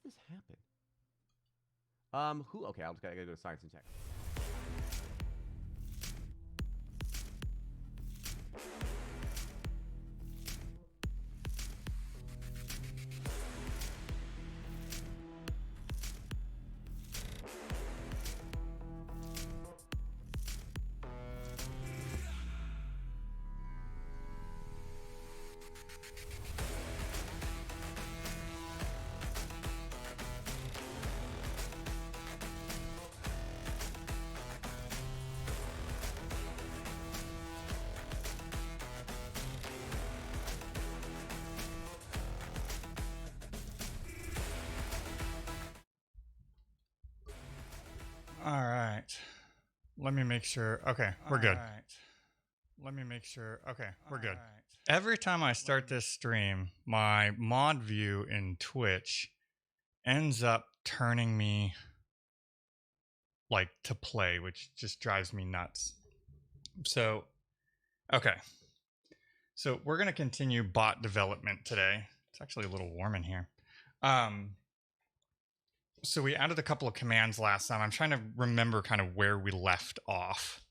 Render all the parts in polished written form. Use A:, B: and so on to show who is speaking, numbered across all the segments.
A: this happen? Who? Okay, I gotta go to science and tech.
B: All right. Let me make sure. Okay, we're good. Let me make sure. Okay, we're good. Every time I start this stream, my mod view in Twitch ends up turning me like to play, which just drives me nuts. So, okay. So we're going to continue bot development today. It's actually a little warm in here. So we added a couple of commands last time. I'm trying to remember kind of where we left off.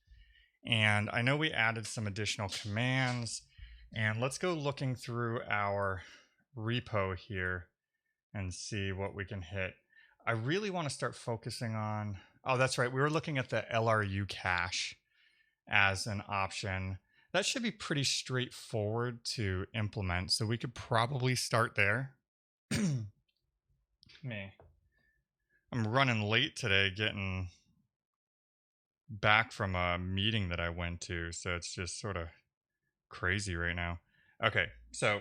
B: And I know we added some additional commands. And let's go looking through our repo here and see what we can hit. I really want to start focusing on, oh, that's right. We were looking at the LRU cache as an option. That should be pretty straightforward to implement. So we could probably start there. I'm running late today getting back from a meeting that I went to. So it's just sort of crazy right now. Okay, so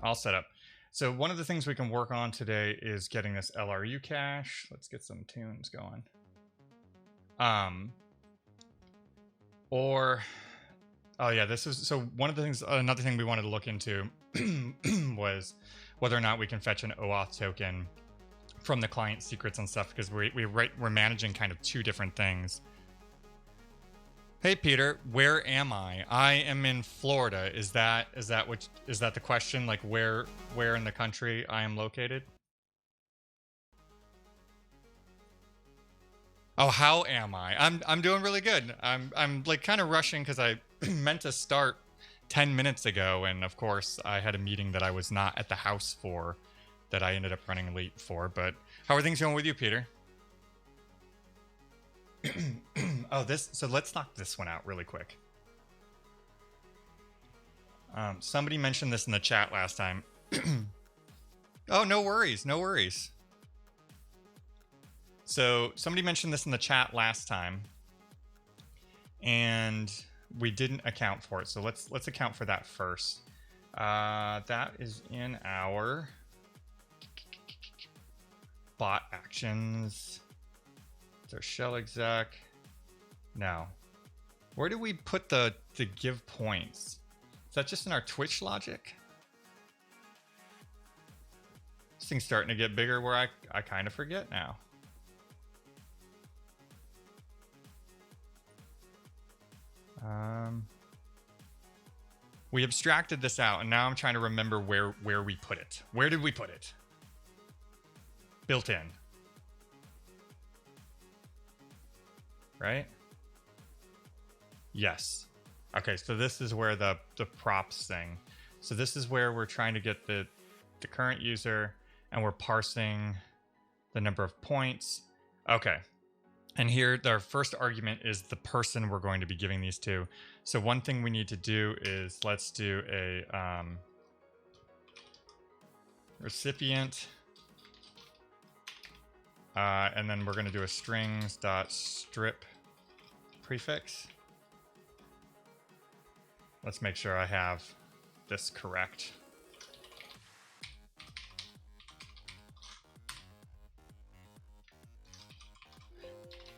B: I'll set up. So one of the things we can work on today is getting this LRU cache. Let's get some tunes going. Oh yeah, this is, so one of the things, another thing we wanted to look into was whether or not we can fetch an OAuth token from the client secrets and stuff, because we're managing kind of two different things. Hey Peter, where am I? I am in Florida. Is that the question? Like where in the country I am located? Oh, how am I? I'm doing really good. I'm like kind of rushing because I meant to start 10 minutes ago, and of course I had a meeting that I was not at the house for, that I ended up running late for. But how are things going with you, Peter? Oh, so let's knock this one out really quick. Somebody mentioned this in the chat last time. Oh, no worries, no worries. So somebody mentioned this in the chat last time, and we didn't account for it. So let's account for that first. That is in our bot actions. It's our shell exec. Now, where do we put the give points? Is that just in our Twitch logic? This thing's starting to get bigger where I kind of forget now. We abstracted this out, and now I'm trying to remember where we put it. Where did we put it? Built in. Right? Yes. Okay, so this is where the props thing. So this is where we're trying to get the current user, and we're parsing the number of points. Okay. And here, our first argument is the person we're going to be giving these to. So one thing we need to do is let's do a recipient. And then we're going to do a strings.strip prefix. Let's make sure I have this correct.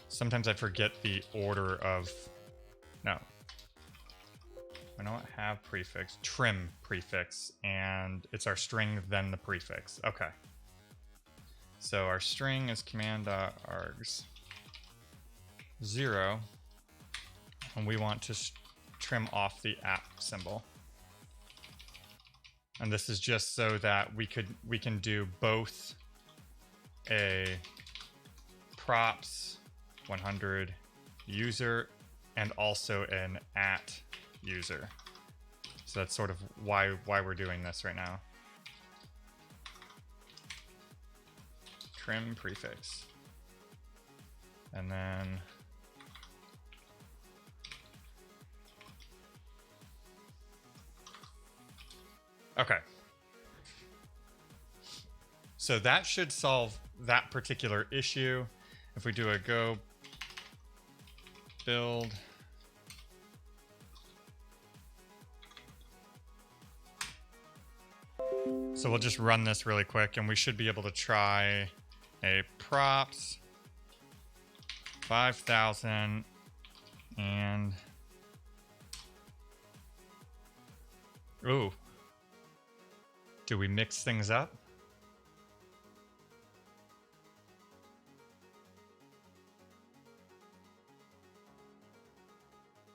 B: Sometimes I forget the order of, no. I don't have prefix, trim prefix, and it's our string, then the prefix. Okay. So our string is command.args 0, and we want to trim off the @ symbol. And this is just so that we can do both a props 100 user and also an at user. So that's sort of why we're doing this right now. Trim prefix. And then okay. So that should solve that particular issue. If we do a go build so we'll just run this really quick and we should be able to try a props 5,000 and ooh, do we mix things up?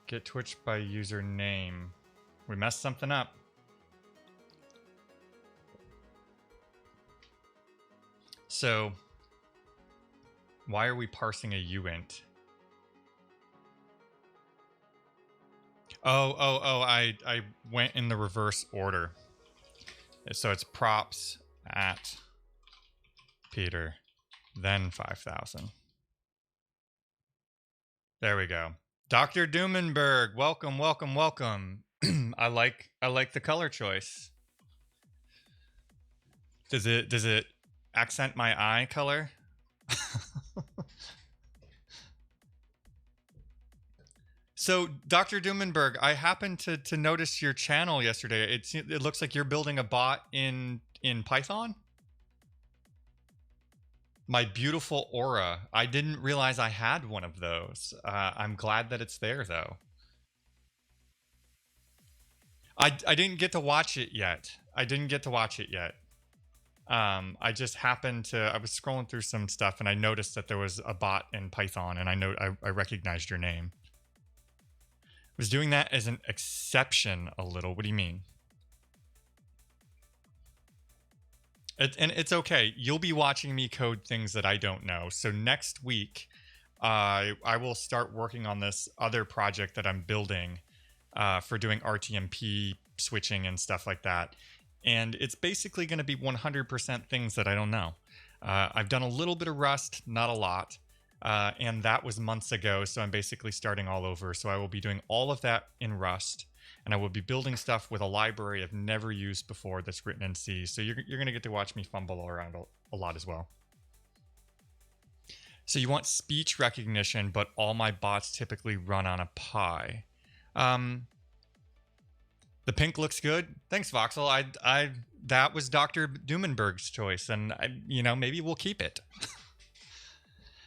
B: Get Twitch by username. We messed something up. So why are we parsing a uint? Oh, I went in the reverse order. So it's props at Peter, then 5,000. There we go. Dr. Dumenberg, welcome, welcome, welcome. I like the color choice. Does it accent my eye color? So, Dr. Dumenberg, I happened to notice your channel yesterday. It looks like you're building a bot in Python. My beautiful Aura. I didn't realize I had one of those. I'm glad that it's there, though. I didn't get to watch it yet. I just happened to. I was scrolling through some stuff and I noticed that there was a bot in Python, and I recognized your name. I was doing that as an exception a little. What do you mean? And it's okay. You'll be watching me code things that I don't know. So next week, I will start working on this other project that I'm building for doing RTMP switching and stuff like that. And it's basically going to be 100% things that I don't know. I've done a little bit of Rust, not a lot. And that was months ago. So I'm basically starting all over. So I will be doing all of that in Rust. And I will be building stuff with a library I've never used before that's written in C. So you're going to get to watch me fumble around a lot as well. So you want speech recognition, but all my bots typically run on a Pi. The pink looks good. Thanks, Voxel. That was Dr. Dumenberg's choice, and maybe we'll keep it.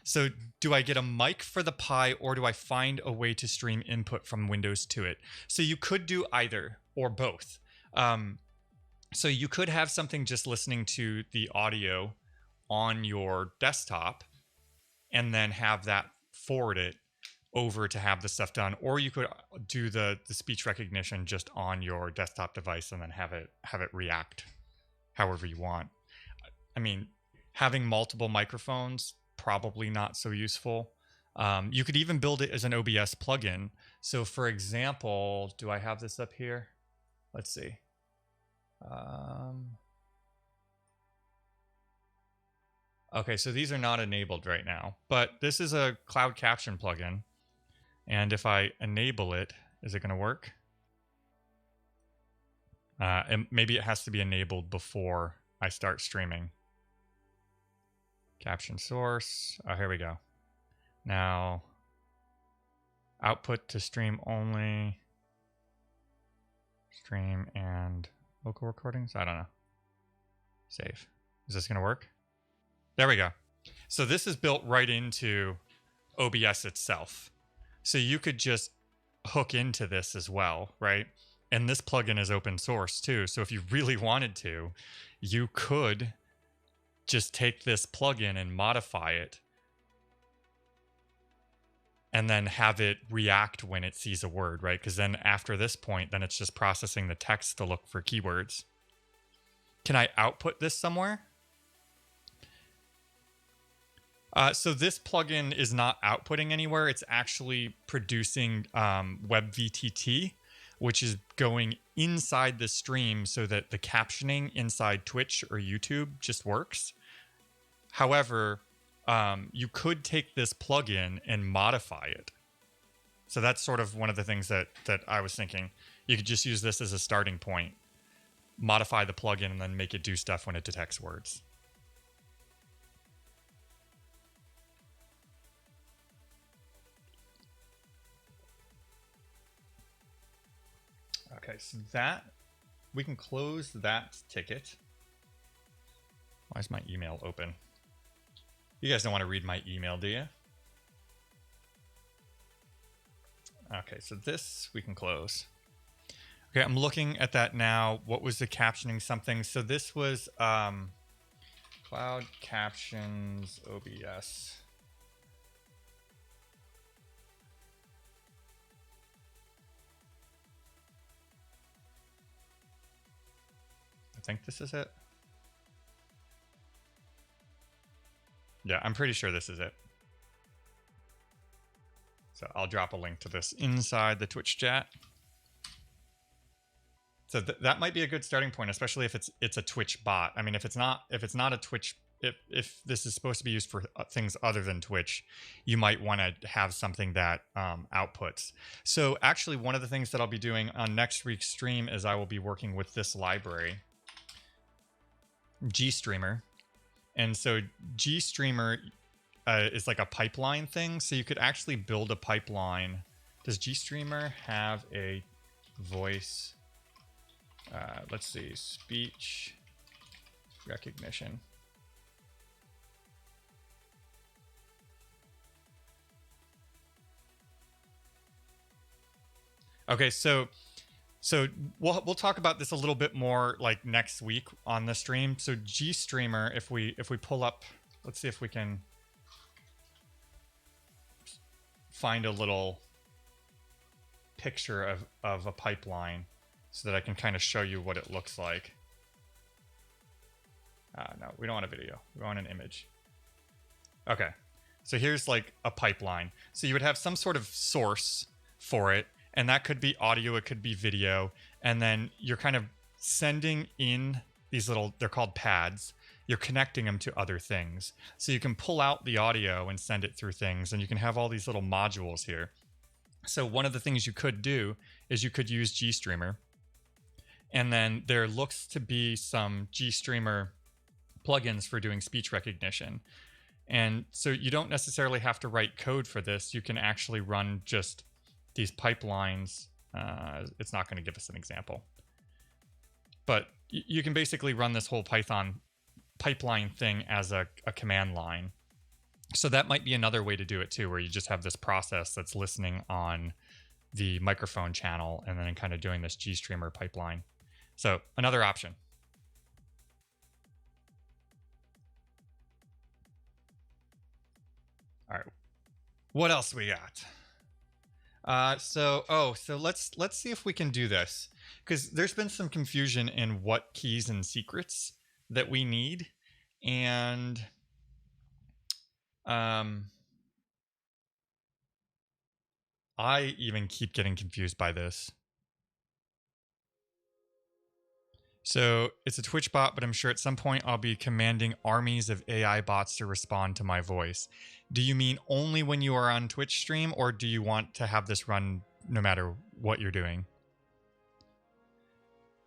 B: So do I get a mic for the Pi, or do I find a way to stream input from Windows to it? So you could do either or both. So you could have something just listening to the audio on your desktop and then have that forward it over to have the stuff done. Or you could do the speech recognition just on your desktop device and then have it react however you want. I mean, having multiple microphones, probably not so useful. You could even build it as an OBS plugin. So for example, do I have this up here? Let's see. Okay, so these are not enabled right now, but this is a Cloud Caption plugin. And if I enable it, is it going to work? And maybe it has to be enabled before I start streaming. Caption source. Oh, here we go. Now, output to stream only. Stream and local recordings. I don't know. Save. Is this going to work? There we go. So this is built right into OBS itself. So you could just hook into this as well, right? And this plugin is open source too. So if you really wanted to, you could just take this plugin and modify it and then have it react when it sees a word, right? Because then after this point, then it's just processing the text to look for keywords. can I output this somewhere? So this plugin is not outputting anywhere. It's actually producing WebVTT, which is going inside the stream so that the captioning inside Twitch or YouTube just works. However, you could take this plugin and modify it. So that's sort of one of the things that I was thinking. You could just use this as a starting point, modify the plugin, and then make it do stuff when it detects words. Okay, so that, we can close that ticket. Why is my email open? You guys don't want to read my email, do you? Okay, so this we can close. Okay, I'm looking at that now. What was the captioning something? So this was Cloud Captions OBS. I think this is it. Yeah, I'm pretty sure this is it. So I'll drop a link to this inside the Twitch chat. So that might be a good starting point, especially if it's a Twitch bot. I mean, if it's not a Twitch, if this is supposed to be used for things other than Twitch, you might want to have something that outputs. So actually, one of the things that I'll be doing on next week's stream is I will be working with this library, GStreamer. And so GStreamer is like a pipeline thing. So you could actually build a pipeline. Does GStreamer have a voice? Let's see, speech recognition. Okay, so we'll talk about this a little bit more like next week on the stream. So GStreamer, if we pull up, let's see if we can find a little picture of a pipeline so that I can kind of show you what it looks like. No, we don't want a video. We want an image. Okay, so here's like a pipeline. So you would have some sort of source for it, and that could be audio, it could be video, and then you're kind of sending in these little, they're called pads. You're connecting them to other things. So you can pull out the audio and send it through things, and you can have all these little modules here. So one of the things you could do is you could use GStreamer, and then there looks to be some GStreamer plugins for doing speech recognition. And so you don't necessarily have to write code for this. You can actually run just these pipelines. It's not going to give us an example, but you can basically run this whole Python pipeline thing as a command line. So that might be another way to do it too, where you just have this process that's listening on the microphone channel and then kind of doing this GStreamer pipeline. So another option. All right, what else we got? So let's see if we can do this, because there's been some confusion in what keys and secrets that we need, and I even keep getting confused by this. So it's a Twitch bot, but I'm sure at some point I'll be commanding armies of AI bots to respond to my voice. Do you mean only when you are on Twitch stream, or do you want to have this run no matter what you're doing?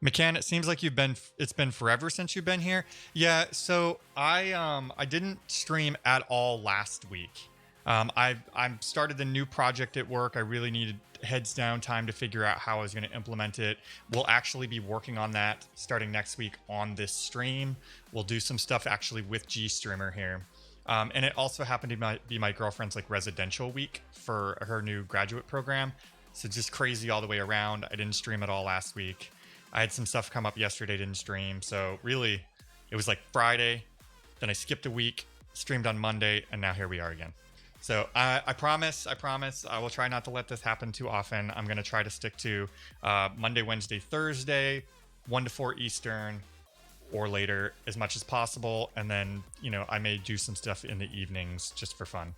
B: McCann, it seems like it's been forever since you've been here. Yeah, so I didn't stream at all last week. I started the new project at work. I really needed heads down time to figure out how I was going to implement it. We'll actually be working on that starting next week on this stream. We'll do some stuff actually with GStreamer here. And it also happened to be my girlfriend's like residential week for her new graduate program. So just crazy all the way around. I didn't stream at all last week. I had some stuff come up yesterday, didn't stream. So really, it was like Friday. Then I skipped a week, streamed on Monday, and now here we are again. So I promise, I will try not to let this happen too often. I'm going to try to stick to Monday, Wednesday, Thursday, 1 to 4 Eastern, or later as much as possible. And then, you know, I may do some stuff in the evenings just for fun.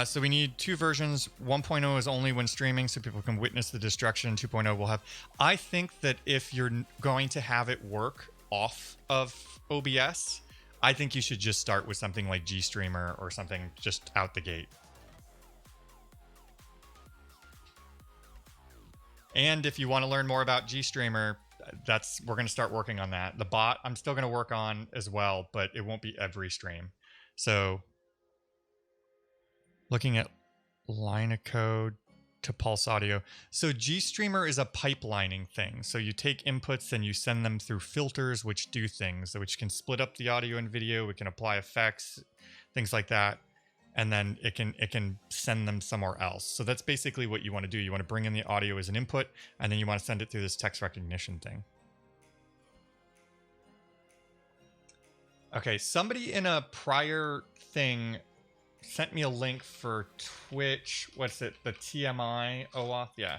B: So we need 2 versions. 1.0 is only when streaming, so people can witness the destruction. 2.0 will have. I think that if you're going to have it work off of OBS, I think you should just start with something like GStreamer or something just out the gate. And if you want to learn more about GStreamer, we're going to start working on that. The bot I'm still going to work on as well, but it won't be every stream. So looking at line of code to Pulse Audio. So GStreamer is a pipelining thing. So you take inputs and you send them through filters, which do things, which can split up the audio and video. We can apply effects, things like that. And then it can send them somewhere else. So that's basically what you want to do. You want to bring in the audio as an input, and then you want to send it through this text recognition thing. Okay, somebody in a prior thing sent me a link for Twitch. What's it? The TMI OAuth? Yeah.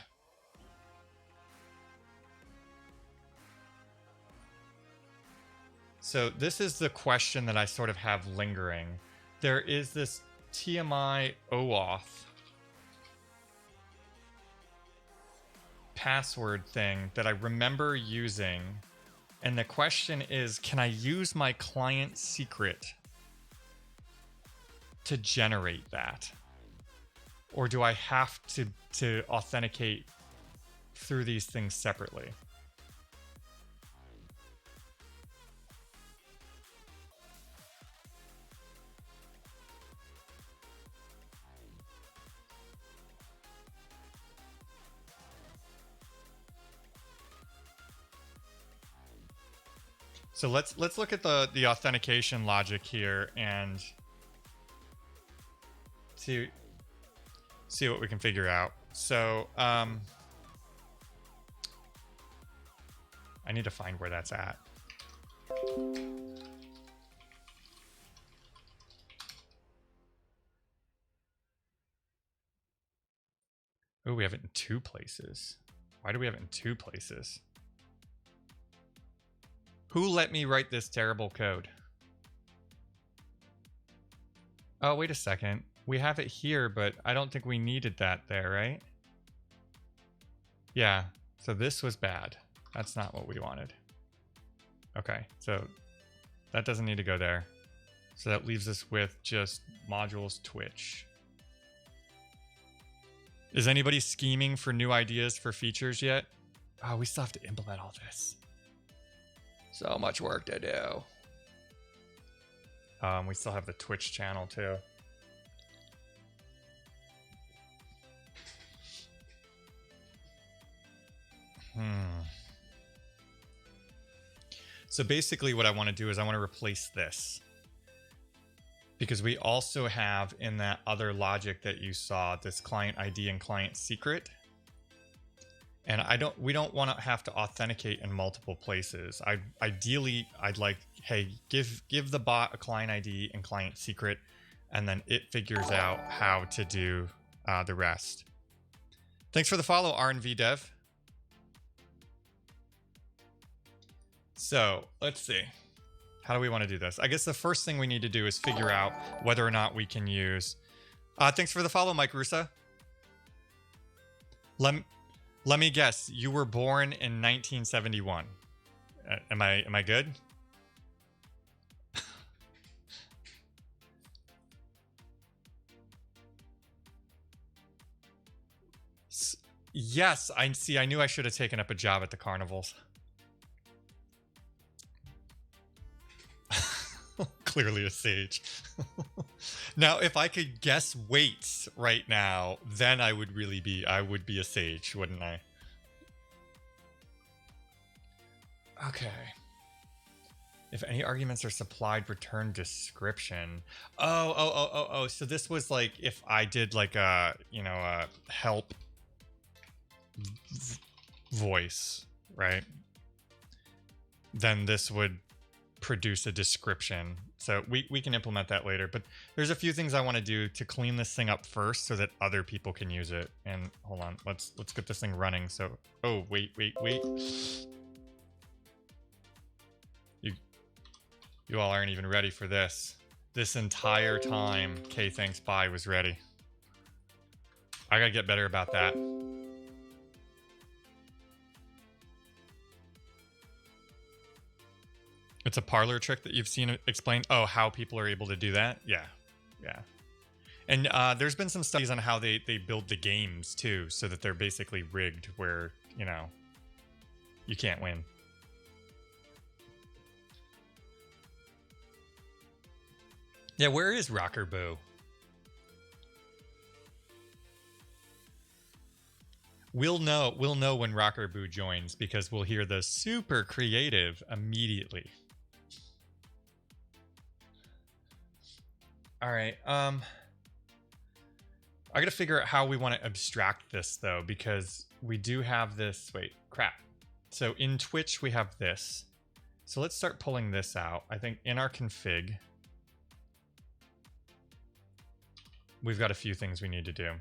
B: So this is the question that I sort of have lingering. There is this TMI OAuth password thing that I remember using. And the question is, can I use my client secret to generate that? Or do I have to authenticate through these things separately? So let's look at the authentication logic here and see what we can figure out. So I need to find where that's at. Oh, we have it in 2 places. Why do we have it in 2 places? Who let me write this terrible code? Oh, wait a second. We have it here, but I don't think we needed that there, right? Yeah, so this was bad. That's not what we wanted. Okay, so that doesn't need to go there. So that leaves us with just modules Twitch. Is anybody scheming for new ideas for features yet? Oh, we still have to implement all this. So much work to do. We still have the Twitch channel too. So basically what I want to do is I want to replace this. Because we also have in that other logic that you saw, this client ID and client secret. And we don't want to have to authenticate in multiple places. Ideally, I'd like, hey, give the bot a client ID and client secret, and then it figures out how to do the rest. Thanks for the follow, RNV Dev. So let's see. How do we want to do this? I guess the first thing we need to do is figure out whether or not we can use. Thanks for the follow, Mike Rusa. Let me guess. You were born in 1971. Am I good? Yes, I see. I knew I should have taken up a job at the carnivals. Clearly a sage. Now, if I could guess weights right now, then I would be a sage, wouldn't I? Okay. If any arguments are supplied, return description. Oh. So this was like if I did like a help voice, right? Then this would produce a description. So we can implement that later, but there's a few things I want to do to clean this thing up first so that other people can use it. And hold on, let's get this thing running. So wait. You all aren't even ready for this. This entire time, K Thanks Bye was ready. I gotta get better about that. It's a parlor trick that you've seen explained. Oh, how people are able to do that? Yeah. Yeah. And there's been some studies on how they build the games too, so that they're basically rigged where, you know, you can't win. Yeah, where is Rocker Boo? We'll know when Rocker Boo joins because we'll hear the super creative immediately. All right. I got to figure out how we want to abstract this though, because we do have this. Wait, crap. So in Twitch we have this. So let's start pulling this out. I think in our config, we've got a few things we need to do.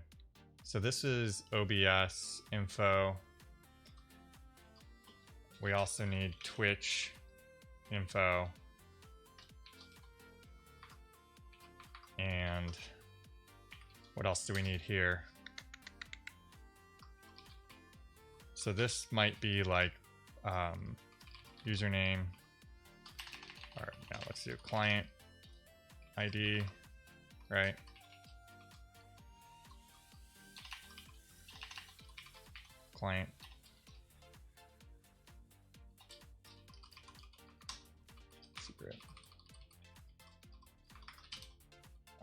B: So this is OBS info. We also need Twitch info. And what else do we need here? So this might be like username. All right, now let's do client ID, right? Client. Secret.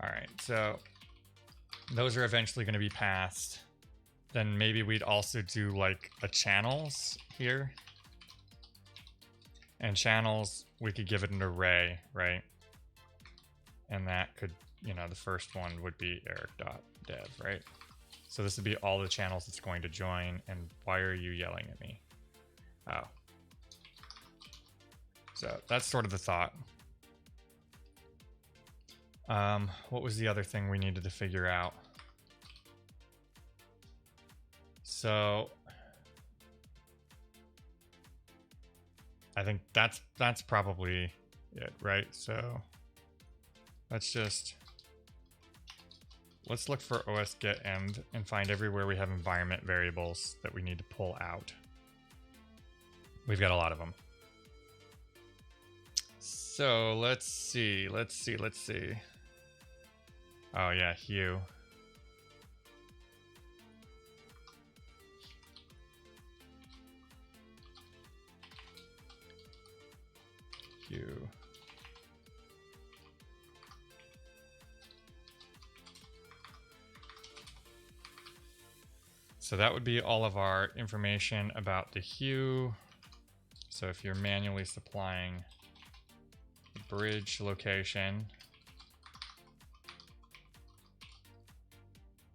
B: All right, so those are eventually going to be passed. Then maybe we'd also do like a channels here. And channels, we could give it an array, right? And that could, you know, the first one would be eric.dev, right? So this would be all the channels it's going to join. And why are you yelling at me? Oh. So that's sort of the thought. What was the other thing we needed to figure out? So I think that's probably it, right? So let's look for os get env and find everywhere we have environment variables that we need to pull out. We've got a lot of them. So let's see. Oh yeah, hue. Hue. So that would be all of our information about the hue. So if you're manually supplying the bridge location,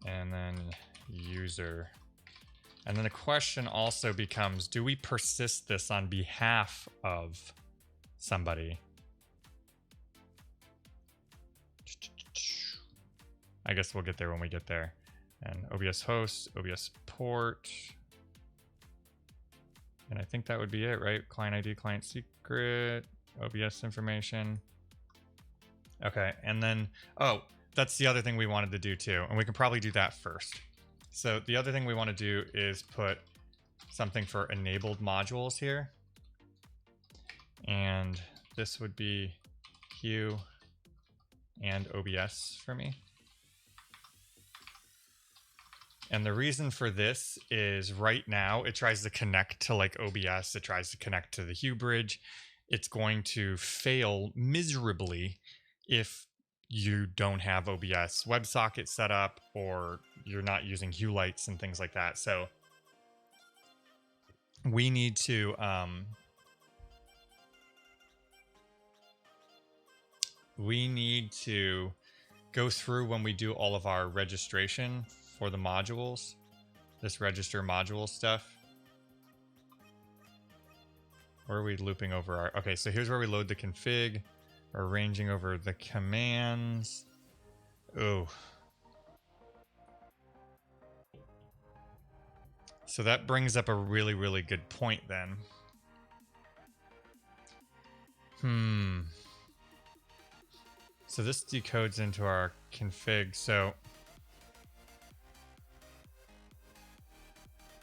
B: and then user. And then the question also becomes, do we persist this on behalf of somebody? I guess we'll get there when we get there. And OBS host, OBS port. And I think that would be it, right? Client ID, client secret, OBS information. Okay, and then, oh, that's the other thing we wanted to do too. And we can probably do that first. So the other thing we want to do is put something for enabled modules here. And this would be Hue and OBS for me. And the reason for this is right now it tries to connect to like OBS. It tries to connect to the Hue bridge. It's going to fail miserably if you don't have OBS WebSocket set up or you're not using Hue lights and things like that. So we need to go through when we do all of our registration for the modules, this register module stuff. Where are we looping over our, okay, so here's where we load the config, arranging over the commands. Oh. So that brings up a really, really good point then. So this decodes into our config. So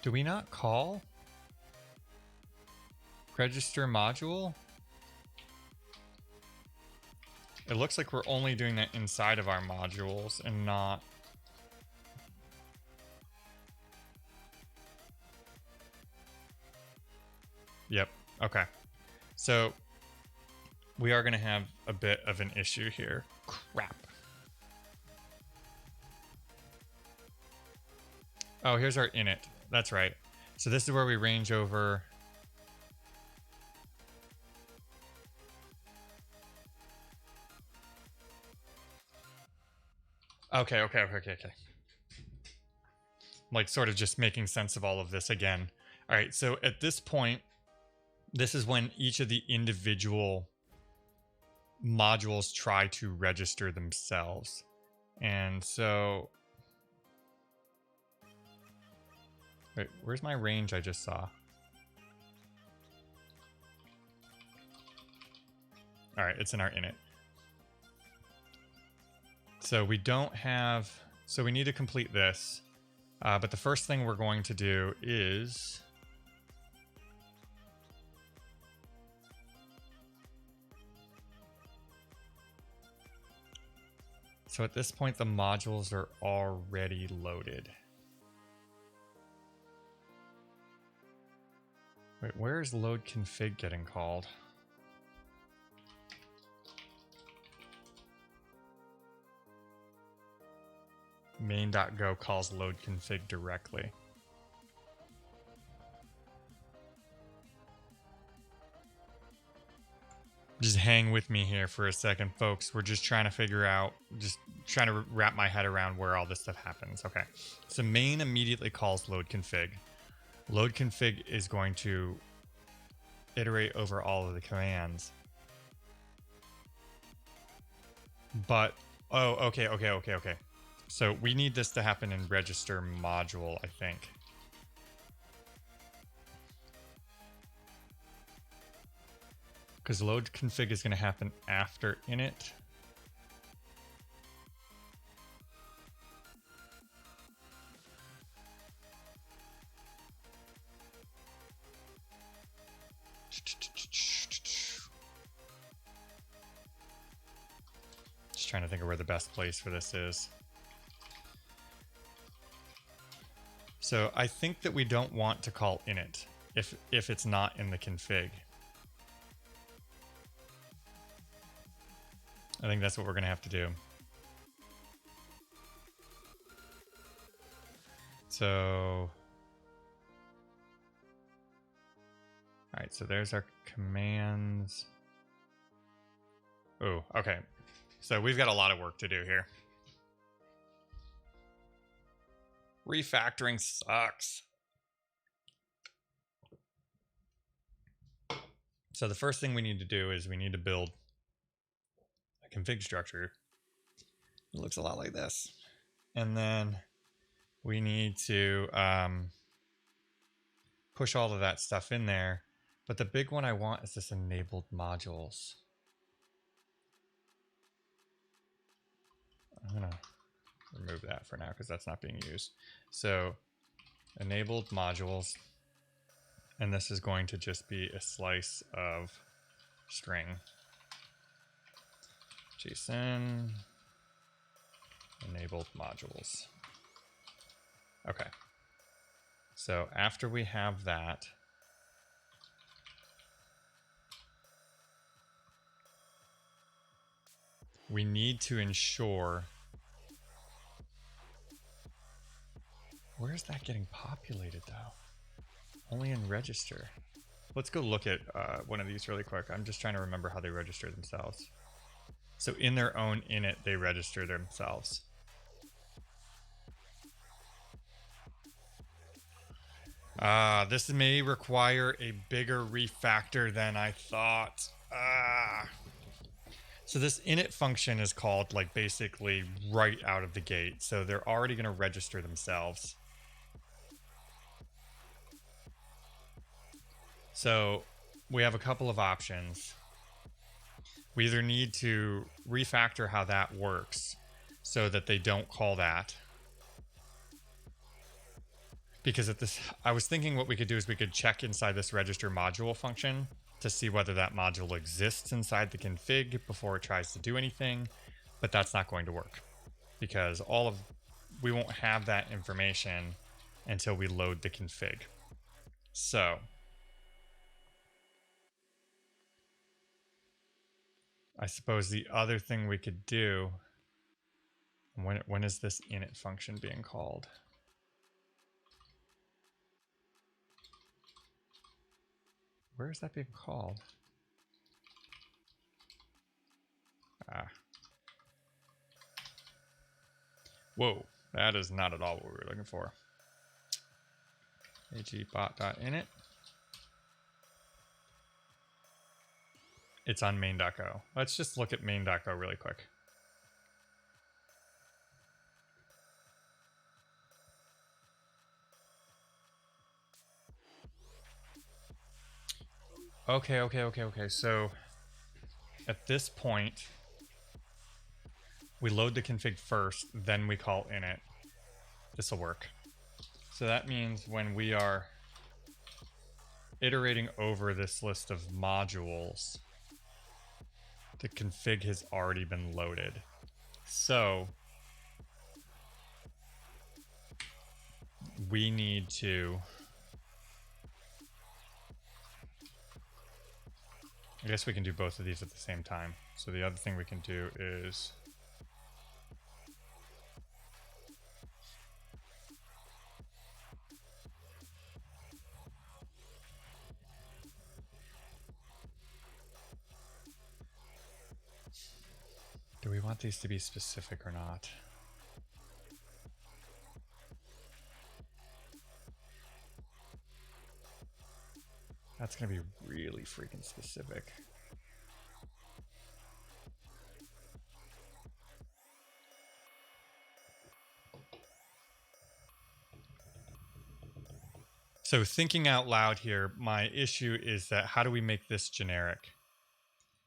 B: do we not call register module? It looks like we're only doing that inside of our modules and not. Yep. Okay. So we are going to have a bit of an issue here. Crap. Oh, here's our init. That's right. So this is where we range over. Okay. Like sort of just making sense of all of this again. All right. So at this point, this is when each of the individual modules try to register themselves. And so, wait, where's my range I just saw? All right, it's in our init. So we don't have, so we need to complete this. But the first thing we're going to do is so at this point, the modules are already loaded. Wait, where is load config getting called? Main.go calls load config directly. Just hang with me here for a second, folks. We're just trying to figure out, just trying to wrap my head around where all this stuff happens. Okay, so main immediately calls load config. Load config is going to iterate over all of the commands. But, oh, okay. So we need this to happen in register module, I think. Because load config is going to happen after init. Just trying to think of where the best place for this is. So I think that we don't want to call init if it's not in the config. I think that's what we're going to have to do. So, all right, so there's our commands. Oh, okay. So we've got a lot of work to do here. Refactoring sucks. So the first thing we need to do is we need to build a config structure. It looks a lot like this. And then we need to push all of that stuff in there. But the big one I want is this enabled modules. I'm going to remove that for now because that's not being used. So enabled modules, and this is going to just be a slice of string. JSON enabled modules. Okay. So after we have that, we need to ensure. Where is that getting populated though? Only in register. Let's go look at one of these really quick. I'm just trying to remember how they register themselves. So in their own init, they register themselves. This may require a bigger refactor than I thought. So this init function is called like basically right out of the gate. So they're already going to register themselves. So we have a couple of options. we either need to refactor how that works so that they don't call that. Because at this, I was thinking what we could do is we could check inside this register module function to see whether that module exists inside the config before it tries to do anything, but that's not going to work because we won't have that information until we load the config. So I suppose the other thing we could do, when is this init function being called? Where is that being called? Whoa, that is not at all what we were looking for. agbot.init. It's on main.go. Let's just look at main.go really quick. Okay. So at this point, we load the config first, then we call init. This will work. So that means when we are iterating over this list of modules, the config has already been loaded. So we need to, I guess we can do both of these at the same time. So the other thing we can do is do we want these to be specific or not? That's going to be really freaking specific. So thinking out loud here, my issue is that how do we make this generic?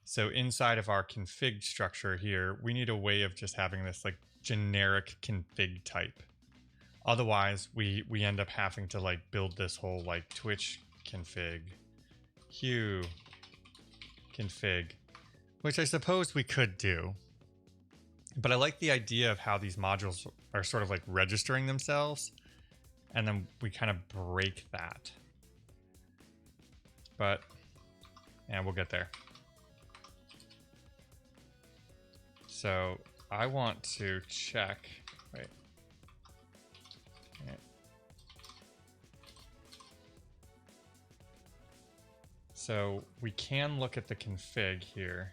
B: So inside of our config structure here, we need a way of just having this like generic config type. Otherwise, we end up having to like build this whole like Twitch config, Hue config, which I suppose we could do. But I like the idea of how these modules are sort of like registering themselves, and then we kind of break that. But, yeah, we'll get there. So I want to check, wait. Okay. So we can look at the config here.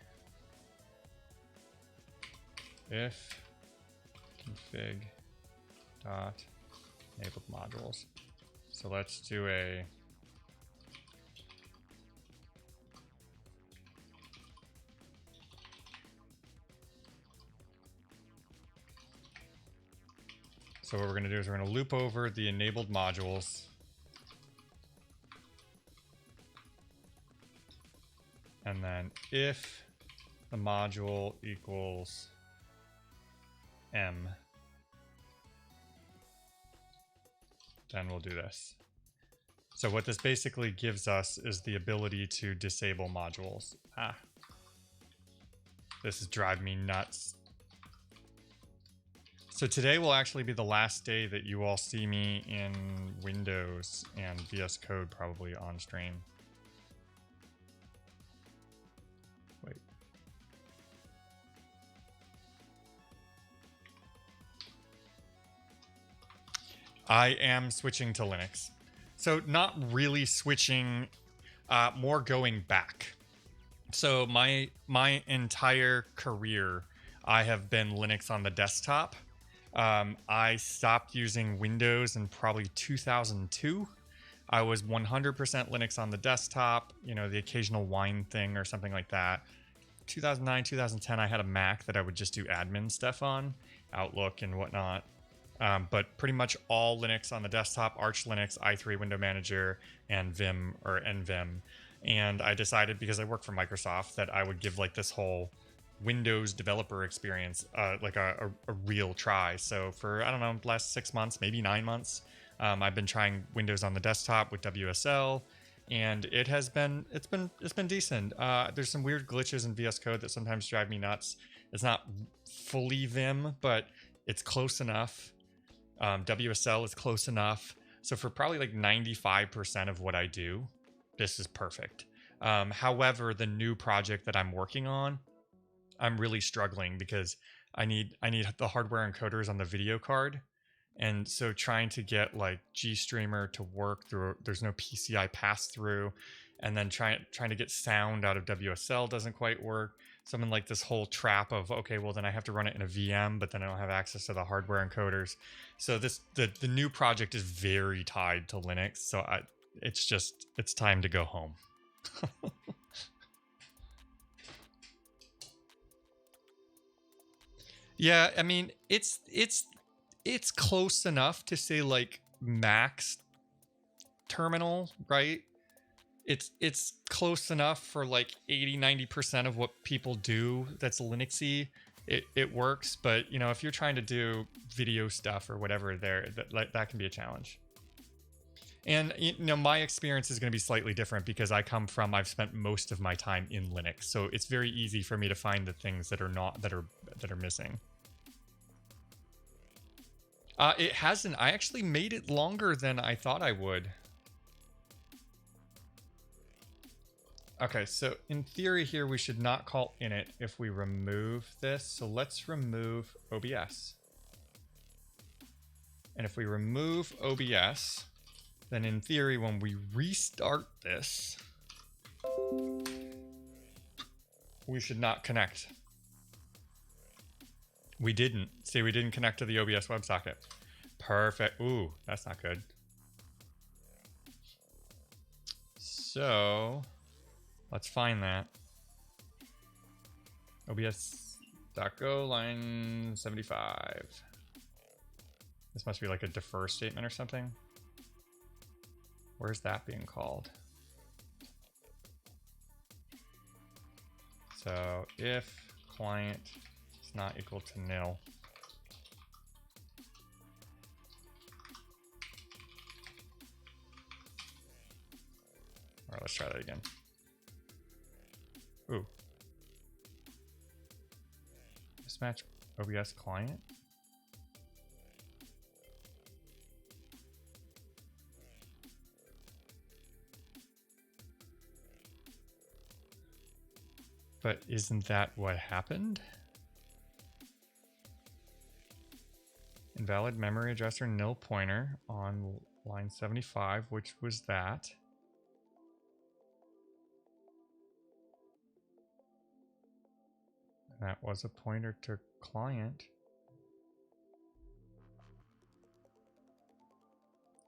B: If config dot enabled modules. So let's do a so what we're going to do is we're going to loop over the enabled modules. And then if the module equals M, then we'll do this. So what this basically gives us is the ability to disable modules. This is driving me nuts. So today will actually be the last day that you all see me in Windows and VS Code probably on stream. Wait. I am switching to Linux. So not really switching, more going back. So my entire career, I have been Linux on the desktop. I stopped using Windows in probably 2002. I was 100% Linux on the desktop, you know, the occasional Wine thing or something like that. 2009, 2010, I had a Mac that I would just do admin stuff on, Outlook and whatnot. But pretty much all Linux on the desktop, Arch Linux, i3 Window Manager, and Vim or NVim. And I decided, because I work for Microsoft, that I would give like this whole Windows developer experience like a real try. So for, I don't know, last 6 months, maybe 9 months, I've been trying Windows on the desktop with WSL, and it's been decent. There's some weird glitches in VS Code that sometimes drive me nuts. It's not fully Vim, but it's close enough. WSL is close enough. So for probably like 95% of what I do, this is perfect. However, the new project that I'm working on, I'm really struggling because I need the hardware encoders on the video card. And so trying to get like GStreamer to work through, there's no PCI pass through, and then trying to get sound out of WSL doesn't quite work. So I'm in like this whole trap of, okay, well then I have to run it in a VM, but then I don't have access to the hardware encoders. So the new project is very tied to Linux. So it's time to go home. Yeah, I mean, it's close enough to say like Max terminal, right? It's close enough for like 80-90% of what people do that's Linuxy. It works, but you know, if you're trying to do video stuff or whatever, that can be a challenge. And you know, my experience is going to be slightly different because I've spent most of my time in Linux, so it's very easy for me to find the things that are missing. It hasn't. I actually made it longer than I thought I would. Okay, so in theory here, we should not call init if we remove this. So let's remove OBS. And if we remove OBS, then in theory, when we restart this, we should not connect. We didn't. See, we didn't connect to the OBS WebSocket. Perfect. Ooh, that's not good. So let's find that. OBS.go line 75. This must be like a defer statement or something. Where's that being called? So if client is not equal to nil. All right, let's try that again. Ooh. Mismatch OBS client. But isn't that what happened? Invalid memory addresser nil pointer on line 75, which was that. And that was a pointer to client.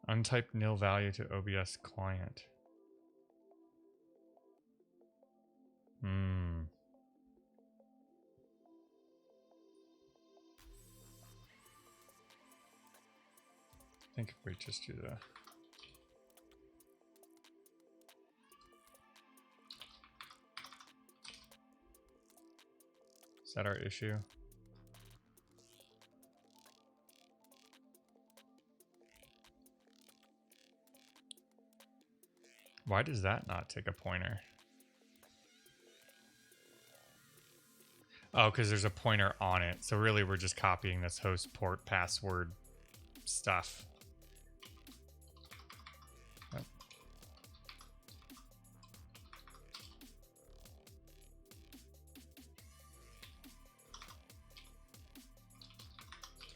B: Untyped nil value to OBS client. I think if we just do the is that our issue? Why does that not take a pointer? Oh, because there's a pointer on it. So really we're just copying this host port password stuff. Oh.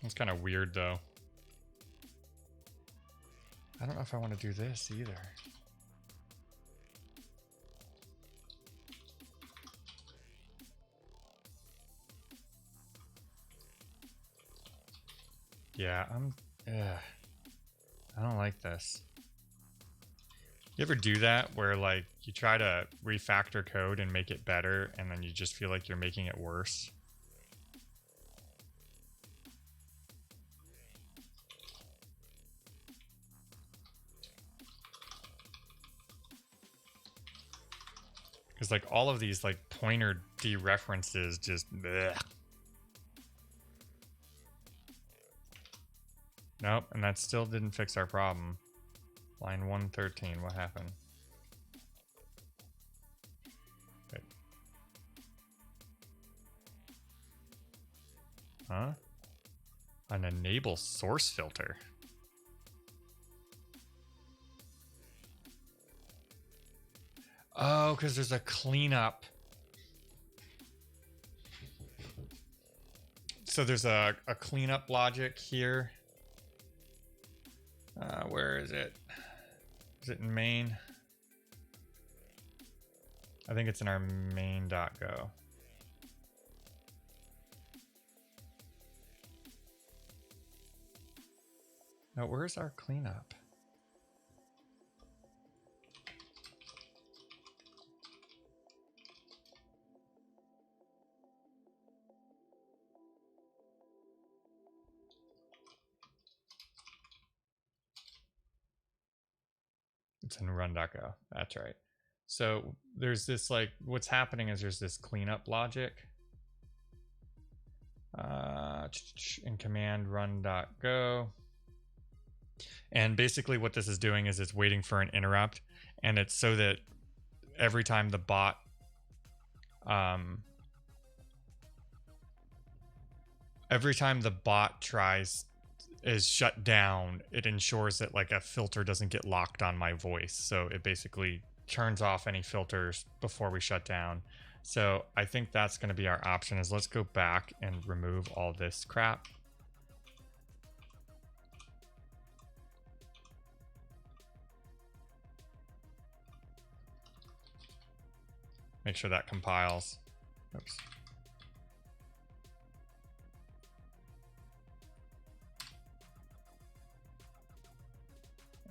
B: It's kind of weird though. I don't know if I want to do this either. Yeah, I don't like this. You ever do that where like you try to refactor code and make it better and then you just feel like you're making it worse? Because like all of these like pointer dereferences just bleh. Nope, and that still didn't fix our problem. Line 113, what happened? Wait. Huh? An enable source filter. Oh, because there's a cleanup. So there's a cleanup logic here. Where is it? Is it in main? I think it's in our main.go. Now, where's our cleanup? It's in run.go. That's right. So there's this like, what's happening is there's this cleanup logic in command run.go. And basically what this is doing is it's waiting for an interrupt, and it's so that every time the bot is shut down, it ensures that like a filter doesn't get locked on my voice. So it basically turns off any filters before we shut down. So I think that's going to be our option, is let's go back and remove all this crap. Make sure that compiles. Oops.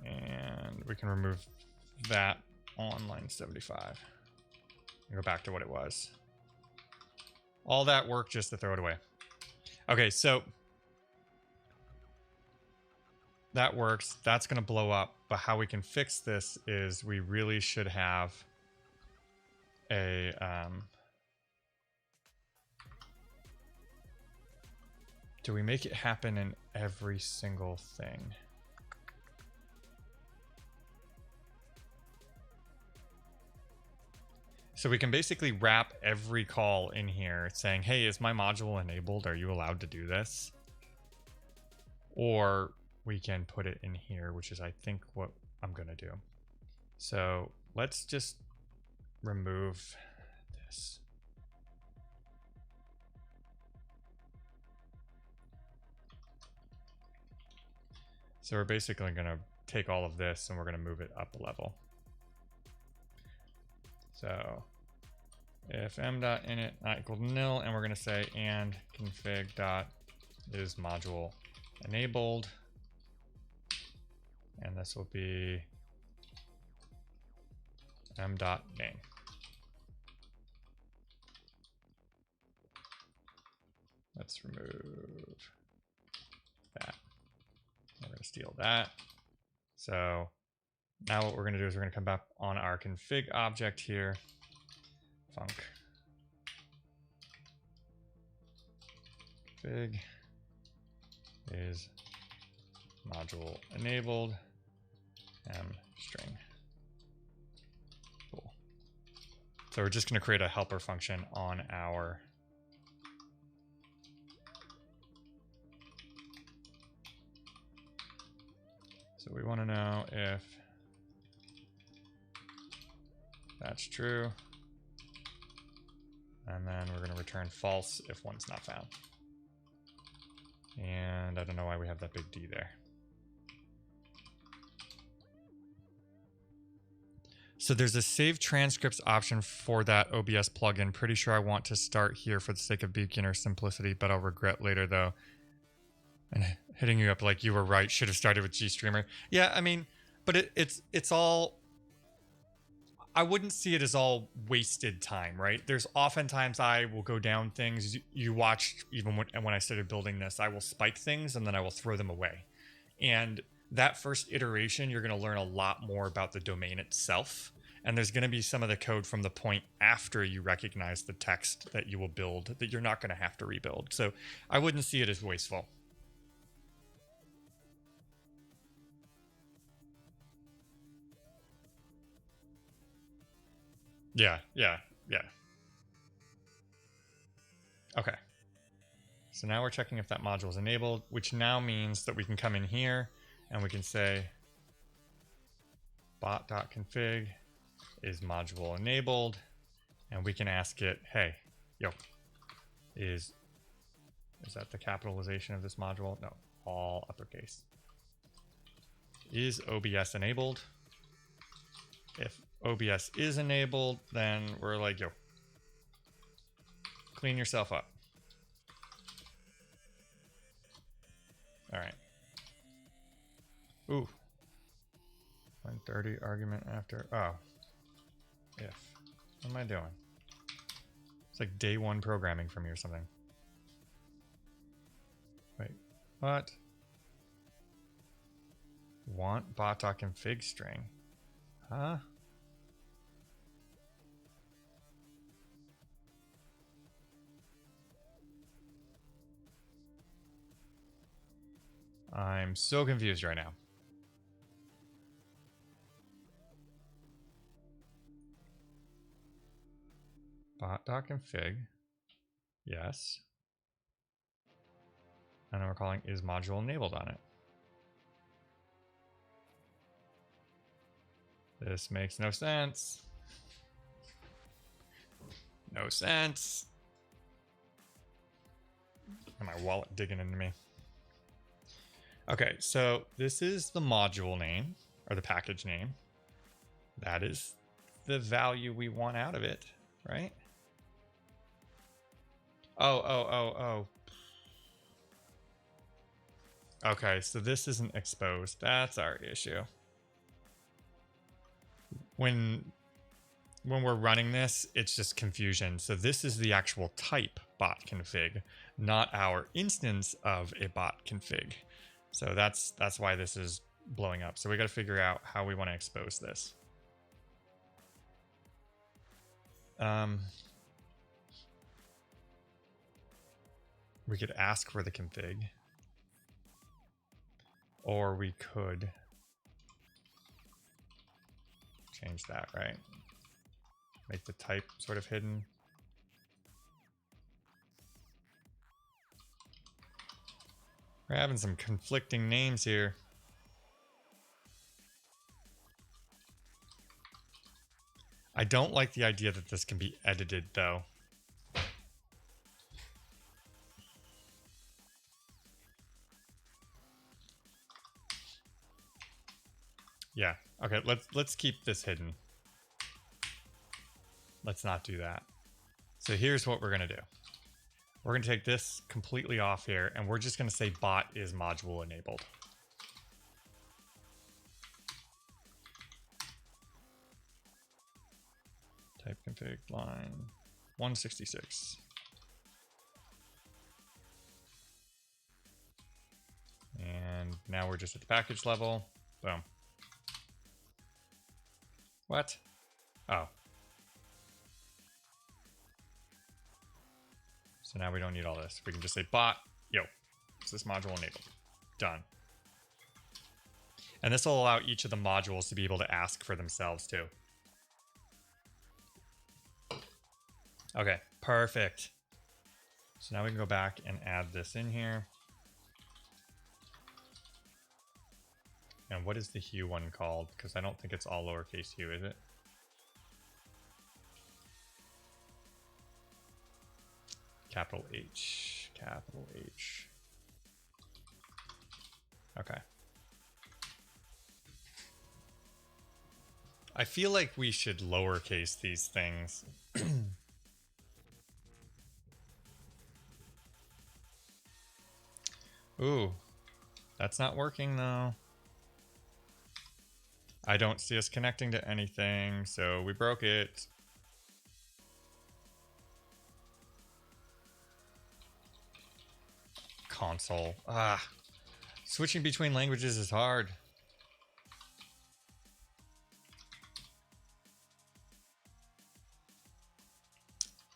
B: And we can remove that on line 75. And go back to what it was. All that work just to throw it away. Okay, so that works. That's going to blow up. But how we can fix this is we really should have a do we make it happen in every single thing? So we can basically wrap every call in here saying, hey, is my module enabled? Are you allowed to do this? Or we can put it in here, which is I think what I'm going to do. So let's just remove this. So we're basically going to take all of this and we're going to move it up a level. So if m.init not equal to nil, and we're going to say and config dot is module enabled, and this will be m.name. Let's remove that. We're going to steal that. So now what we're going to do is we're going to come back on our config object here. Func config is module enabled m string. Cool. So we're just going to create a helper function on our so we want to know if that's true, and then we're going to return false if one's not found. And I don't know why we have that big D there. So there's a save transcripts option for that OBS plugin. Pretty sure I want to start here for the sake of beginner simplicity, but I'll regret later though. And hitting you up like you were right, should have started with GStreamer. Yeah, I mean, but it's all, I wouldn't see it as all wasted time, right? There's oftentimes I will go down things. You watched even when I started building this, I will spike things and then I will throw them away. And that first iteration, you're going to learn a lot more about the domain itself. And there's going to be some of the code from the point after you recognize the text that you will build that you're not going to have to rebuild. So I wouldn't see it as wasteful. Yeah. Okay. So now we're checking if that module is enabled, which now means that we can come in here and we can say bot.config is module enabled, and we can ask it, hey, yo, is that the capitalization of this module? No, all uppercase. Is OBS enabled? If OBS is enabled, then we're like, yo, clean yourself up. All right. Ooh. 130 argument after. Oh. If. What am I doing? It's like day one programming for me or something. Wait. What? Want bot.config string. Huh? I'm so confused right now. Bot.config. Yes. And then we're calling is module enabled on it. This makes no sense. No sense. And my wallet digging into me. Okay, so this is the module name, or the package name. That is the value we want out of it, right? Oh. Okay, so this isn't exposed. That's our issue. When we're running this, it's just confusion. So this is the actual type bot config, not our instance of a bot config. So that's why this is blowing up. So we got to figure out how we want to expose this. We could ask for the config, or we could change that, right? Make the type sort of hidden. We're having some conflicting names here. I don't like the idea that this can be edited, though. Yeah. Okay, let's keep this hidden. Let's not do that. So here's what we're going to do. We're going to take this completely off here, and we're just going to say bot is module enabled. Type config line 166. And now we're just at the package level. Boom. What? Oh. So now we don't need all this. We can just say bot, yo, is this module enabled? Done. And this will allow each of the modules to be able to ask for themselves too. Okay, perfect. So now we can go back and add this in here. And what is the hue one called? Because I don't think it's all lowercase hue, is it? Capital H, capital H. Okay. I feel like we should lowercase these things. Ooh, that's not working though. I don't see us connecting to anything, so we broke it. Console. Ah, switching between languages is hard.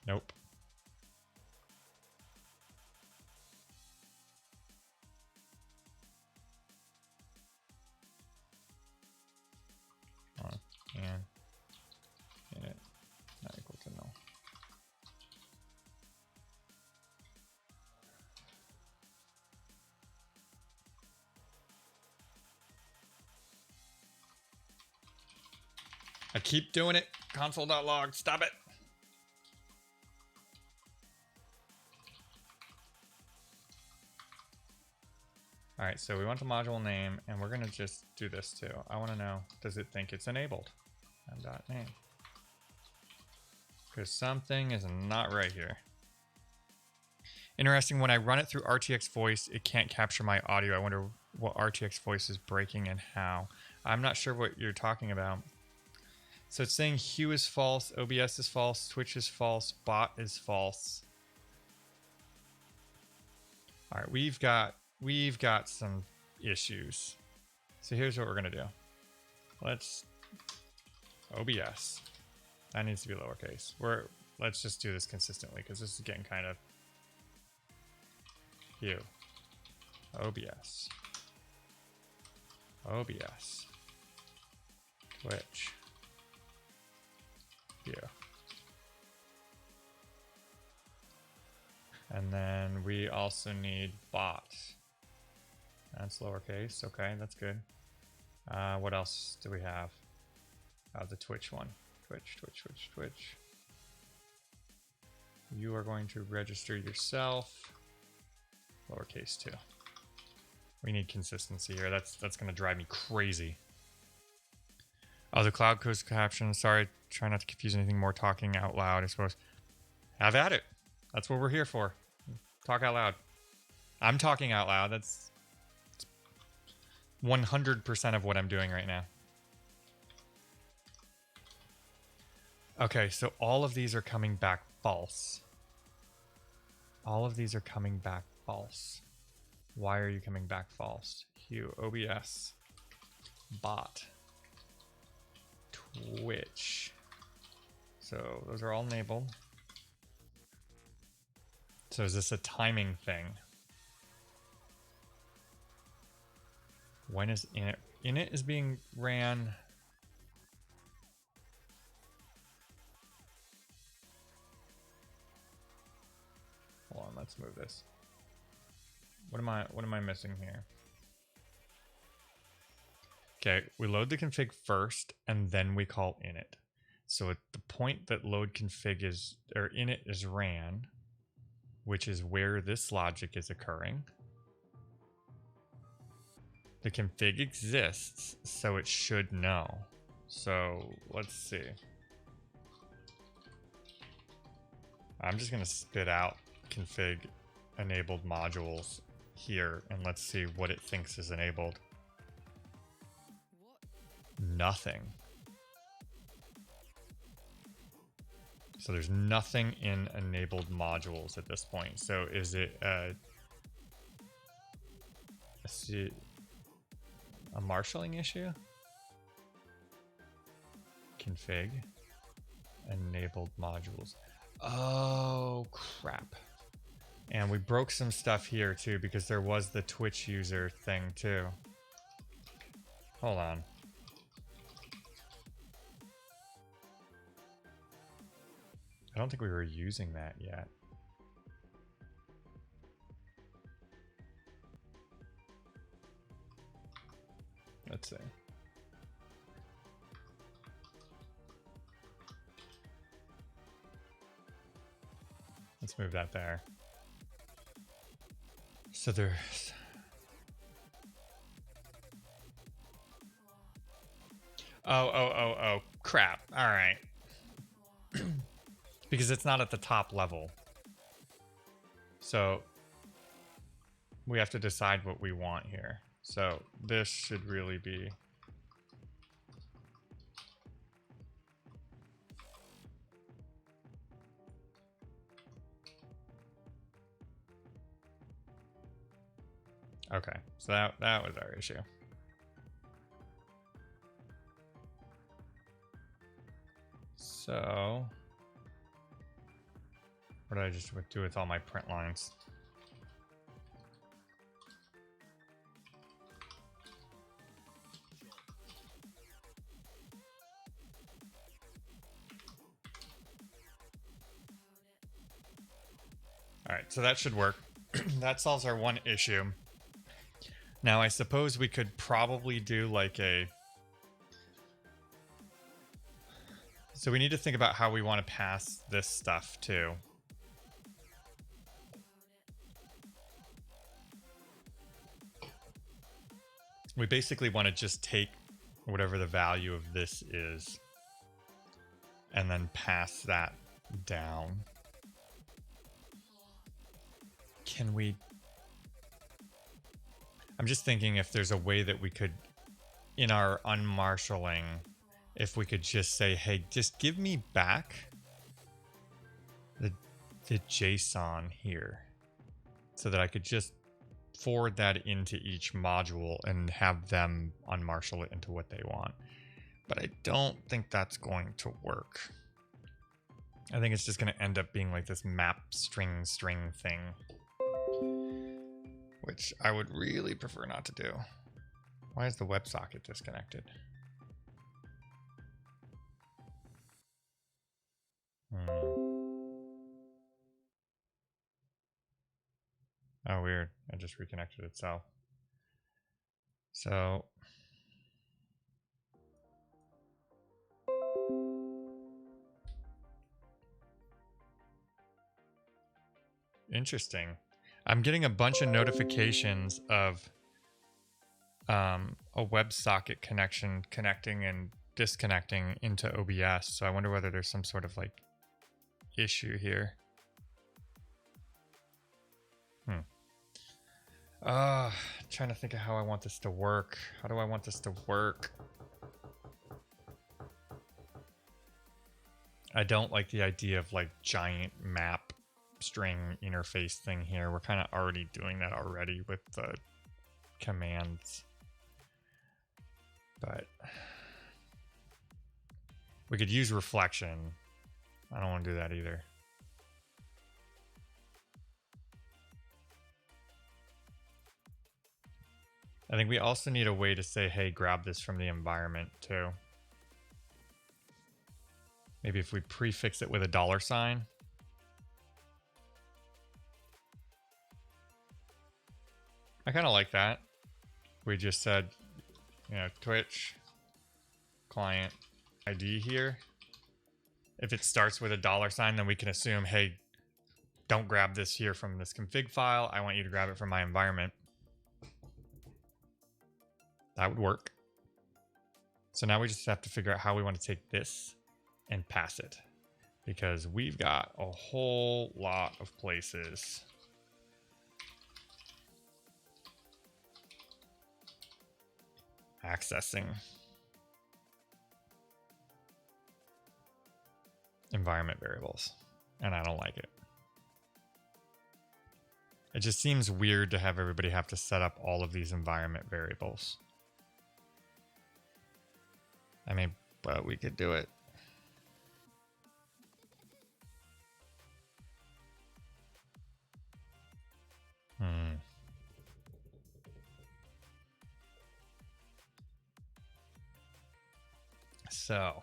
B: Nope. And init not equal to null. I keep doing it. Console.log. Stop it. All right, so we want the module name, and we're going to just do this too. I want to know, does it think it's enabled? M.name. Because something is not right here. Interesting, when I run it through RTX Voice, it can't capture my audio. I wonder what RTX Voice is breaking and how. I'm not sure what you're talking about. So it's saying Hue is false, OBS is false, Twitch is false, bot is false. All right, we've got some issues. So here's what we're gonna do. Let's OBS. That needs to be lowercase. Let's just do this consistently because this is getting kind of Hue. OBS. OBS. Twitch. Hue. And then we also need bot. That's lowercase. Okay, that's good. What else do we have? The Twitch one. Twitch. You are going to register yourself. Lowercase too. We need consistency here. That's going to drive me crazy. Oh, the cloud closed caption. Sorry, try not to confuse anything more. Talking out loud, I suppose. Have at it. That's what we're here for. Talk out loud. I'm talking out loud. That's 100% of what I'm doing right now. Okay, so all of these are coming back false. All of these are coming back false. Why are you coming back false? Hue, OBS, bot, Twitch. So those are all enabled. So is this a timing thing? When is init? Init is being ran. Hold on, let's move this. What am I missing here? Okay, we load the config first and then we call init. So at the point that load config is, or init is ran, which is where this logic is occurring, the config exists, so it should know. So let's see. I'm just gonna spit out config enabled modules here and let's see what it thinks is enabled. Nothing. So there's nothing in enabled modules at this point. So is it a marshalling issue? Config enabled modules. Oh crap. And we broke some stuff here too because there was the Twitch user thing too. Hold on. I don't think we were using that yet. Let's see. Let's move that there. So there's... Oh, crap. All right. Because it's not at the top level. So we have to decide what we want here. So this should really be... Okay, so that was our issue. So What did I just do with all my print lines? All right, so that should work. That solves our one issue. Now, I suppose we could probably do like a... So we need to think about how we want to pass this stuff too. We basically want to just take whatever the value of this is and then pass that down. Can we... I'm just thinking if there's a way that we could, in our unmarshalling, if we could just say, hey, just give me back the JSON here so that I could just forward that into each module and have them unmarshal it into what they want. But I don't think that's going to work. I think it's just going to end up being like this map string thing, which I would really prefer not to do. Why is the WebSocket disconnected? Oh, weird. It just reconnected itself. So... Interesting. I'm getting a bunch of notifications of a WebSocket connection connecting and disconnecting into OBS. So I wonder whether there's some sort of like issue here. Trying to think of how I want this to work. How do I want this to work? I don't like the idea of like giant map string interface thing here. We're kind of already doing that already with the commands. But we could use reflection. I don't want to do that either. I think we also need a way to say, hey, grab this from the environment too. Maybe if we prefix it with a $sign. I kind of like that. We just said, you know, Twitch client ID here. If it starts with a $sign, then we can assume, hey, don't grab this here from this config file. I want you to grab it from my environment. That would work. So now we just have to figure out how we want to take this and pass it, because we've got a whole lot of places. Accessing environment variables, and I don't like it. It just seems weird to have everybody have to set up all of these environment variables. I mean, but we could do it. So,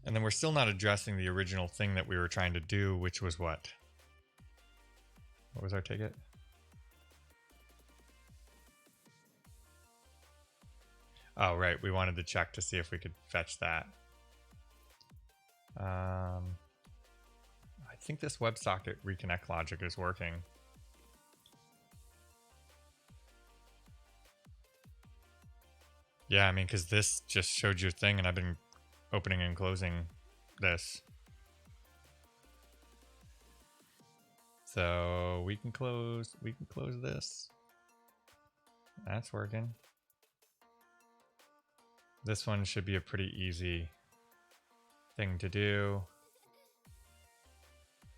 B: and then we're still not addressing the original thing that we were trying to do, which was what? What was our ticket? Oh, right. We wanted to check to see if we could fetch that. I think this WebSocket reconnect logic is working. Yeah, I mean, because this just showed your thing, and I've been opening and closing this. So we can close this. That's working. This one should be a pretty easy thing to do.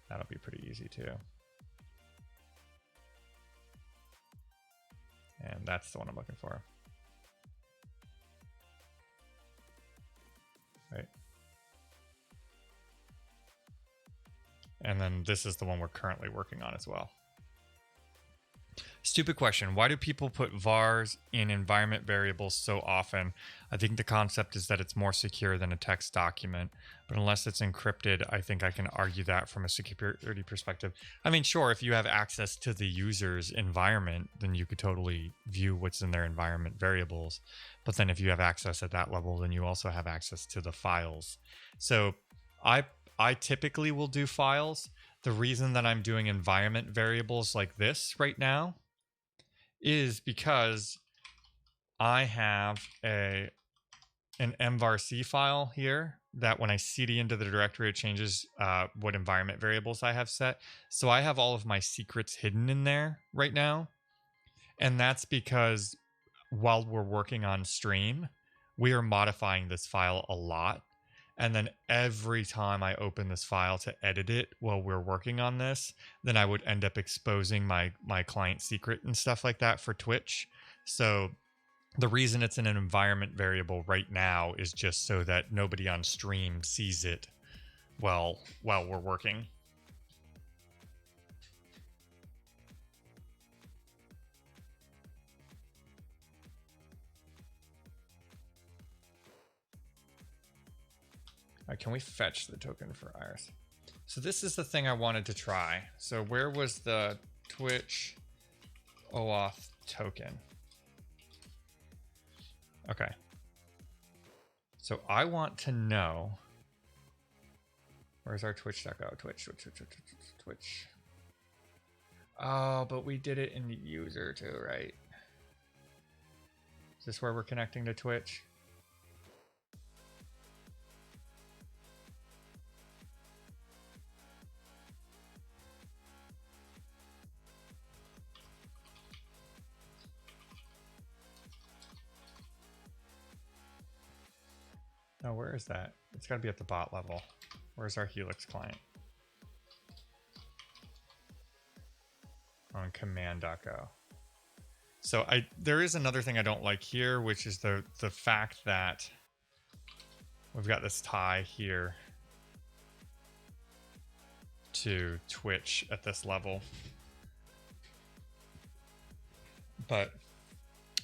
B: That'll be pretty easy too. And that's the one I'm looking for. Right. And then this is the one we're currently working on as well. Stupid question. Why do people put vars in environment variables so often? I think the concept is that it's more secure than a text document, but unless it's encrypted, I think I can argue that from a security perspective. I mean, sure, if you have access to the user's environment, then you could totally view what's in their environment variables. But then if you have access at that level, then you also have access to the files. So I typically will do files. The reason that I'm doing environment variables like this right now is because I have an mvarc file here that when I cd into the directory, it changes what environment variables I have set. So I have all of my secrets hidden in there right now. And that's because while we're working on stream, we are modifying this file a lot. And then every time I open this file to edit it while we're working on this, then I would end up exposing my client secret and stuff like that for Twitch. So the reason it's in an environment variable right now is just so that nobody on stream sees it while we're working. All right, can we fetch the token for Iris? So this is the thing I wanted to try. So where was the Twitch OAuth token? Okay. So I want to know, where's our Twitch.go? Twitch. Oh, but we did it in the user too, right? Is this where we're connecting to Twitch? Oh, where is that? It's got to be at the bot level. Where's our Helix client? On command.go. So there is another thing I don't like here, which is the fact that we've got this tie here to Twitch at this level. But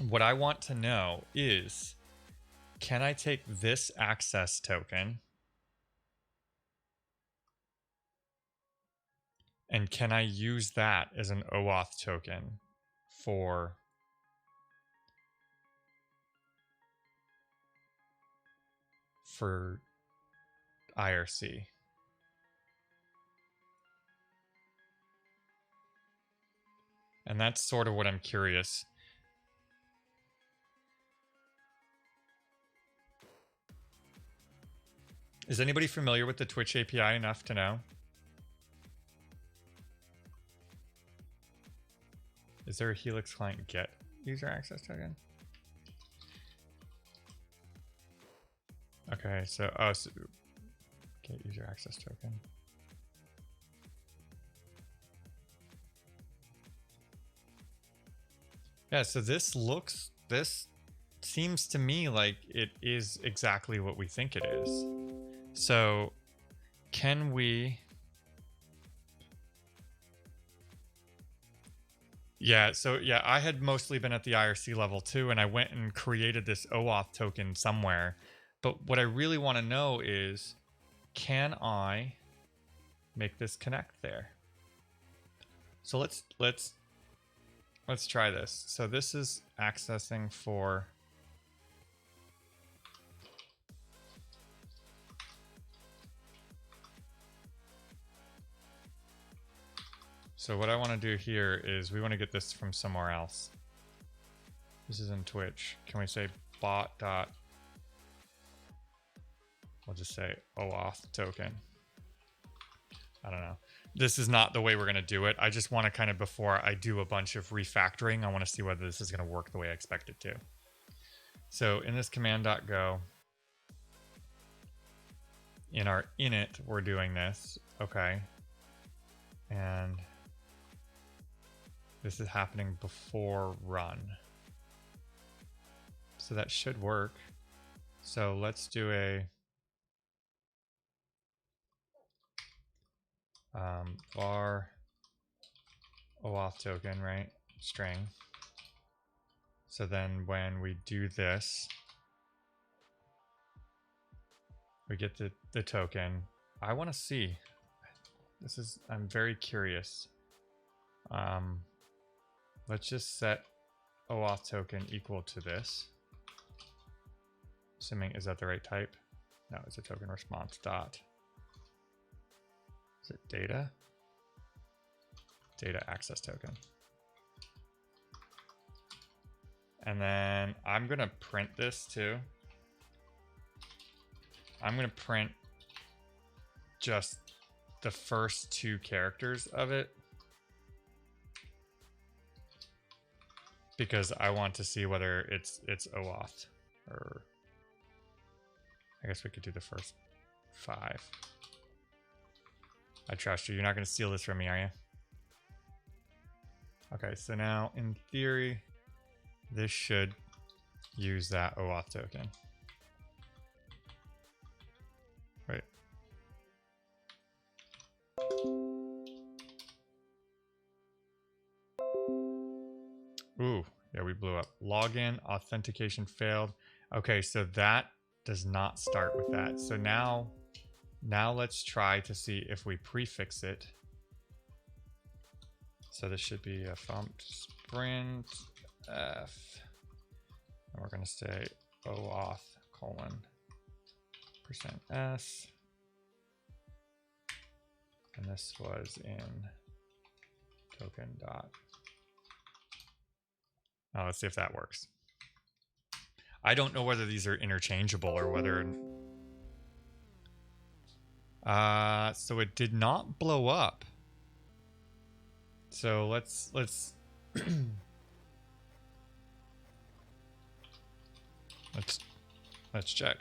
B: what I want to know is, can I take this access token and can I use that as an OAuth token for IRC? And that's sort of what I'm curious. Is anybody familiar with the Twitch API enough to know? Is there a Helix client get user access token? Okay, so get user access token. Yeah, so this seems to me like it is exactly what we think it is. So can we... Yeah, so yeah, I had mostly been at the IRC level too, and I went and created this OAuth token somewhere. But what I really want to know is, can I make this connect there? So let's try this. So this is accessing for... So what I want to do here is we want to get this from somewhere else. This is in Twitch. Can we say bot dot... We'll just say OAuth token. I don't know. This is not the way we're going to do it. I just want to kind of, before I do a bunch of refactoring, I want to see whether this is going to work the way I expect it to. So in this command.go, in our init, we're doing this. Okay. And this is happening before run. So that should work. So let's do a... var OAuth token, right? String. So then when we do this, we get the token. I want to see. I'm very curious. Let's just set OAuth token equal to this. Assuming, is that the right type? No, it's a token response dot. Is it data? Data access token. And then I'm going to print this too. I'm going to print just the first two characters of it, because I want to see whether it's OAuth, or I guess we could do the first 5. I trust you. You're not going to steal this from me, are you? Okay, so now in theory, this should use that OAuth token. Wait. Ooh, yeah, we blew up. Login, authentication failed. Okay, so that does not start with that. So now let's try to see if we prefix it. So this should be a func sprint f, and we're going to say OAuth %s, and this was in token dot. Now let's see if that works. I don't know whether these are interchangeable or whether. So it did not blow up. So let's let's check.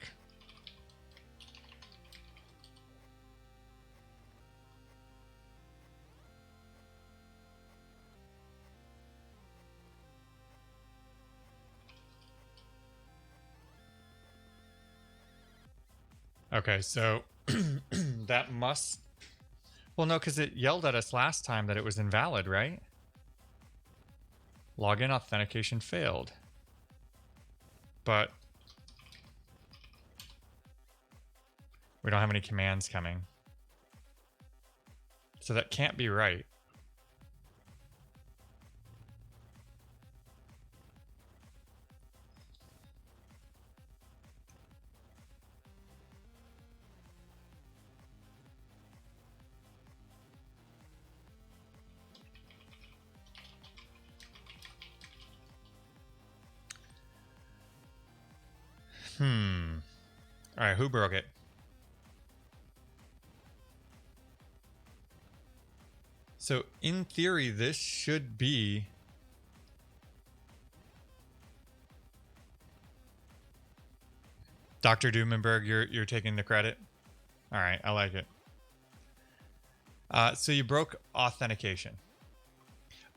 B: Okay, so that must. Well, no, because it yelled at us last time that it was invalid, right? Login authentication failed. But we don't have any commands coming. So that can't be right. All right, who broke it? So in theory, this should be Dr. Dumenberg. You're taking the credit. All right, I like it. So you broke authentication.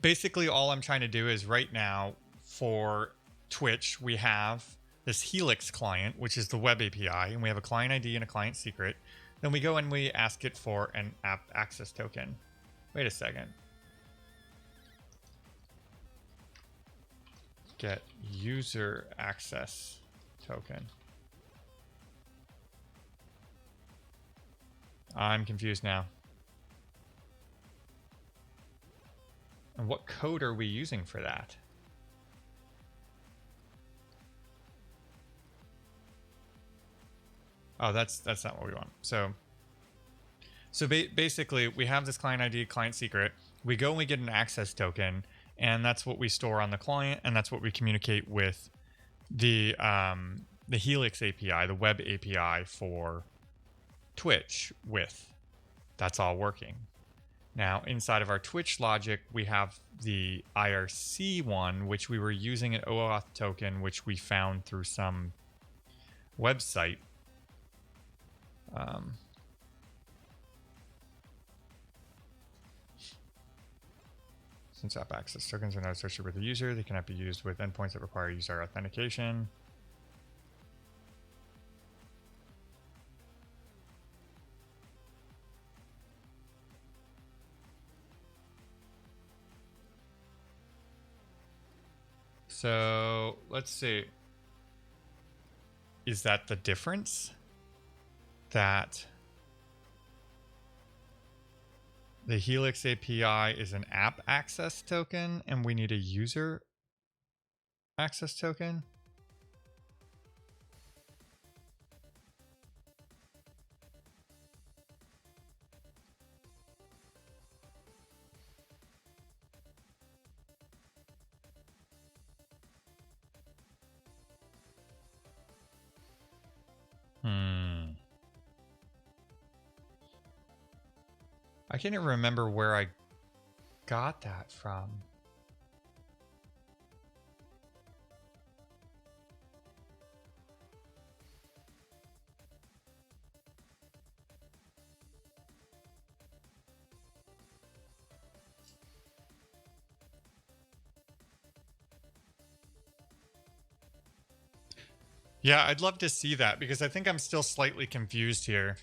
B: Basically, all I'm trying to do is right now for Twitch, we have this Helix client, which is the web API, and we have a client ID and a client secret. Then we go and we ask it for an app access token. Wait a second. Get user access token. I'm confused now. And what code are we using for that? Oh, that's not what we want. So basically, we have this client ID, client secret. We go and we get an access token, and that's what we store on the client, and that's what we communicate with the Helix API, the web API for Twitch with. That's all working. Now, inside of our Twitch logic, we have the IRC one, which we were using an OAuth token, which we found through some website. Since app access tokens are not associated with the user, they cannot be used with endpoints that require user authentication. So let's see. Is that the difference? That the Helix API is an app access token and we need a user access token? I can't even remember where I got that from. Yeah, I'd love to see that because I think I'm still slightly confused here.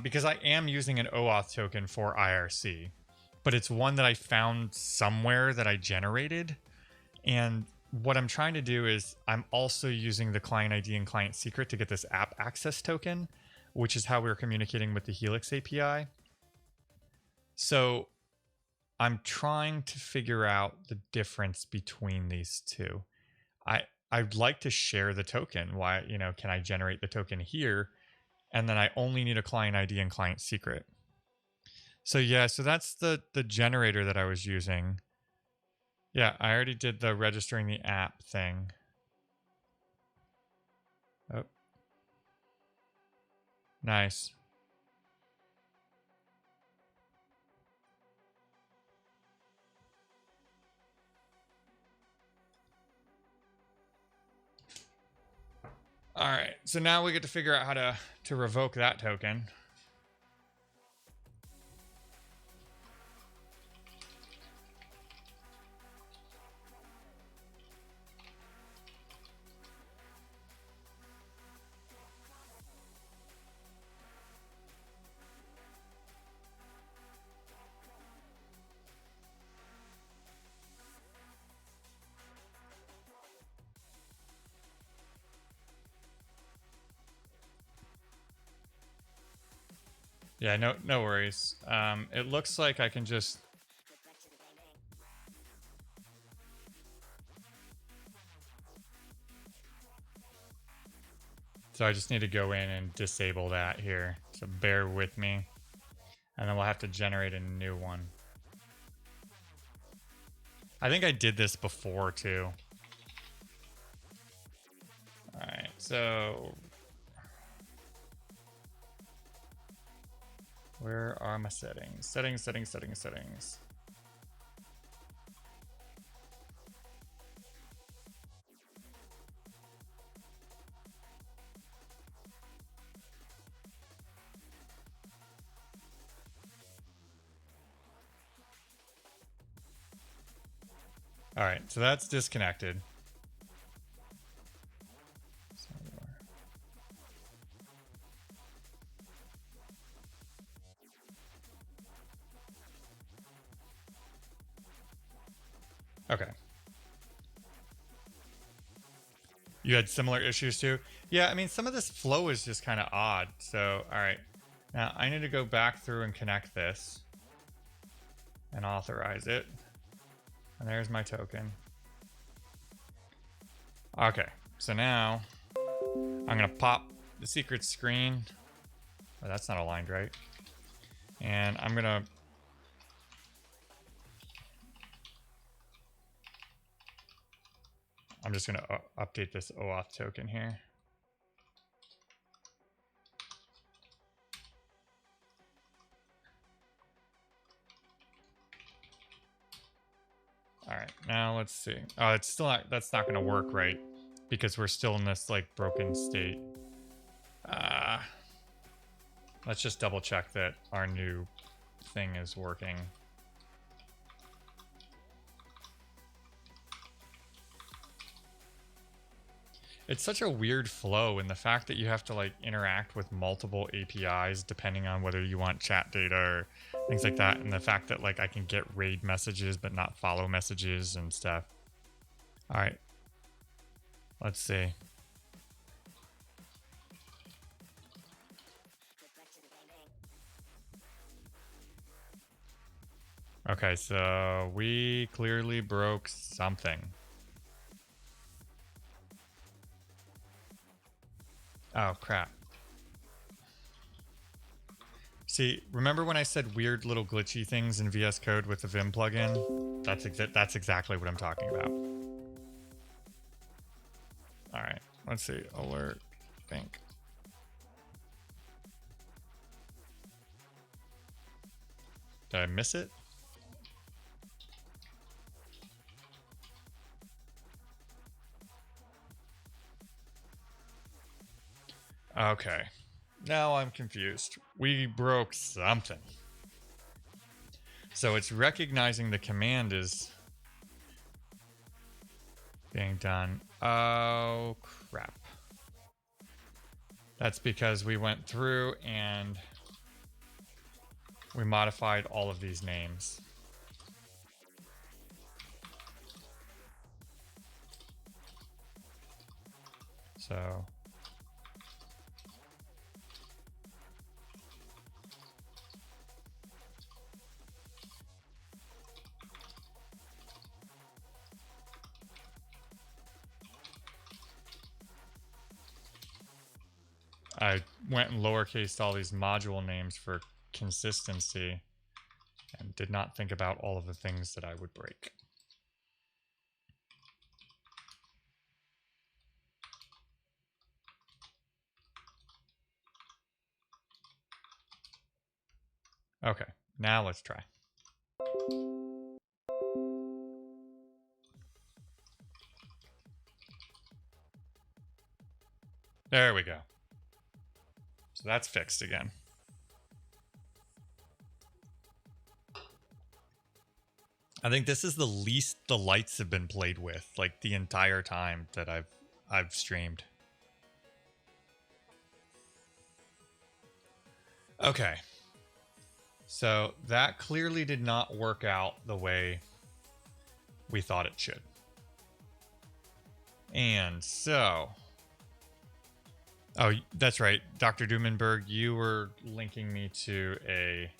B: Because I am using an OAuth token for IRC, but it's one that I found somewhere that I generated. And what I'm trying to do is I'm also using the client ID and client secret to get this app access token, which is how we're communicating with the Helix API. So I'm trying to figure out the difference between these two. I'd like to share the token. Why, can I generate the token here? And then I only need a client ID and client secret. So yeah, so that's the generator that I was using. Yeah, I already did the registering the app thing. Oh. Nice. All right, so now we get to figure out how to revoke that token. Yeah, no worries. It looks like I can just... So I just need to go in and disable that here. So bear with me. And then we'll have to generate a new one. I think I did this before too. All right, so where are my settings? Settings. All right, so that's disconnected. Okay. You had similar issues too? Yeah, I mean, some of this flow is just kind of odd. So, all right. Now I need to go back through and connect this and authorize it. And there's my token. Okay, so now I'm gonna pop the secret screen. Oh, that's not aligned right. And I'm just gonna update this OAuth token here. All right, now let's see. Oh, it's still not, that's not gonna work right because we're still in this like broken state. Let's just double check that our new thing is working. It's such a weird flow, and the fact that you have to like interact with multiple APIs depending on whether you want chat data or things like that, and the fact that like I can get raid messages but not follow messages and stuff. All right. Let's see. Okay, so we clearly broke something. Oh, crap. See, remember when I said weird little glitchy things in VS Code with the Vim plugin? That's exactly what I'm talking about. All right, let's see. Alert, think. Did I miss it? Okay. Now I'm confused. We broke something. So it's recognizing the command is being done. Oh, crap. That's because we went through and we modified all of these names. So I went and lowercased all these module names for consistency and did not think about all of the things that I would break. Okay, now let's try. There we go. So that's fixed again. I think this is the least the lights have been played with, like the entire time that I've streamed. Okay. So that clearly did not work out the way we thought it should. And so, oh, that's right. Dr. Dumenberg, you were linking me to a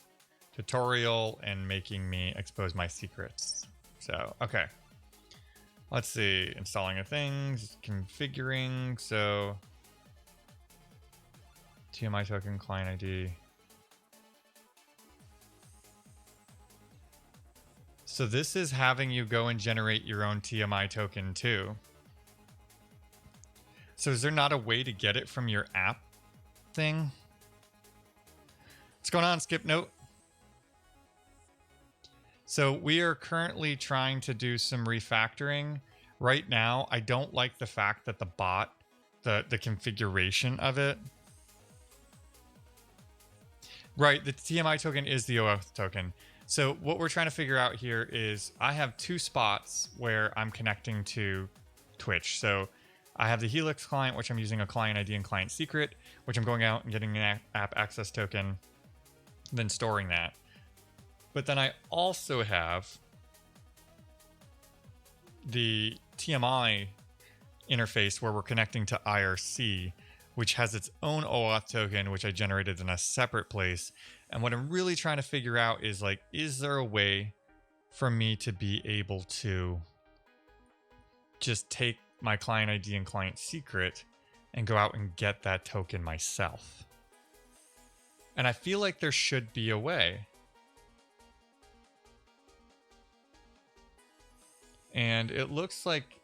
B: tutorial and making me expose my secrets. So, okay. Let's see. Installing a thing, configuring. So, TMI token, client ID. So this is having you go and generate your own TMI token too. So is there not a way to get it from your app thing? What's going on, Skip Note? So we are currently trying to do some refactoring. Right now, I don't like the fact that the bot, the configuration of it. Right, the TMI token is the OAuth token. So what we're trying to figure out here is I have two spots where I'm connecting to Twitch. So I have the Helix client, which I'm using a client ID and client secret, which I'm going out and getting an app access token, then storing that. But then I also have the TMI interface where we're connecting to IRC, which has its own OAuth token, which I generated in a separate place. And what I'm really trying to figure out is like, is there a way for me to be able to just take my client ID and client secret and go out and get that token myself? And I feel like there should be a way. And it looks like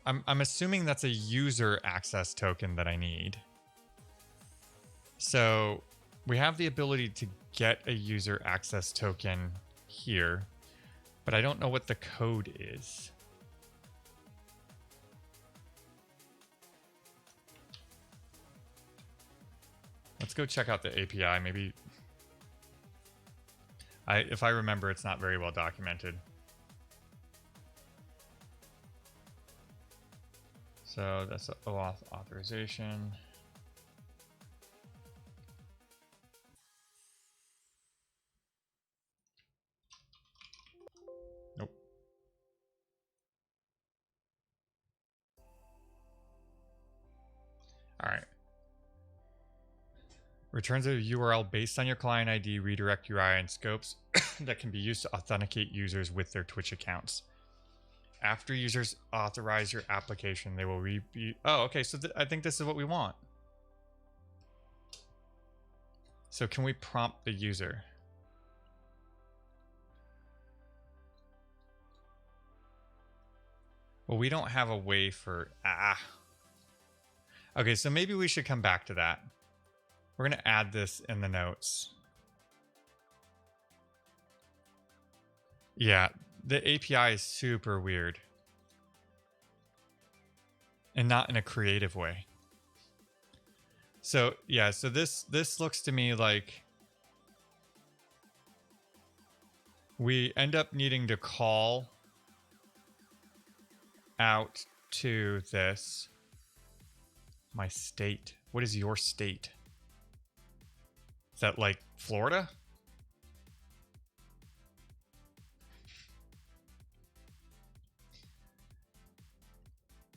B: I'm assuming that's a user access token that I need. So we have the ability to get a user access token here, but I don't know what the code is. Let's go check out the API. Maybe if I remember, it's not very well documented. So that's the OAuth authorization. Nope. Returns a URL based on your client ID, redirect URI, and scopes that can be used to authenticate users with their Twitch accounts. After users authorize your application, they will oh, okay, so I think this is what we want. So can we prompt the user? Well, we don't have a way for... Okay, so maybe we should come back to that. We're going to add this in the notes. Yeah, the API is super weird. And not in a creative way. So, yeah, so this looks to me like we end up needing to call out to this. My state. What is your state? Is that like Florida?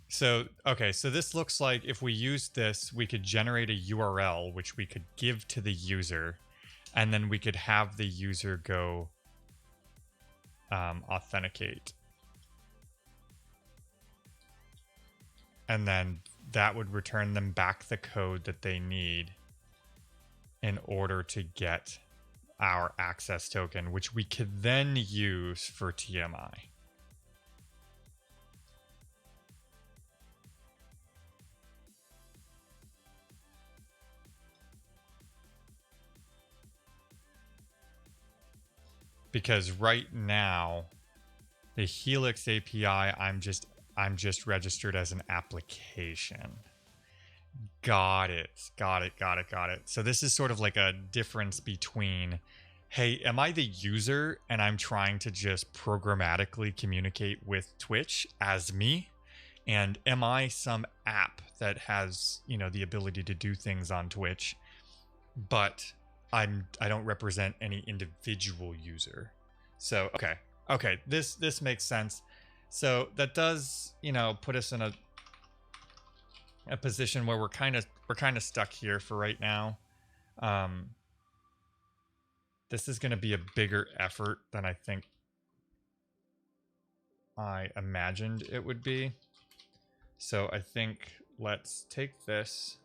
B: So, okay, so this looks like if we use this, we could generate a URL, which we could give to the user, and then we could have the user go authenticate. And then that would return them back the code that they need in order to get our access token, which we could then use for TMI. Because right now, the Helix API, I'm just registered as an application. Got it. So this is sort of like a difference between, hey, am I the user and I'm trying to just programmatically communicate with Twitch as me? And am I some app that has, you know, the ability to do things on Twitch, but I don't represent any individual user. So okay, this makes sense. So that does, you know, put us in a position where we're kind of stuck here for right now. This is going to be a bigger effort than I think I imagined it would be. So I think let's take this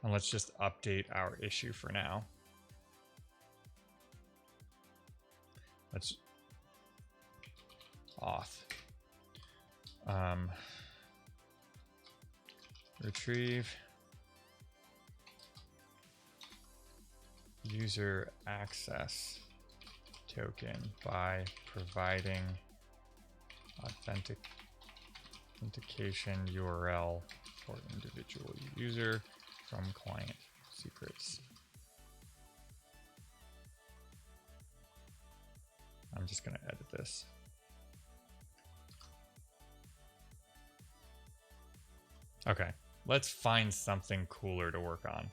B: and let's just update our issue for now. Let's auth. Retrieve user access token by providing authentication URL for individual user from client secrets. I'm just going to edit this. Okay, let's find something cooler to work on.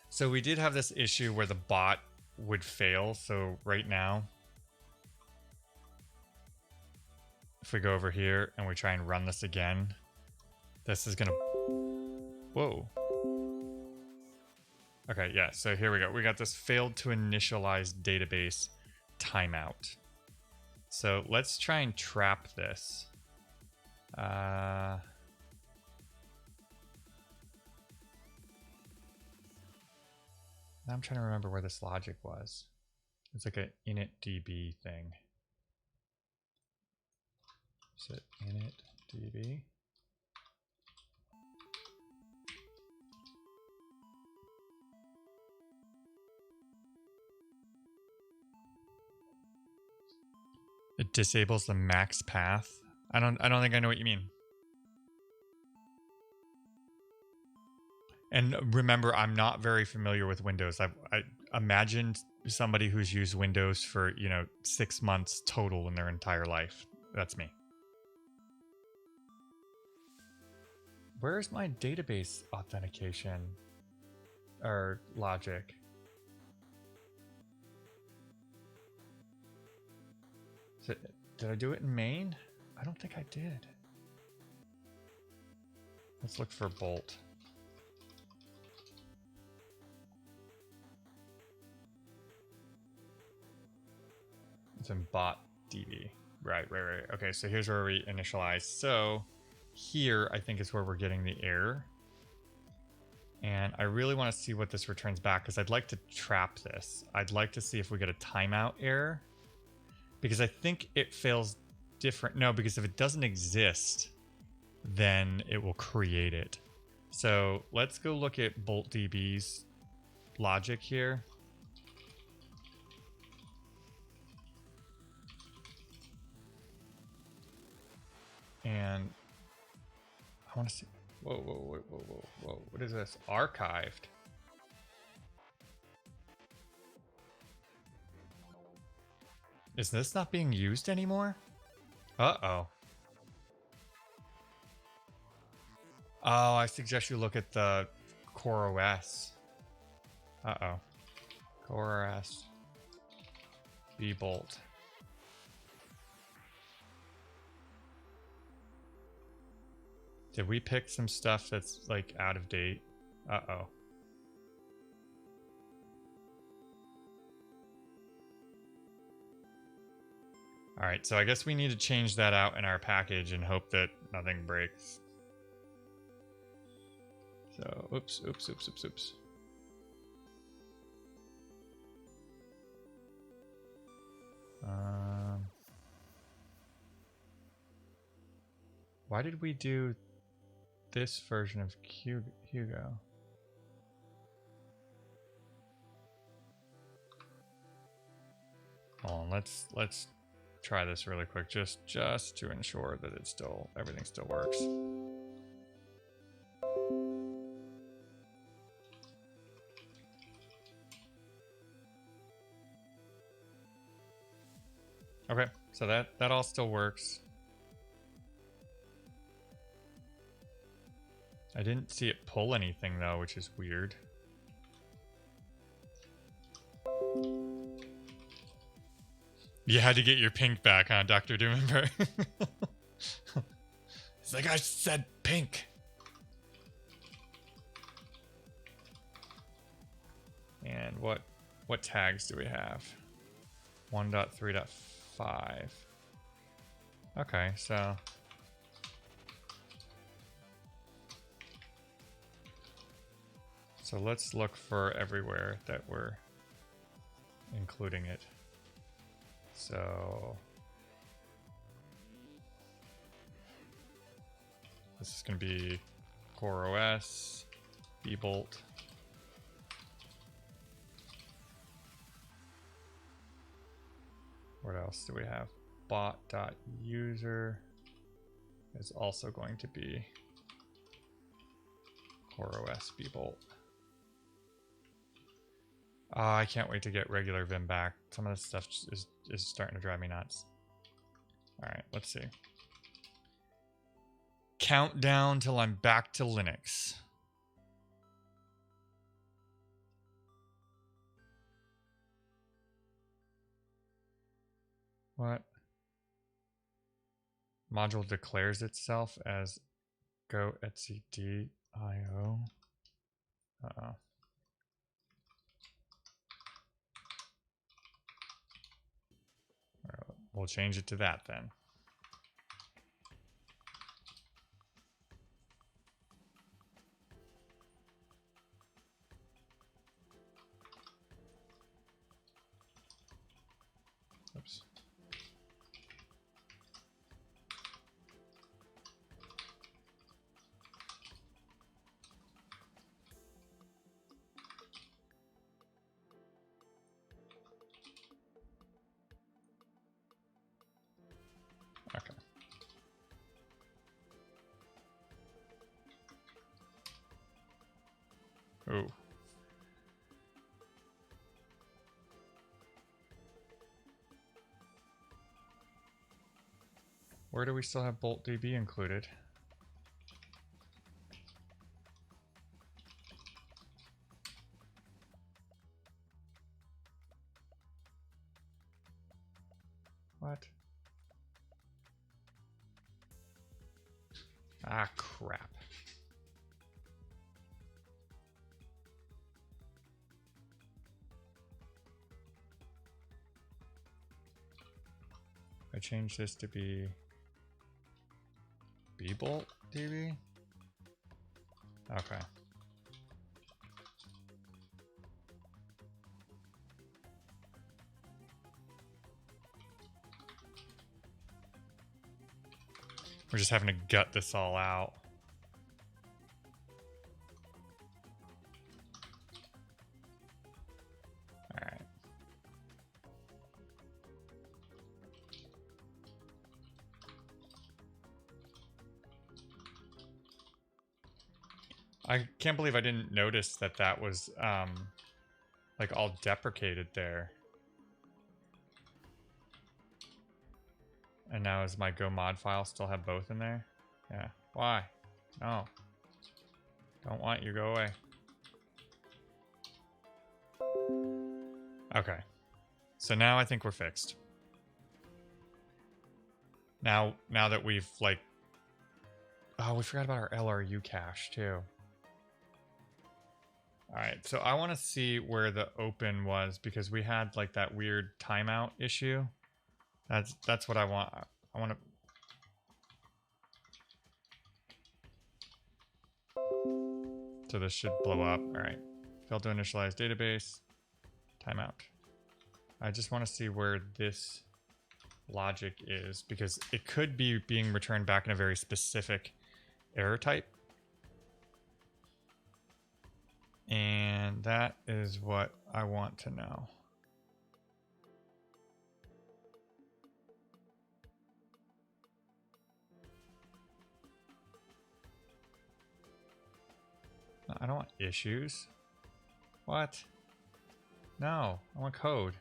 B: So we did have this issue where the bot would fail. So right now, if we go over here and we try and run this again, this is gonna, whoa. Okay, yeah, so here we go. We got this failed to initialize database timeout. So let's try and trap this. Now I'm trying to remember where this logic was. It's like an initDB thing. Is it initDB? It disables the max path. I don't think I know what you mean. And remember, I'm not very familiar with Windows. I imagined somebody who's used Windows for, 6 months total in their entire life. That's me. Where's my database authentication or logic? Did I do it in main? I don't think I did. Let's look for Bolt. It's in bot DB. Right. Okay, so here's where we initialize. So here, I think is where we're getting the error. And I really want to see what this returns back because I'd like to trap this. I'd like to see if we get a timeout error because I think it fails different. No, because if it doesn't exist, then it will create it. So let's go look at BoltDB's logic here. And I want to see. Whoa. What is this? Archived. Is this not being used anymore? Uh-oh. Oh, I suggest you look at the CoreOS. Uh-oh. CoreOS. bbolt. Did we pick some stuff that's like out of date? Uh-oh. All right, so I guess we need to change that out in our package and hope that nothing breaks. So, oops. Why did we do this version of Hugo? Hold on, let's try this really quick, just to ensure that it's everything still works. Okay, so that all still works. I didn't see it pull anything though, which is weird. You had to get your pink back, huh, Dr. Doomember? It's like I said pink. And what tags do we have? 1.3.5. Okay, so let's look for everywhere that we're including it. So this is going to be CoreOS, bbolt. What else do we have? Bot.user is also going to be CoreOS, bbolt. Oh, I can't wait to get regular Vim back. Some of this stuff is starting to drive me nuts. All right, let's see. Countdown till I'm back to Linux. What? Module declares itself as go etcd io. Uh-oh. We'll change it to that then. Oops. Okay. Ooh. Where do we still have BoltDB included? What? Ah, crap. I change this to be bbolt DB. Okay. We're just having to gut this all out. All right. I can't believe I didn't notice that that was like all deprecated there. And now does my go mod file still have both in there? Yeah. Why? No. Don't want you. Go away. Okay. So now I think we're fixed. Now that we've like... Oh, we forgot about our LRU cache too. Alright, so I want to see where the open was because we had like that weird timeout issue. That's what I want. I want to... So this should blow up. Alright. Failed to initialize database. Timeout. I just want to see where this logic is because it could be being returned back in a very specific error type. And that is what I want to know. No, I don't want issues. What? No, I want code.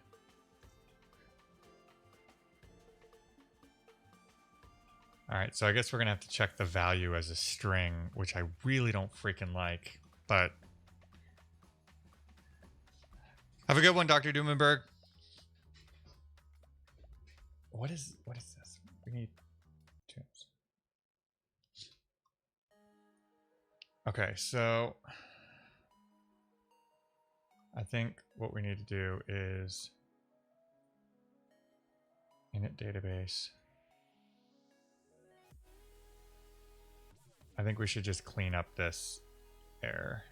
B: Alright, so I guess we're gonna have to check the value as a string, which I really don't freaking like, but... Have a good one, Dr. Dumenberg. What is this? We need tunes. Okay, so I think what we need to do is init database. I think we should just clean up this error.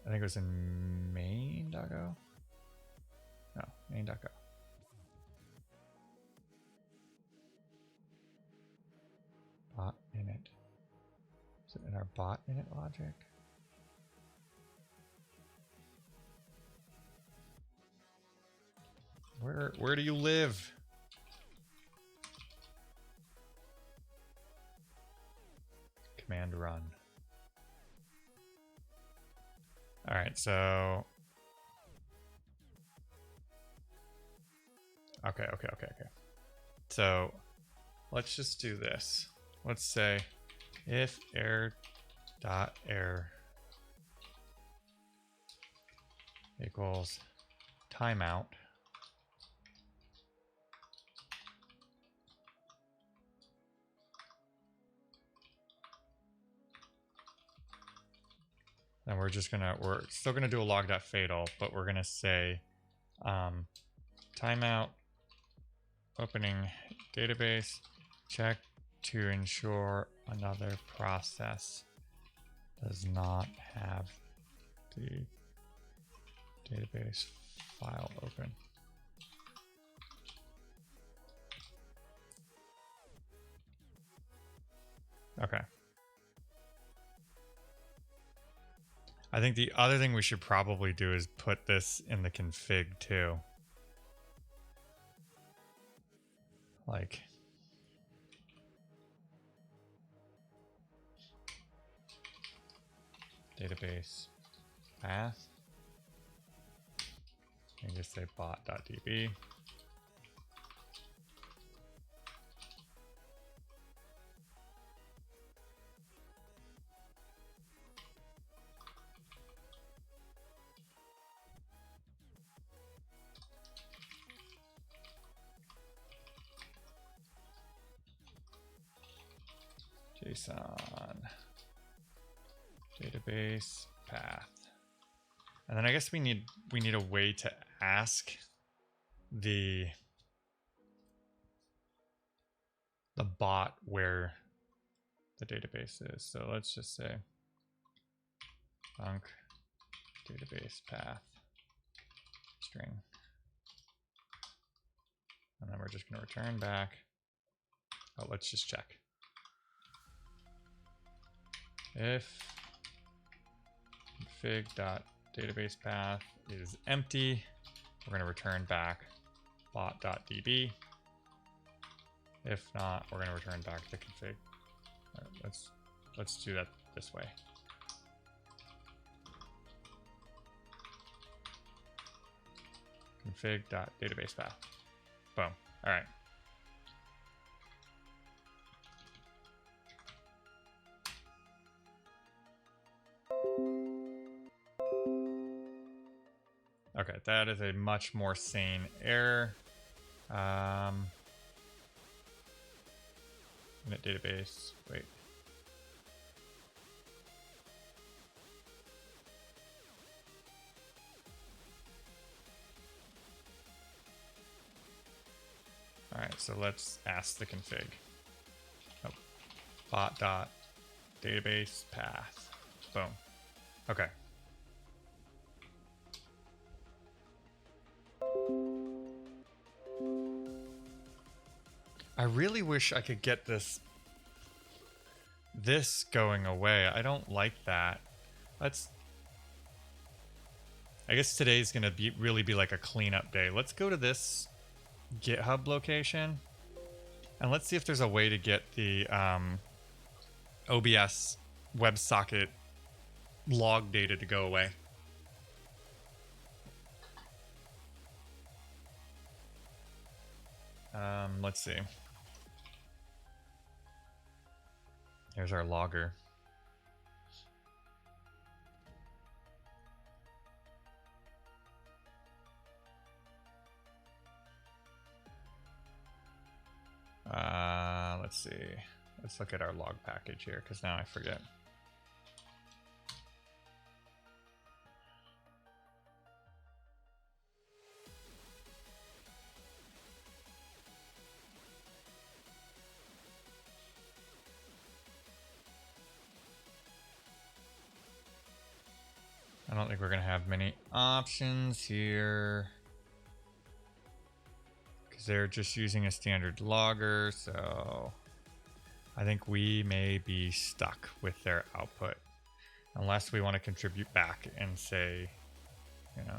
B: I think it was in main.go. No, main.go. Bot init. Is it in our bot init logic? Where do you live? Command run. All right, so okay. So let's just do this. Let's say if error.error equals timeout. Then we're still gonna do a log.fatal, but we're gonna say timeout opening database check to ensure another process does not have the database file open. Okay. I think the other thing we should probably do is put this in the config too. Like, database path. And just say bot.db. JSON database path, and then I guess we need a way to ask the the bot where the database is. So let's just say func database path string. And then we're just going to return back. Oh, let's just check. If config.database path is empty, we're going to return back bot.db. If not, we're going to return back the config. All right, let's do that this way. Config.database path. Boom. All right. Okay, that is a much more sane error. Init database. Wait. All right, so let's ask the config. Oh, bot.database path. Boom. Okay. I really wish I could get this going away. I don't like that. I guess today's gonna really be like a cleanup day. Let's go to this GitHub location and let's see if there's a way to get the OBS WebSocket log data to go away. Let's see. Here's our logger. Let's see. Let's look at our log package here, because now I forget. I don't think we're going to have many options here, because they're just using a standard logger, so I think we may be stuck with their output unless we want to contribute back and say, you know,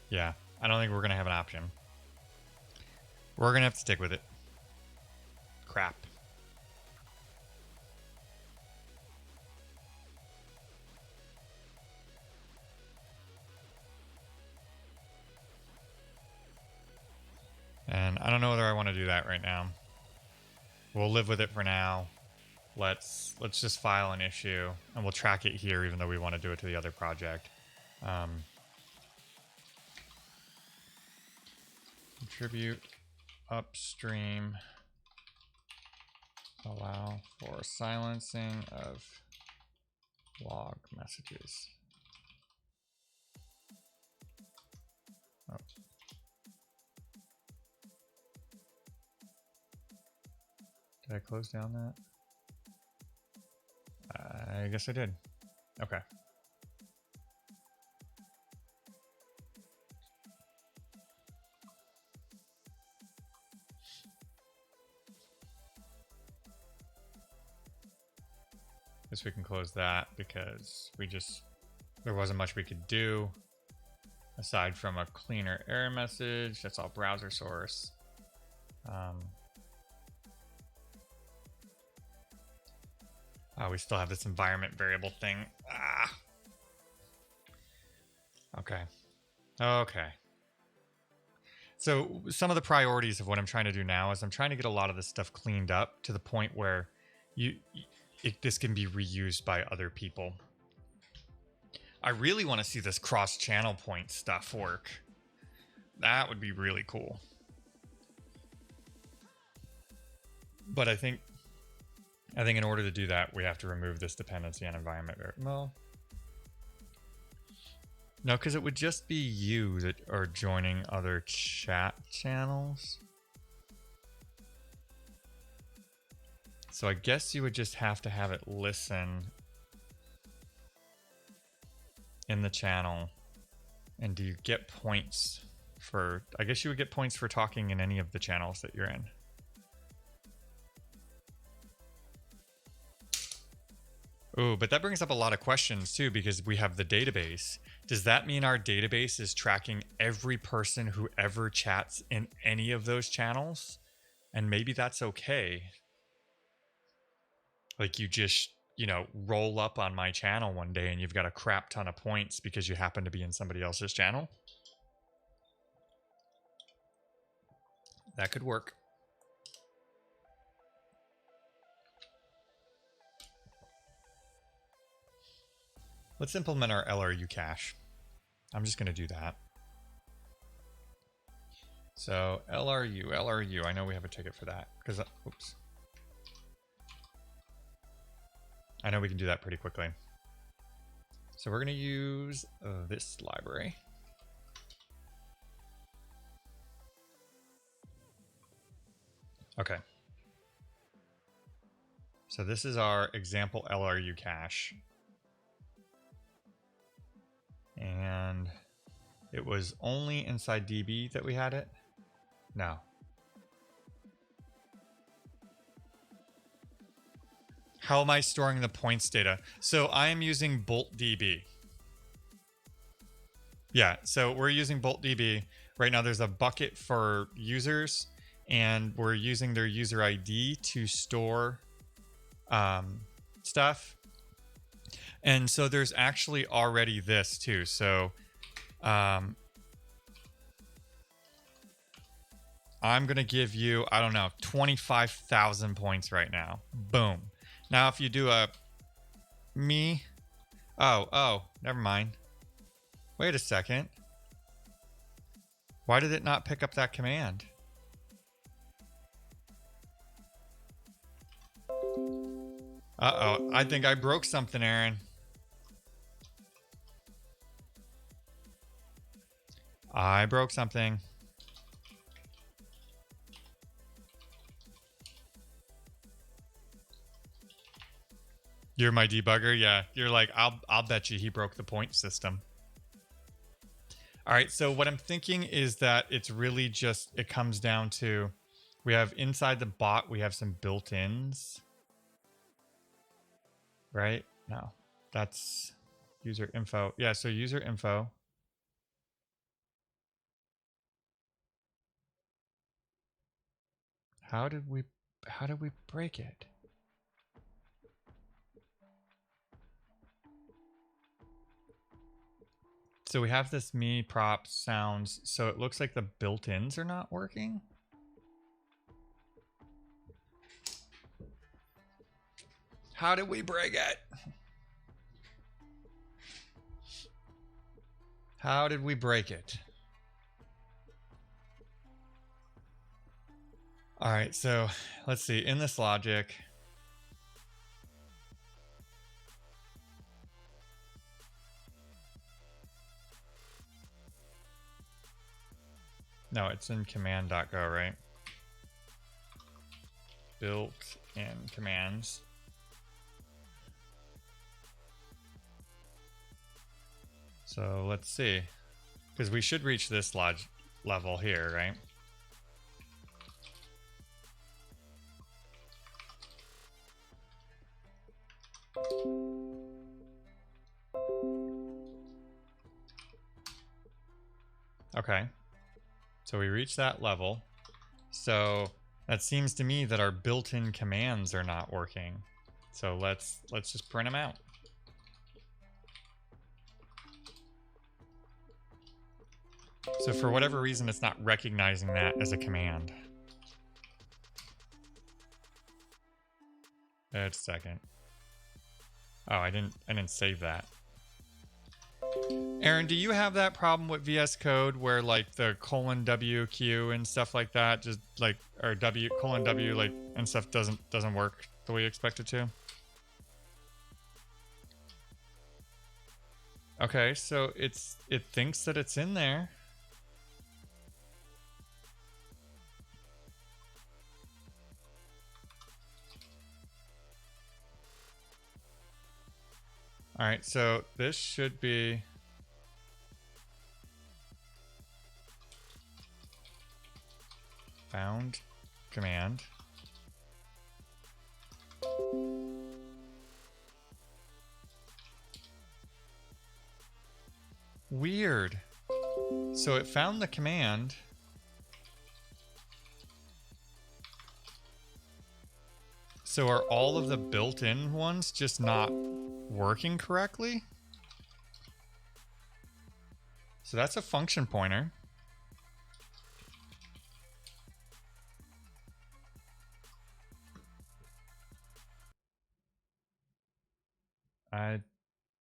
B: yeah, I don't think we're going to have an option. We're going to have to stick with it. Crap. And I don't know whether I want to do that right now. We'll live with it for now. Let's just file an issue and we'll track it here, even though we want to do it to the other project. Contribute upstream, allow for silencing of log messages. Oh. Did I close down that? I guess I did. Okay. Guess we can close that because there wasn't much we could do aside from a cleaner error message. That's all browser source. Oh, we still have this environment variable thing. Okay. Okay. So some of the priorities of what I'm trying to do now is I'm trying to get a lot of this stuff cleaned up to the point where this can be reused by other people. I really want to see this cross-channel point stuff work. That would be really cool. But I think in order to do that, we have to remove this dependency on environment variable. No, because it would just be you that are joining other chat channels. So I guess you would just have to have it listen in the channel. And do you get points for, I guess you would get points for talking in any of the channels that you're in. Oh, but that brings up a lot of questions too, because we have the database. Does that mean our database is tracking every person who ever chats in any of those channels? And maybe that's okay. Like you just, you know, roll up on my channel one day and you've got a crap ton of points because you happen to be in somebody else's channel. That could work. Let's implement our LRU cache. I'm just going to do that. So LRU, I know we have a ticket for that because, oops. I know we can do that pretty quickly. So we're going to use this library. Okay. So this is our example LRU cache. And it was only inside DB that we had it? No. How am I storing the points data? So I am using BoltDB. Yeah, so we're using BoltDB. Right now there's a bucket for users, and we're using their user ID to store stuff. And so there's actually already this too. So I'm going to give you, I don't know, 25,000 points right now. Boom. Now, if you do a me, oh, never mind. Wait a second. Why did it not pick up that command? Uh-oh, I think I broke something, Aaron. I broke something. You're my debugger? Yeah, you're like, I'll bet you he broke the point system. All right, so what I'm thinking is that it's really just, it comes down to, we have inside the bot, we have some built-ins. Right? No, that's user info. Yeah, so user info. How did we break it? So we have this me prop sounds, so it looks like the built-ins are not working. How did we break it? How did we break it? All right, so let's see, in this logic, no, it's in command.go, right? Built-in commands. So let's see, because we should reach this level here, right? Okay, so we reached that level. So that seems to me that our built-in commands are not working. So let's just print them out. So for whatever reason, it's not recognizing that as a command. Wait a second. Oh, I didn't save that. Aaron, do you have that problem with VS Code where like the :WQ and stuff like that just like, or W:\W like and stuff doesn't work the way you expect it to? Okay, so it thinks that it's in there. All right, so this should be found command. Weird. So it found the command. So are all of the built-in ones just not working correctly? So that's a function pointer. I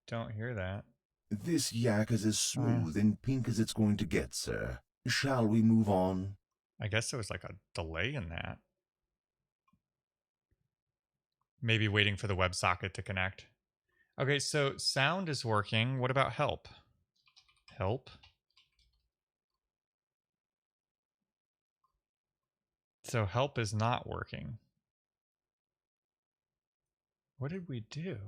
B: don't hear that.
A: This yak is as smooth and pink as it's going to get, sir. Shall we move on?
B: I guess there was like a delay in that. Maybe waiting for the WebSocket to connect. Okay, so sound is working. What about help? Help? So help is not working. What did we do?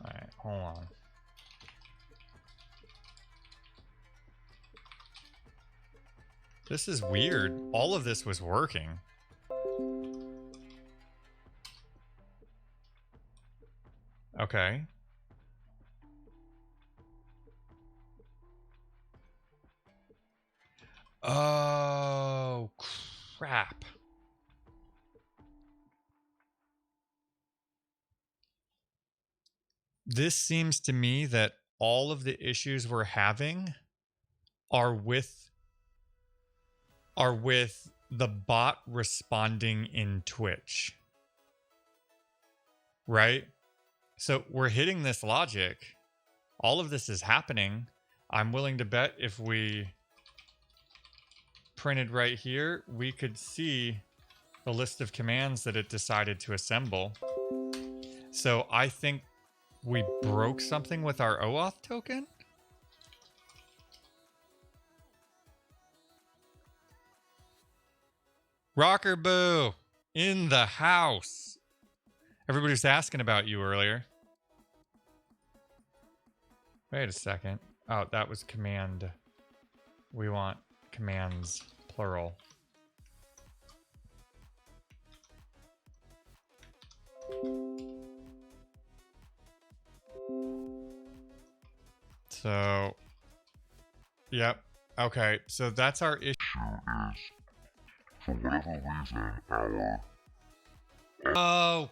B: All right, hold on. This is weird. All of this was working. Okay. Oh, crap. This seems to me that all of the issues we're having are with the bot responding in Twitch. Right? So we're hitting this logic. All of this is happening. I'm willing to bet if we printed right here, we could see the list of commands that it decided to assemble. So I think we broke something with our OAuth token. Rocker Boo in the house. Everybody was asking about you earlier. Wait a second. Oh, that was command. We want commands plural. So, yep. Okay, so that's our issue.
C: For whatever reason, our...
B: Oh.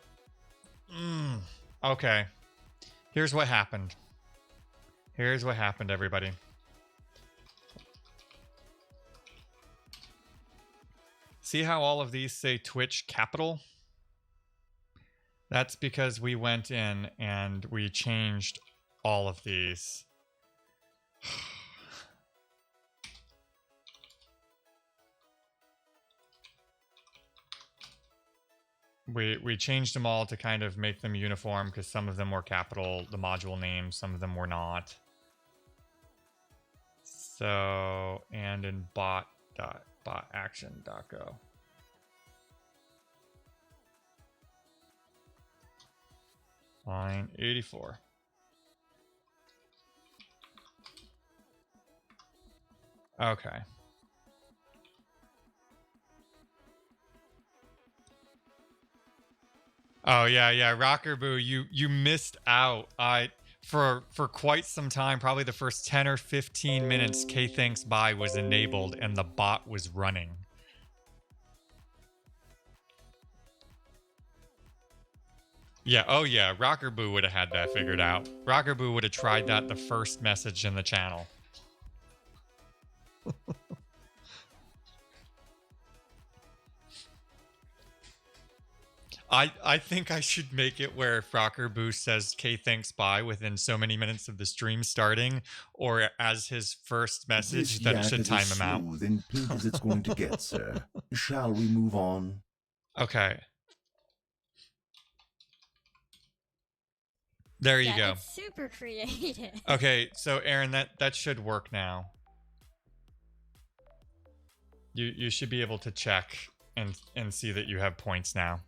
B: Okay. Here's what happened. Here's what happened, everybody. See how all of these say Twitch capital? That's because we went in and we changed all of these. We changed them all to kind of make them uniform because some of them were capital, the module names, some of them were not. So, and in bot.action.go. Line 84. Okay. Oh yeah, Rocker Boo, you missed out. For quite some time, probably the first 10 or 15 minutes, K-Thanks Bye was enabled and the bot was running. Yeah, oh yeah, Rocker Boo would have had that figured out. Rocker Boo would have tried that the first message in the channel. I think I should make it where Frocker Boost says "K thanks bye" within so many minutes of the stream starting, or as his first
A: This
B: message that it
A: yak
B: should
A: is
B: time
A: as
B: him out.
A: smooth and pink as it's going to get, sir. Shall we move on?
B: Okay. There you
D: Yeah,
B: go.
D: it's super creative.
B: Okay, so Aaron, that should work now. You should be able to check and see that you have points now.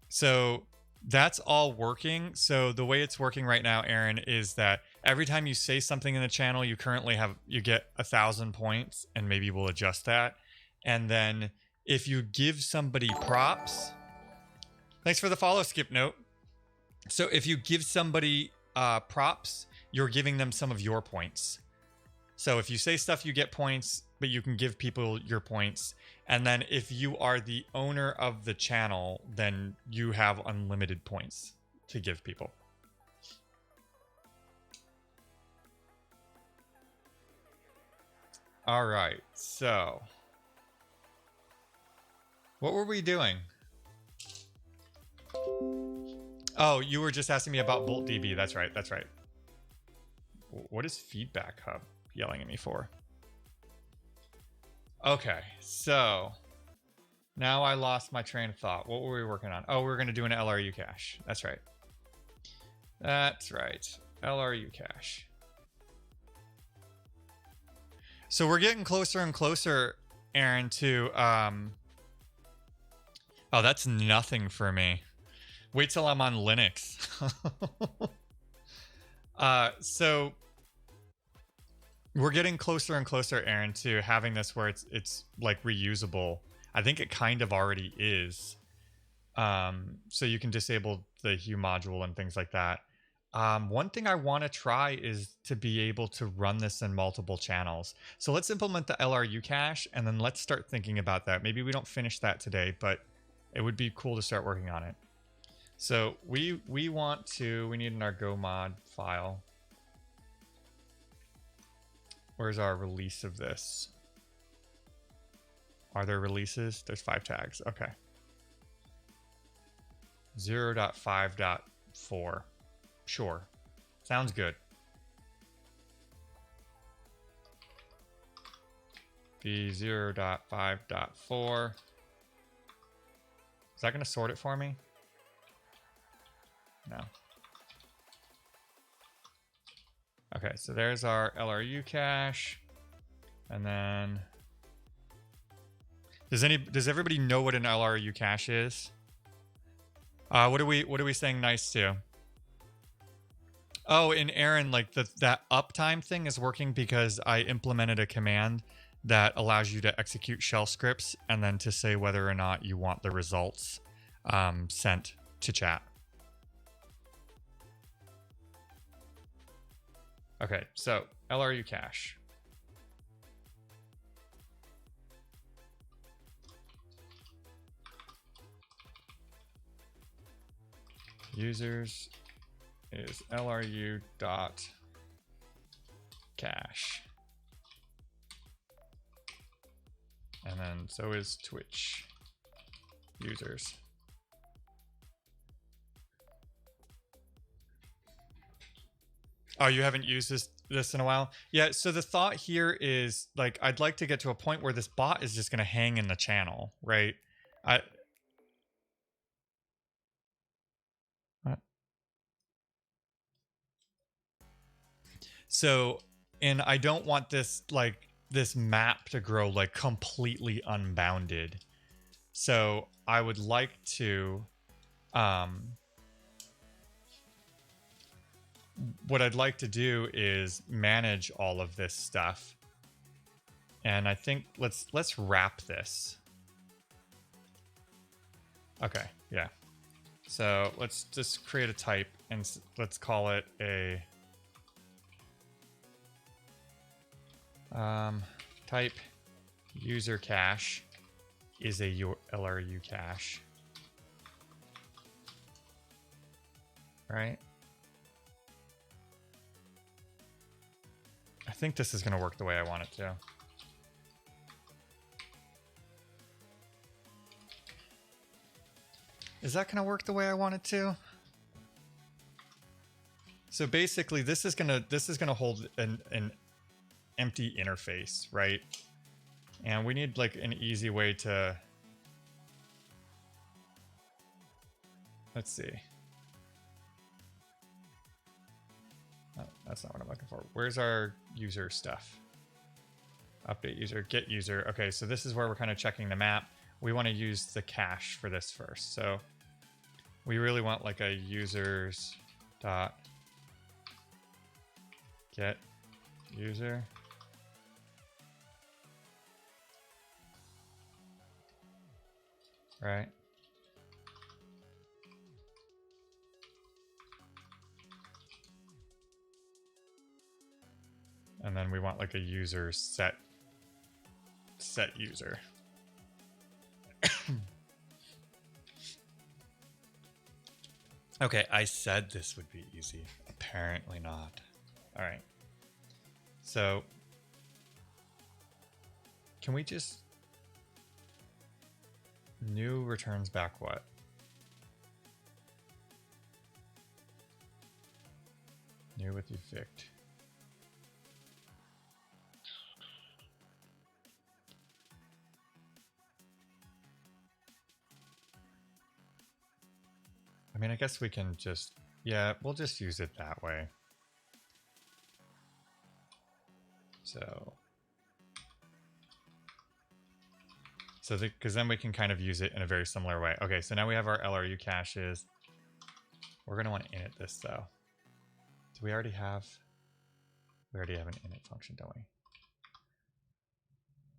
B: So that's all working. So the way it's working right now, Aaron, is that every time you say something in the channel, you get 1,000 points, and maybe we'll adjust that. And then if you give somebody props, thanks for the follow, Skip Note. So if you give somebody props, you're giving them some of your points. So if you say stuff, you get points, but you can give people your points. And then if you are the owner of the channel, then you have unlimited points to give people. All right, so what were we doing? Oh, you were just asking me about VoltDB. That's right. That's right. What is Feedback Hub yelling at me for? Okay, so now I lost my train of thought. What were we working on? Oh, we were going to do an LRU cache. That's right. That's right. LRU cache. So we're getting closer and closer, Aaron, to... Oh, that's nothing for me. Wait till I'm on Linux. So we're getting closer and closer, Aaron, to having this where it's like reusable. I think it kind of already is. So you can disable the Hue module and things like that. One thing I want to try is to be able to run this in multiple channels. So let's implement the LRU cache, and then let's start thinking about that. Maybe we don't finish that today, but it would be cool to start working on it. So we need an Argo mod file. Where's our release of this? Are there releases? There's 5 tags. Okay. 0.5.4. Sure. Sounds good. Be 0.5.4. Is that going to sort it for me? No. Okay, so there's our LRU cache. And then does everybody know what an LRU cache is? What are we saying nice to? Oh, and Aaron, like that uptime thing is working because I implemented a command that allows you to execute shell scripts and then to say whether or not you want the results sent to chat. Okay, so LRU cache. Users is LRU dot cache. And then so is Twitch users. Oh, you haven't used this in a while? Yeah, so the thought here is, like, I'd like to get to a point where this bot is just going to hang in the channel, right? What? So, and I don't want this, like, this map to grow, like, completely unbounded. So I would like to, what I'd like to do is manage all of this stuff. And I think let's wrap this. Okay, yeah. So let's just create a type and let's call it a type user cache is a LRU cache. Right? I think this is going to work the way I want it to. Is that going to work the way I want it to? So basically, this is gonna hold an empty interface, right? And we need like an easy way to. Let's see. Oh, that's not what I'm looking for. Where's our user stuff? Update user, get user. Okay, so this is where we're kind of checking the map. We want to use the cache for this first. So we really want like a users dot get user. Right. And then we want like a user set user. Okay, I said this would be easy. Apparently not. All right. So can we just new returns back what? New with evict. I mean, I guess we can just, yeah, we'll just use it that way. So because then we can kind of use it in a very similar way. Okay, so now we have our LRU caches. We're going to want to init this though. Do we already have an init function, don't we?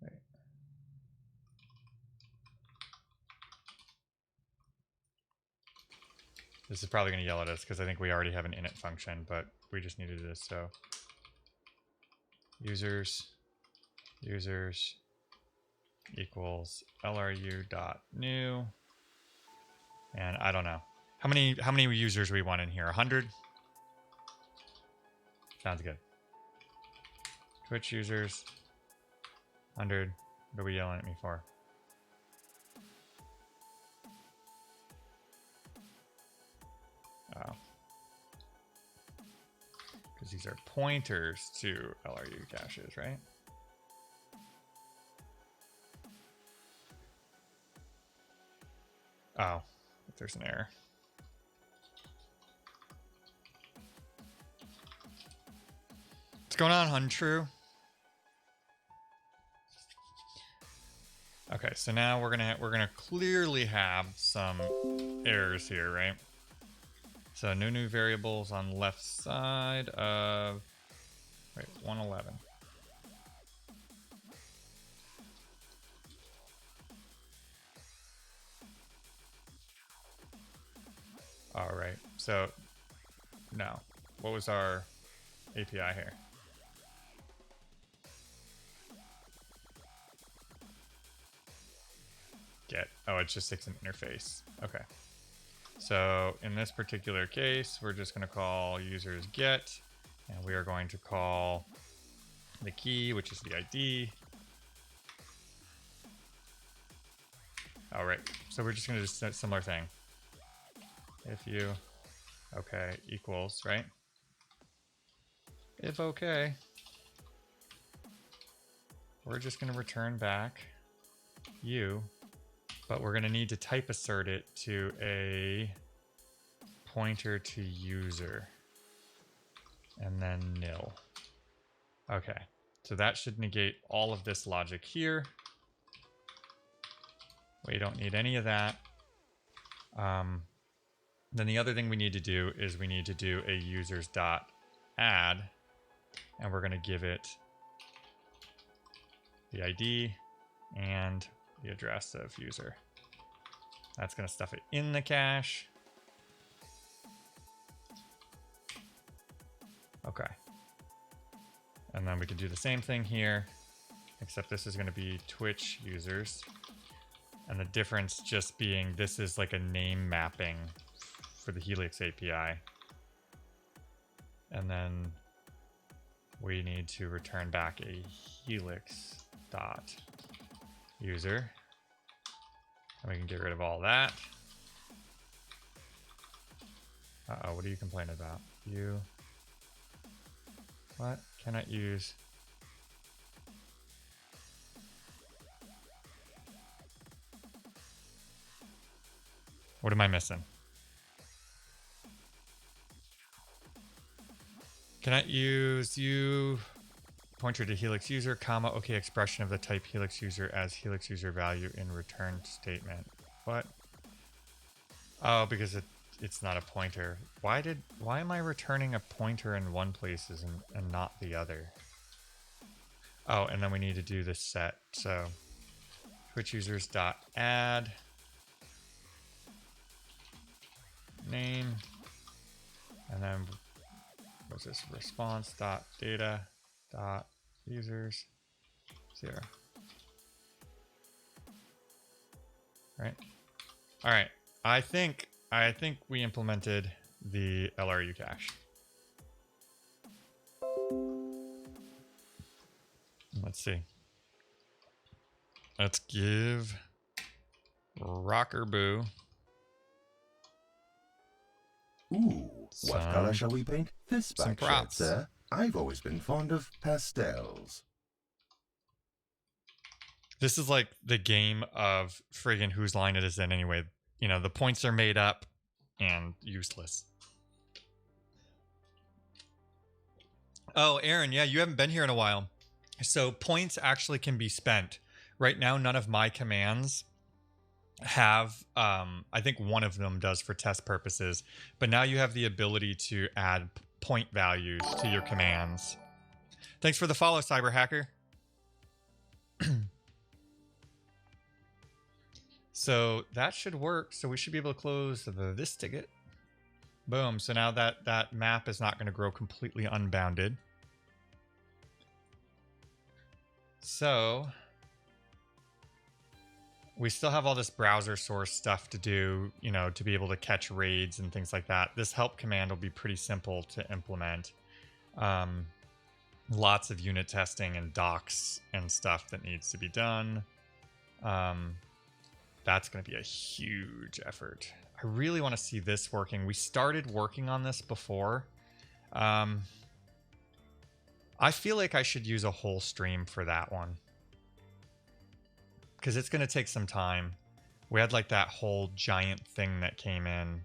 B: Right. This is probably going to yell at us because I think we already have an init function, but we just needed this. So users equals LRU dot new, and I don't know how many users we want in here. 100 sounds good. Twitch users 100. What are we yelling at me for? Oh, because these are pointers to LRU caches, right? Oh, if there's an error. What's going on, Untrue? Okay, so now we're gonna clearly have some errors here, right? So no new variables on left side of 111. All right, so no. What was our API here? Get. Oh, it's just an interface. Okay. So in this particular case, we're just going to call users get, and we are going to call the key, which is the ID. All right. So we're just going to do a similar thing. If you, okay, equals, right? If okay, we're just going to return back you, but we're going to need to type assert it to a pointer to user and then nil. Okay, so that should negate all of this logic here. We don't need any of that. Then the other thing we need to do is we need to do a users dot add, and we're going to give it the ID and the address of user. That's going to stuff it in the cache. Okay. And then we can do the same thing here, except this is going to be Twitch users. And the difference just being this is like a name mapping for the Helix API. And then we need to return back a Helix dot user. And we can get rid of all that. Uh-oh, what are you complaining about? You... What? Cannot use... What am I missing? Cannot use you... Pointer to Helix user, comma, okay, expression of the type Helix user as Helix user value in return statement. What? Oh, because it's not a pointer. Why am I returning a pointer in one places and not the other? Oh, and then we need to do this set. So Twitch users dot add name, and then what's this? Response dot data dot users 0. Right. All right. I think we implemented the LRU cache. Let's see. Let's give Rocker Boo.
A: Ooh, what color shall we paint this
B: some
A: back shed,
B: props.
A: sir? I've always been fond of pastels.
B: This is like the game of friggin' whose line it is in anyway. You know, the points are made up and useless. Oh, Aaron, yeah, you haven't been here in a while. So points actually can be spent. Right now, none of my commands have, I think one of them does for test purposes, but now you have the ability to add point values to your commands. Thanks for the follow, Cyber Hacker. So that should work. So we should be able to close this ticket. Boom. So now that map is not going to grow completely unbounded. So we still have all this browser source stuff to do, you know, to be able to catch raids and things like that. This help command will be pretty simple to implement. Lots of unit testing and docs and stuff that needs to be done. That's going to be a huge effort. I really want to see this working. We started working on this before. I feel like I should use a whole stream for that one, because it's going to take some time. We had like that whole giant thing that came in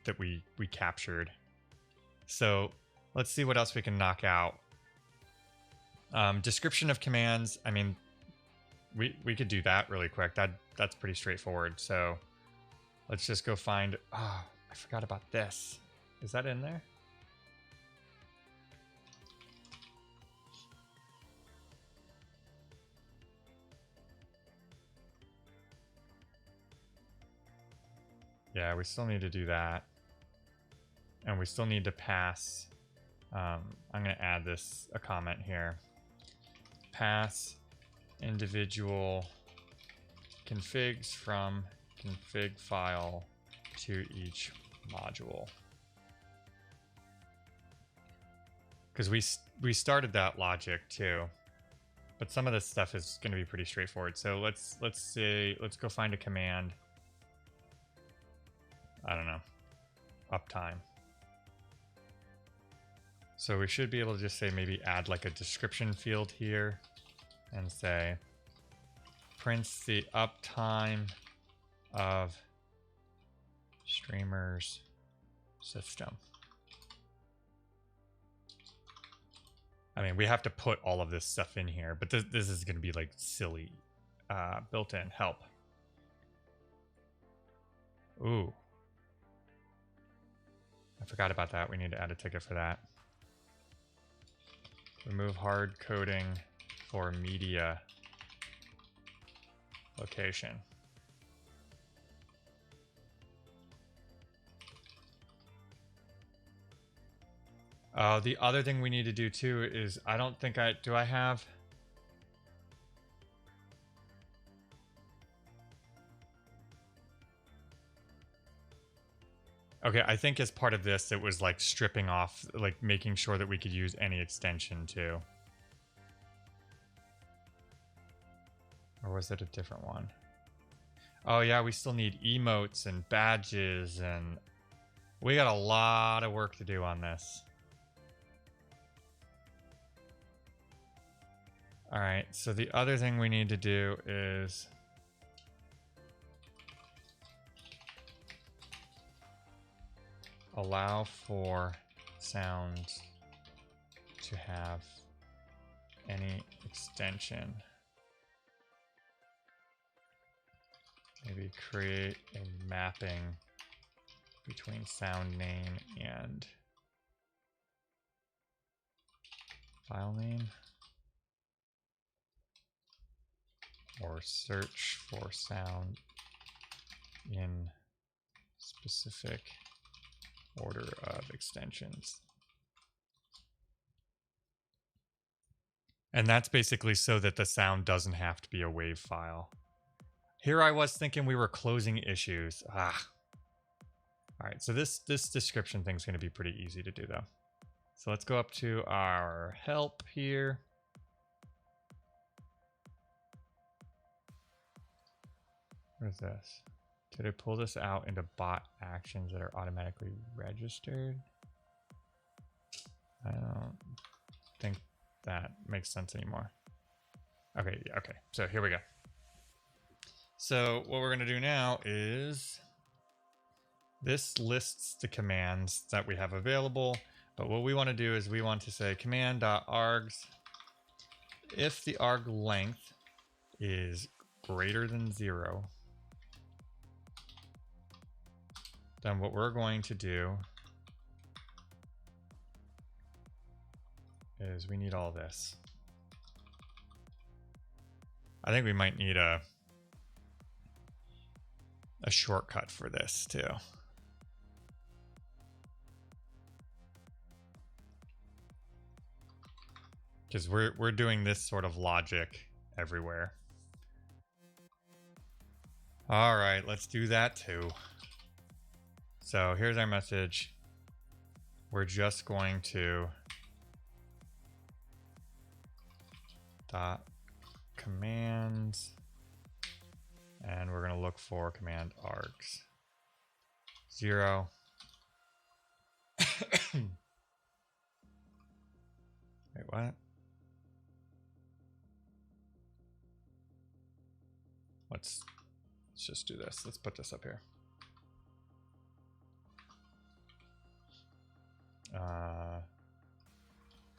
B: that we captured. So let's see what else we can knock out. Description of commands. I mean, we could do that really quick. That's pretty straightforward. So let's just go find... Oh, I forgot about this. Is that in there? Yeah, we still need to do that. And we still need to pass... I'm going to add a comment here. Pass individual configs from config file to each module. Because we started that logic too, but some of this stuff is going to be pretty straightforward. So let's go find a command. I don't know, uptime. So we should be able to just say maybe add like a description field here and say prints the uptime of streamer's system. I mean, we have to put all of this stuff in here, but this is going to be like silly built-in help. Ooh. I forgot about that. We need to add a ticket for that. Remove hard coding for media location. The other thing we need to do too is, I don't think do I have... Okay, I think as part of this, it was like stripping off, like making sure that we could use any extension too. Or was it a different one? Oh yeah, we still need emotes and badges and We got a lot of work to do on this. All right, so the other thing we need to do is allow for sounds to have any extension. Maybe create a mapping between sound name and file name, or search for sound in specific order of extensions. And that's basically so that the sound doesn't have to be a WAV file. Here I was thinking we were closing issues. All right, so this description thing's going to be pretty easy to do though. So let's go up to our help here. What is this? Did it pull this out into bot actions that are automatically registered? I don't think that makes sense anymore. Okay, okay, so here we go. So what we're going to do now is this lists the commands that we have available, but what we want to do is we want to say command.args. If the arg length is greater than 0, then what we're going to do is we need all this. I think we might need a shortcut for this too. Because we're doing this sort of logic everywhere. All right, let's do that too. So here's our message. We're just going to dot commands, and we're going to look for command args 0. Wait, what? Let's just do this. Let's put this up here.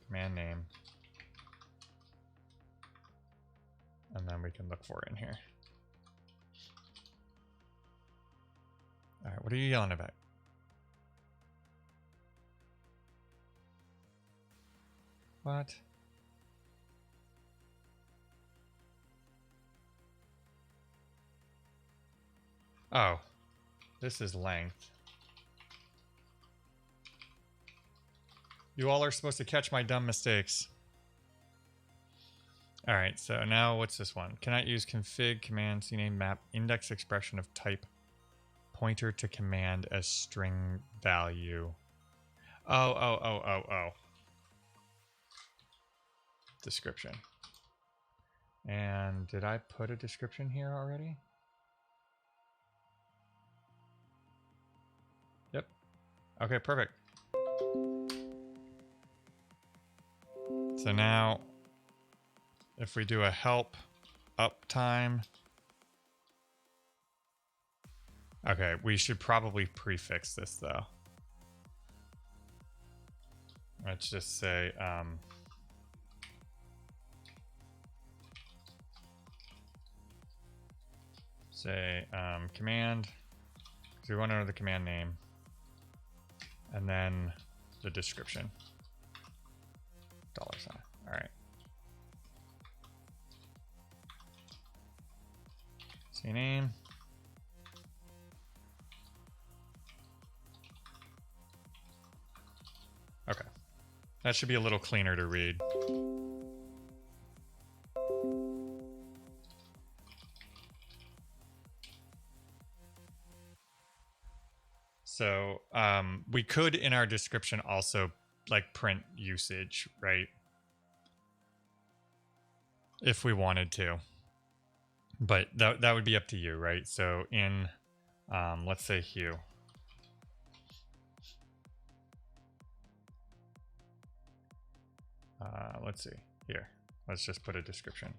B: Command name, and then we can look for it in here. All right, what are you yelling about? What? Oh, this is length. You all are supposed to catch my dumb mistakes. All right, so now what's this one? Cannot use config command cname map index expression of type pointer to command as string value. Oh. Description. And did I put a description here already? Yep. Okay, perfect. So now, if we do a help uptime, okay, we should probably prefix this though. Let's just say, command, so we want to know the command name, and then the description. $. All right. CNAME. Okay. That should be a little cleaner to read. So we could in our description also like print usage, right? If we wanted to, but that would be up to you, right? So in let's say hue, let's see here. Let's just put a description.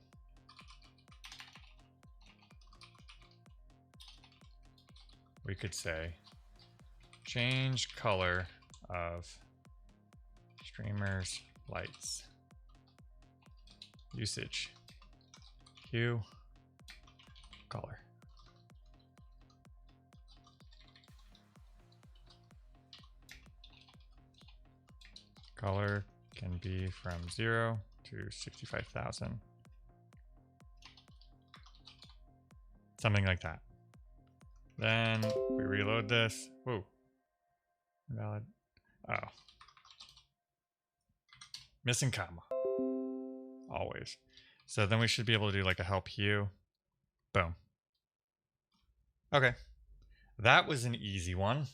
B: We could say change color of streamers lights usage hue color. Color can be from 0 to 65,000. Something like that. Then we reload this. Whoa. Invalid. Oh. Missing comma. Always. So then we should be able to do like a help hue. Boom. Okay. That was an easy one.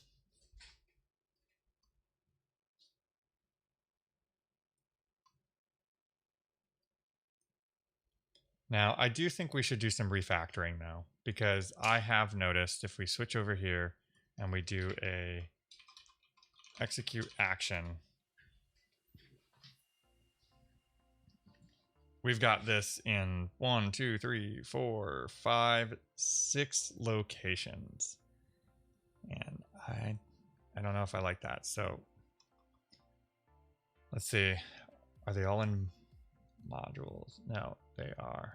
B: Now, I do think we should do some refactoring though, because I have noticed if we switch over here and we do a execute action, we've got this in 1, 2, 3, 4, 5, 6 locations. And I don't know if I like that. So let's see. Are they all in modules? No, they are.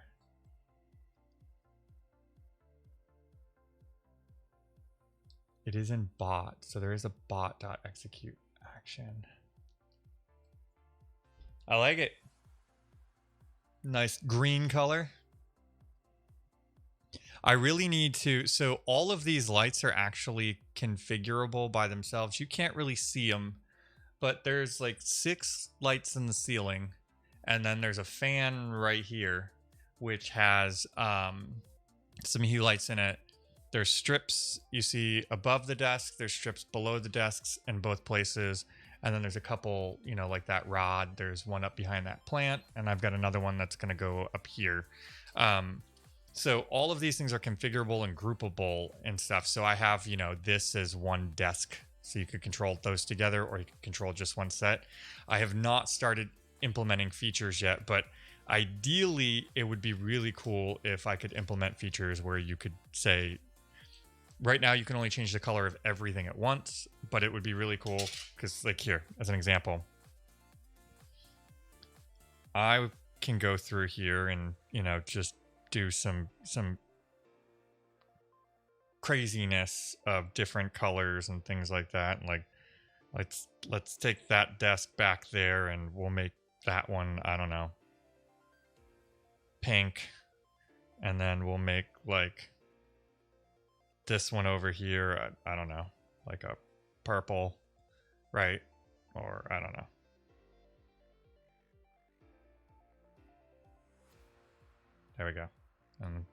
B: It is in bot, so there is a bot.execute action. I like it. Nice green color. I really need to, so all of these lights are actually configurable by themselves. You can't really see them, but there's like 6 lights in the ceiling. And then there's a fan right here, which has some hue lights in it. There's strips you see above the desk. There's strips below the desks in both places. And then there's a couple, you know, like that rod. There's one up behind that plant. And I've got another one that's going to go up here. So all of these things are configurable and groupable and stuff. So I have, you know, this as one desk. So you could control those together, or you could control just one set. I have not started implementing features yet, but ideally it would be really cool if I could implement features where you could say, right now you can only change the color of everything at once, but it would be really cool because, like, here as an example, I can go through here and, you know, just do some craziness of different colors and things like that. And like, let's take that desk back there and we'll make that one, I don't know, pink. And then we'll make like this one over here, I don't know, like a purple, right? Or I don't know. There we go. And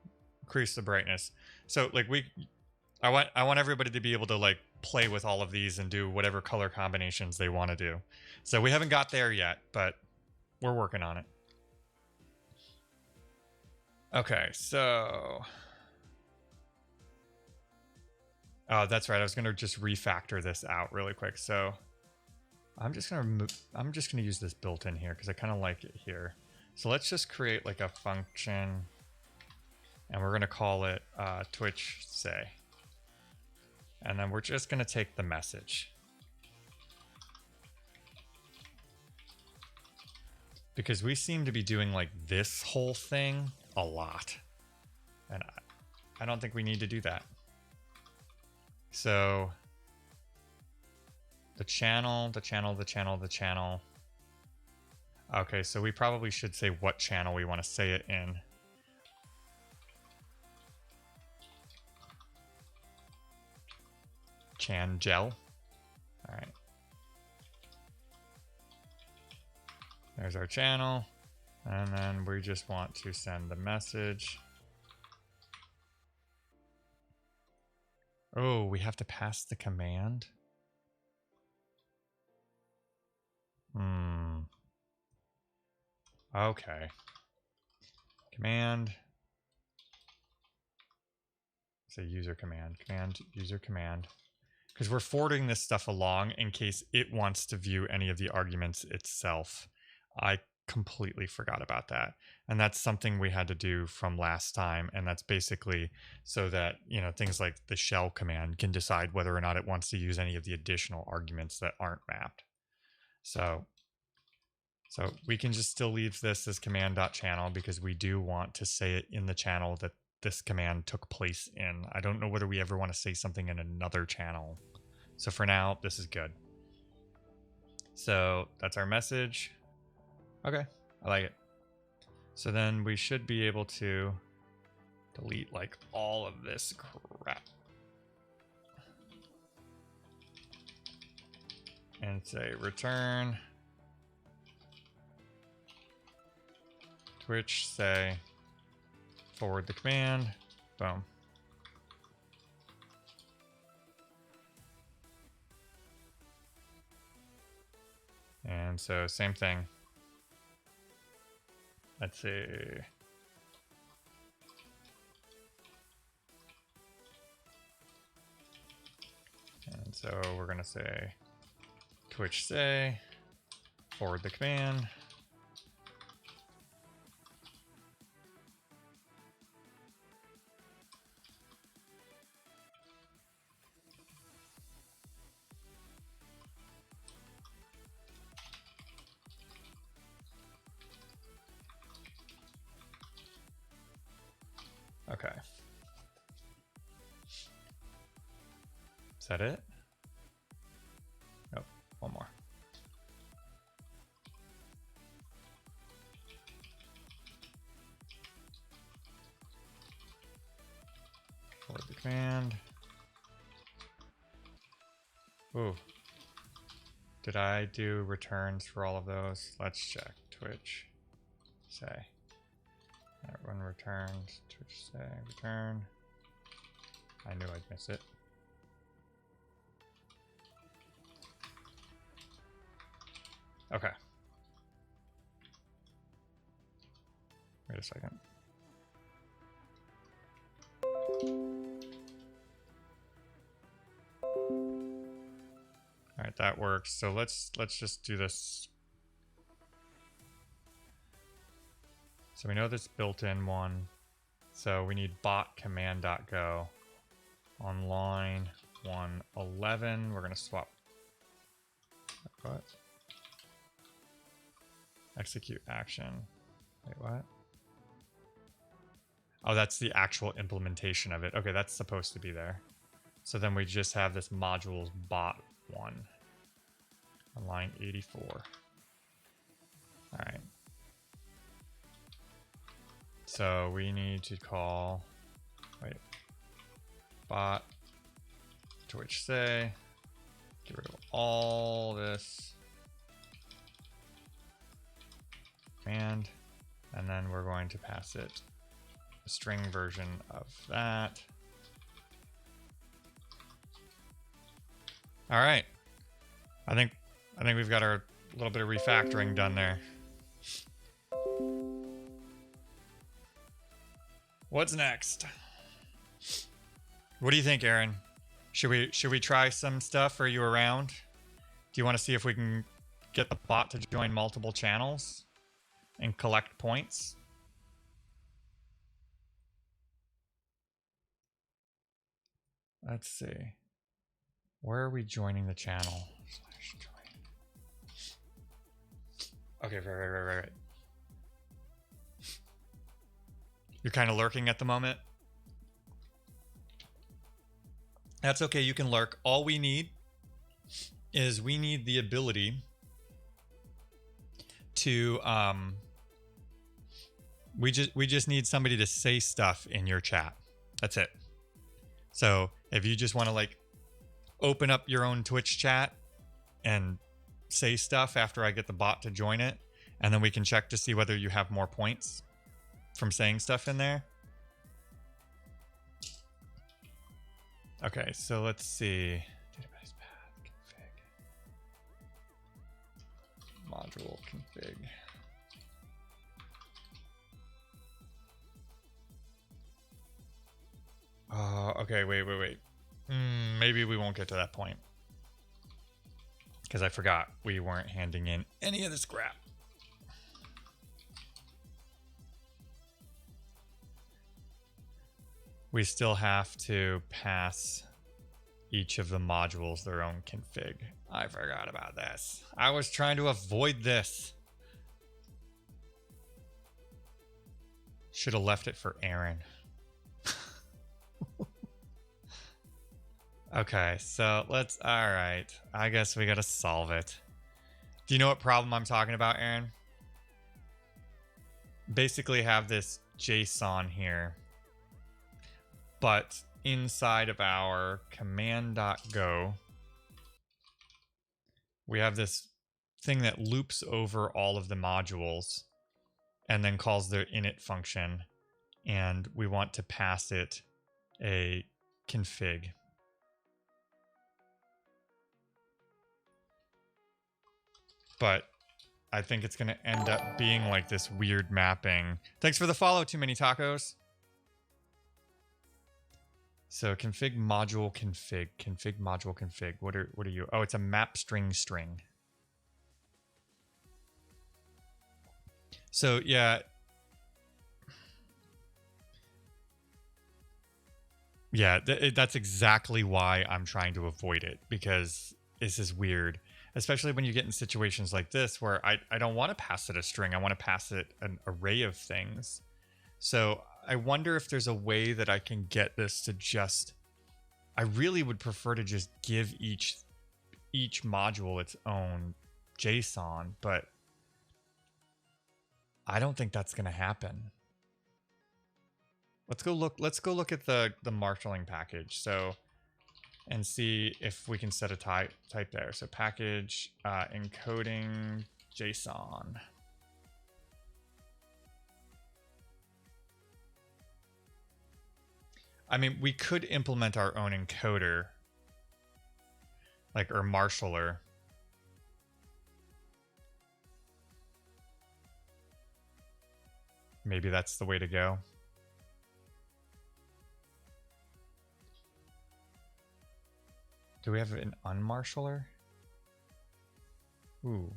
B: increase the brightness. So like I want everybody to be able to like play with all of these and do whatever color combinations they want to do. So we haven't got there yet, but we're working on it. Okay, so oh, that's right. I was going to just refactor this out really quick. So I'm just going to use this built in here because I kind of like it here. So let's just create like a function, and we're going to call it Twitch say. And then we're just going to take the message. Because we seem to be doing like this whole thing a lot. And I don't think we need to do that. So the channel. Okay, so we probably should say what channel we want to say it in. Changel. All right. There's our channel. And then we just want to send the message. Oh, we have to pass the command. Okay. Command. Say user command. User command. Because we're forwarding this stuff along in case it wants to view any of the arguments itself. I completely forgot about that. And that's something we had to do from last time. And that's basically so that, you know, things like the shell command can decide whether or not it wants to use any of the additional arguments that aren't mapped. So we can just still leave this as command.channel because we do want to say it in the channel that this command took place in. I don't know whether we ever want to say something in another channel. So for now, this is good. So that's our message. Okay, I like it. So then we should be able to delete like all of this crap. And say return Twitch, say forward the command, boom. And so same thing. Let's see. And so we're going to say Twitch say forward the command. Okay. Is that it? Nope, one more. Forward the command. Ooh. Did I do returns for all of those? Let's check. Twitch say. Everyone returns. Twitch say return. I knew I'd miss it. Okay. Wait a second. All right, that works. So let's just do this. So we know this built-in one. So we need bot command.go on line 111. We're gonna swap. What? Execute action. Wait, what? Oh, that's the actual implementation of it. Okay, that's supposed to be there. So then we just have this modules bot one on line 84. All right. So we need to call, wait, bot Twitch say, get rid of all this command, and then we're going to pass it a string version of that. All right. I think we've got our little bit of refactoring done there. What's next? What do you think, Aaron? Should we try some stuff? Are you around? Do you want to see if we can get the bot to join multiple channels and collect points? Let's see. Where are we joining the channel? Okay, right. You're kind of lurking at the moment. That's okay, you can lurk. All we need is we need the ability to we just need somebody to say stuff in your chat. That's it. So if you just want to like open up your own Twitch chat and say stuff after I get the bot to join it, and then we can check to see whether you have more points from saying stuff in there. Okay, so let's see. Database path config. Module config. Okay, wait. Maybe we won't get to that point. Because I forgot we weren't handing in any of this crap. we still have to pass each of the modules their own config. I forgot about this. I was trying to avoid this. Should have left it for Aaron. Okay, so let's, all right. I guess we gotta solve it. Do you know what problem I'm talking about, Aaron? Basically have this JSON here, but inside of our command.go, we have this thing that loops over all of the modules and then calls their init function, and we want to pass it a config. But I think it's going to end up being like this weird mapping. Thanks for the follow, Too Many Tacos. So config module config. Config module config. What are you? Oh, it's a map string string. So yeah. Yeah, that's exactly why I'm trying to avoid it, because this is weird. Especially when you get in situations like this where I don't want to pass it a string. I want to pass it an array of things. So I wonder if there's a way that I can get this to just... I really would prefer to just give each module its own JSON, but I don't think that's going to happen. Let's go look at the marshalling package. So... and see if we can set a type there. So package encoding JSON. I mean, we could implement our own encoder, like, or marshaller. Maybe that's the way to go. Do we have an unmarshaller? Ooh.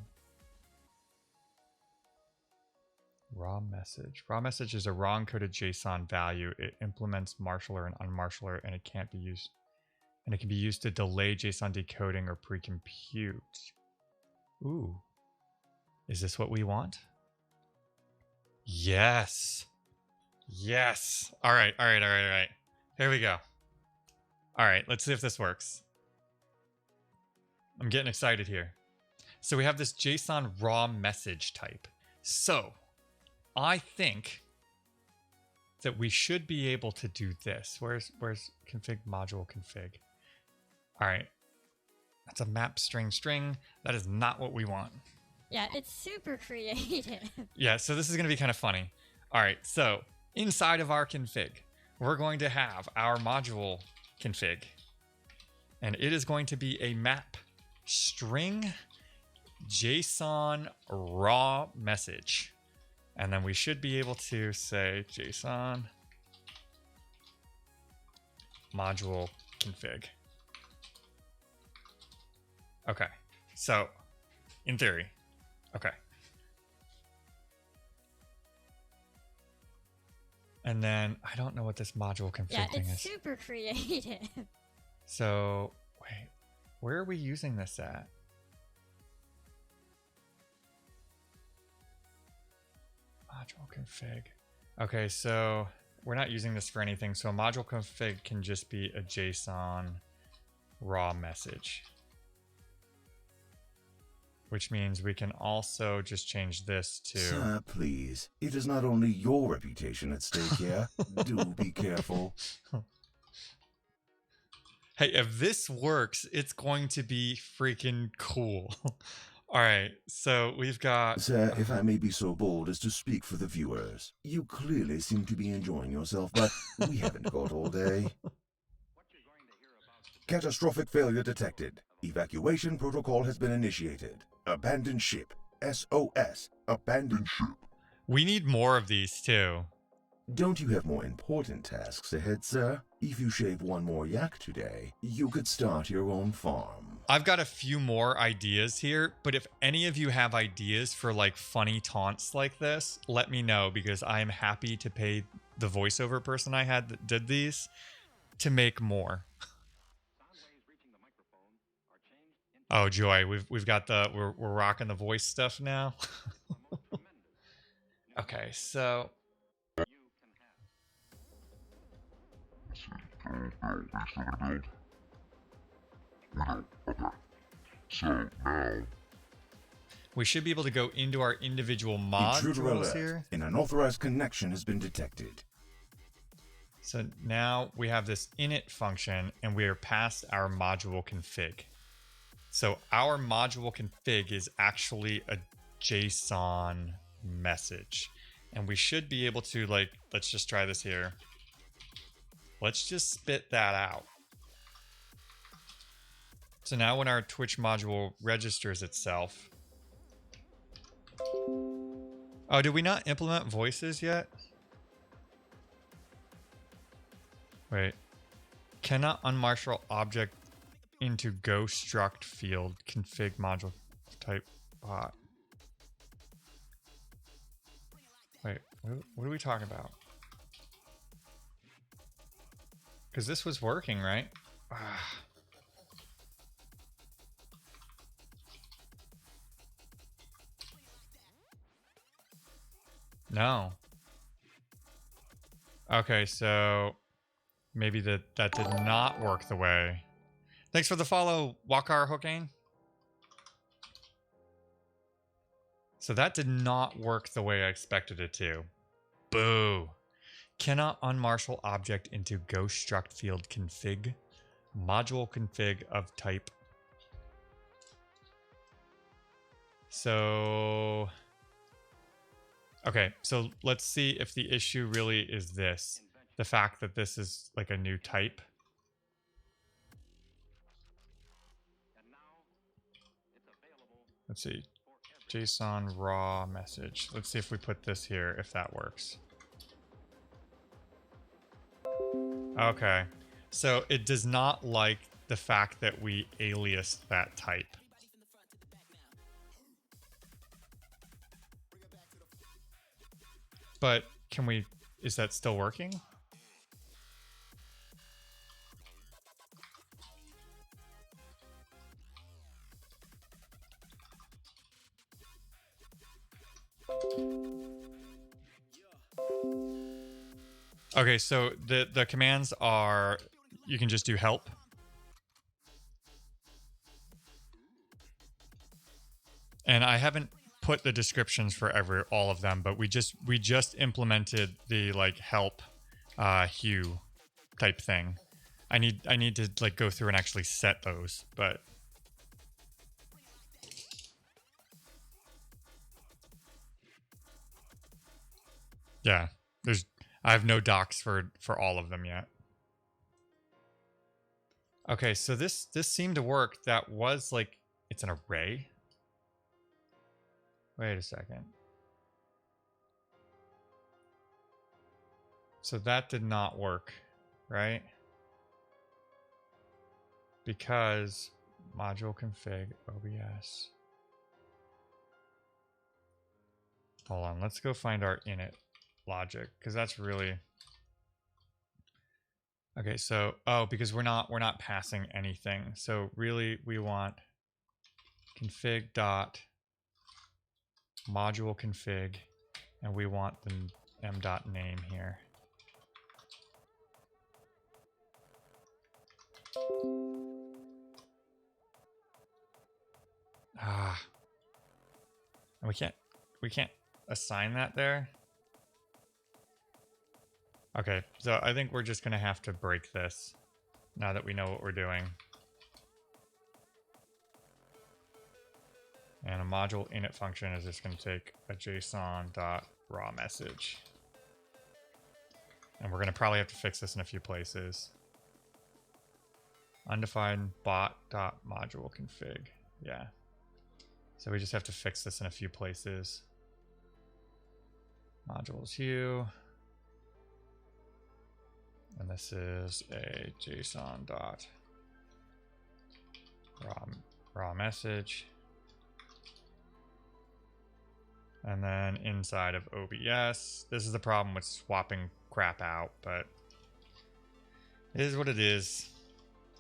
B: Raw message. Raw message is a raw encoded JSON value. It implements marshaller and unmarshaller, and it can't be used. And it can be used to delay JSON decoding or pre-compute. Ooh. Is this what we want? Yes. Yes. All right. Here we go. All right. Let's see if this works. I'm getting excited here. So we have this JSON raw message type. So I think that we should be able to do this. Where's config module config? All right. That's a map string. That is not what we want.
D: Yeah, it's super creative.
B: Yeah, so this is going to be kind of funny. All right. So inside of our config, we're going to have our module config. And it is going to be a map string JSON raw message. And then we should be able to say JSON module config. Okay. So in theory, okay. And then I don't know what this module config
D: Yeah,
B: thing
D: it's
B: is.
D: super creative.
B: So wait, where are we using this at? Module config. Okay, so we're not using this for anything. So a module config can just be a JSON raw message, which means we can also just change this to...
A: Sir, please. It is not only your reputation at stake here. Do be careful.
B: Hey, if this works, it's going to be freaking cool. All right, so we've got...
A: Sir, if I may be so bold as to speak for the viewers, you clearly seem to be enjoying yourself, but we haven't got all day. Catastrophic failure detected. Evacuation protocol has been initiated. Abandoned ship. SOS. Abandoned ship.
B: We need more of these too.
A: Don't you have more important tasks ahead, sir? If you shave one more yak today, you could start your own farm.
B: I've got a few more ideas here, but if any of you have ideas for like funny taunts like this, let me know, because I am happy to pay the voiceover person I had that did these to make more. Oh joy, we've got the we're rocking the voice stuff now. Okay, so
C: Let's see. Build. Are you still gonna build? We don't. Okay. So now,
B: we should be able to go into our individual
A: Intruder
B: modules
A: alert.
B: here.
A: An unauthorized connection has been detected.
B: So now we have this init function and we are past our module config. So our module config is actually a JSON message. And we should be able to, like, let's just try this here. Let's just spit that out. So now when our Twitch module registers itself. Oh, did we not implement voices yet? Wait. Cannot unmarshal object into go struct field config module type bot. Wait, what are we talking about? Because this was working, right? Ah. No. Okay, so maybe that did not work the way. Thanks for the follow, Wakar Hokane. So that did not work the way I expected it to. Boo. Cannot unmarshal object into go struct field config module config of type. So okay, so let's see if the issue really is this. The fact that this is like a new type. Let's see. JSON raw message. Let's see if we put this here, if that works. Okay. So it does not like the fact that we aliased that type. But can we, is that still working? Okay, so the commands are, you can just do help. And I haven't put the descriptions for all of them, but we just implemented the like help hue type thing. I need to like go through and actually set those, but yeah, I have no docs for all of them yet. Okay, so this seemed to work. That was like, it's an array. Wait a second. So that did not work, right? Because module config OBS. Hold on, let's go find our init logic, because that's really okay. So because we're not passing anything, so really we want config dot module config, and we want the m dot name here. And we can't assign that there. Okay, so I think we're just gonna have to break this now that we know what we're doing. And a module init function is just gonna take a JSON.raw message. And we're gonna probably have to fix this in a few places. Undefined bot.module config. Yeah. So we just have to fix this in a few places. Modules hue. And this is a JSON dot raw message. And then inside of OBS, this is the problem with swapping crap out, but it is what it is.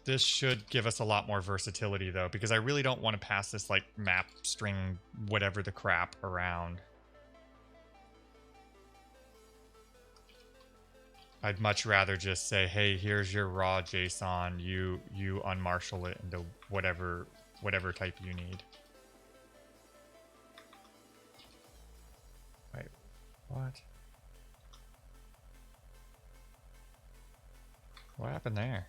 B: This should give us a lot more versatility, though, because I really don't want to pass this, like, map string whatever the crap around. I'd much rather just say, hey, here's your raw JSON. You unmarshal it into whatever type you need. Wait, what? What happened there?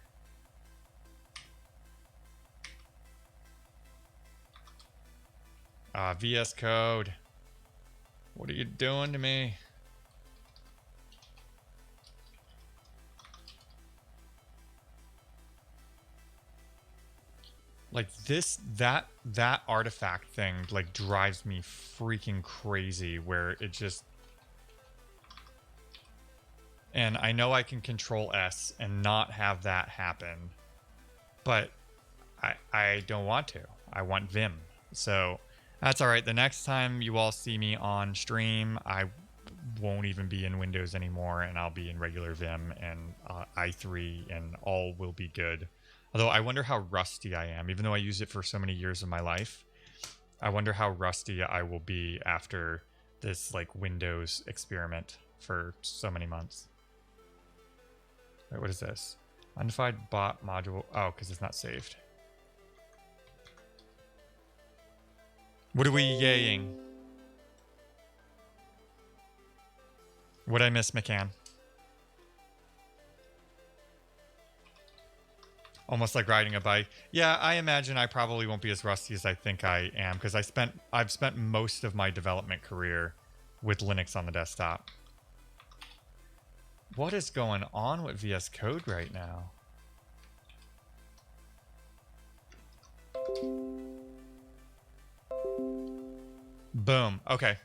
B: VS Code. What are you doing to me? Like that artifact thing like drives me freaking crazy where it just... And I know I can control S and not have that happen, but I don't want to. I want Vim. So that's all right. The next time you all see me on stream, I won't even be in Windows anymore, and I'll be in regular Vim and i3, and all will be good. Although I wonder how rusty I am, even though I used it for so many years of my life. I wonder how rusty I will be after this like Windows experiment for so many months. Wait, what is this? Undefined bot module. Oh, because it's not saved. What are we yaying? What'd I miss, McCann? Almost like riding a bike. Yeah, I imagine I probably won't be as rusty as I think I am, because I've spent most of my development career with Linux on the desktop. What is going on with VS Code right now? Boom. Okay.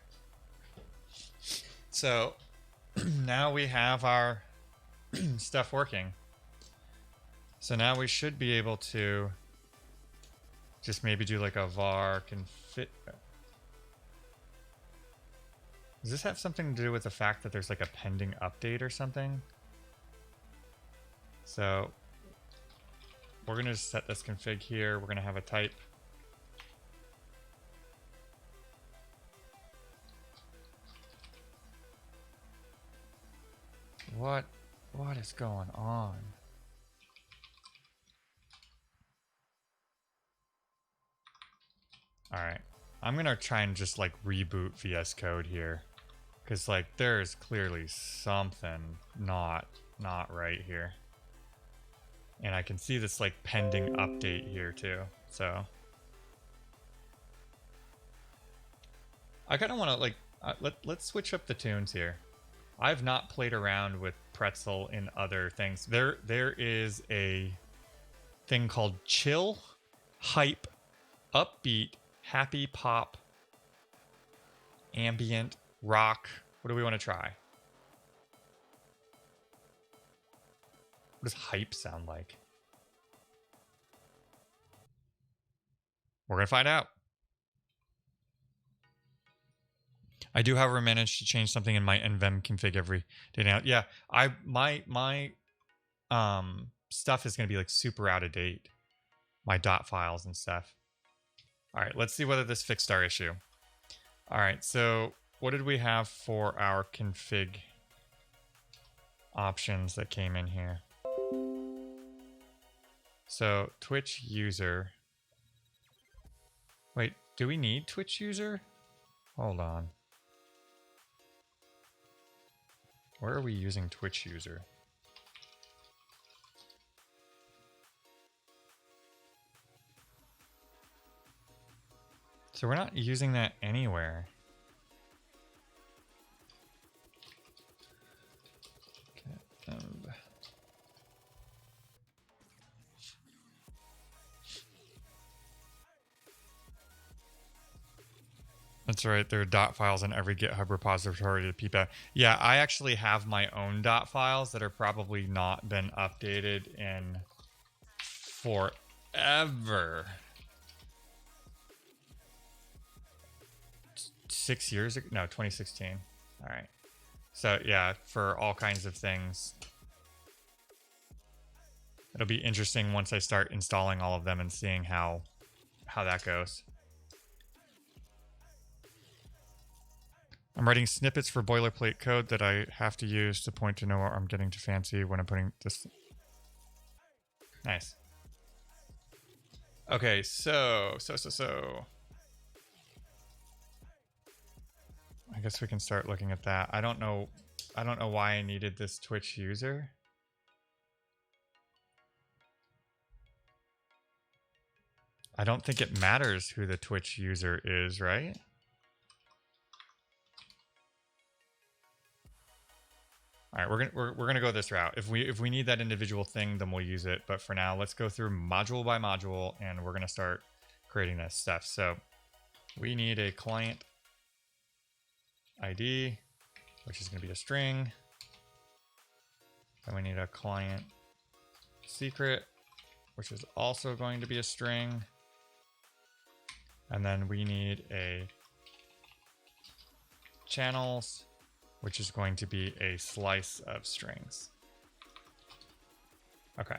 B: So now we have our stuff working. So now we should be able to just maybe do like a var config. Does this have something to do with the fact that there's like a pending update or something? So we're going to set this config here. We're going to have a type. What is going on? All right, I'm gonna try and just like reboot VS Code here, because like there's clearly something not right here, and I can see this like pending update here too. So I kind of want to like let's switch up the tunes here. I've not played around with Pretzel in other things. There is a thing called chill, hype, upbeat, happy pop, ambient, rock. What do we want to try? What does hype sound like? We're going to find out. I do, however, manage to change something in my nvem config every day now. Yeah, my stuff is going to be like super out of date. My dot files and stuff. All right, let's see whether this fixed our issue. All right, so what did we have for our config options that came in here? So Twitch user. Wait, do we need Twitch user? Hold on. Where are we using Twitch user? So we're not using that anywhere. Okay, that's right, there are dot files in every GitHub repository to peep at. Yeah, I actually have my own dot files that are probably not been updated in forever. 6 years ago? No, 2016. All right. So yeah, for all kinds of things. It'll be interesting once I start installing all of them and seeing how that goes. I'm writing snippets for boilerplate code that I have to use to point to know where I'm getting too fancy when I'm putting this. Nice. Okay, so. I guess we can start looking at that. I don't know why I needed this Twitch user. I don't think it matters who the Twitch user is, right? All right, we're gonna go this route. If we need that individual thing, then we'll use it. But for now, let's go through module by module, and we're gonna start creating this stuff. So we need a client ID, which is gonna be a string. Then we need a client secret, which is also going to be a string. And then we need a channels, which is going to be a slice of strings. Okay.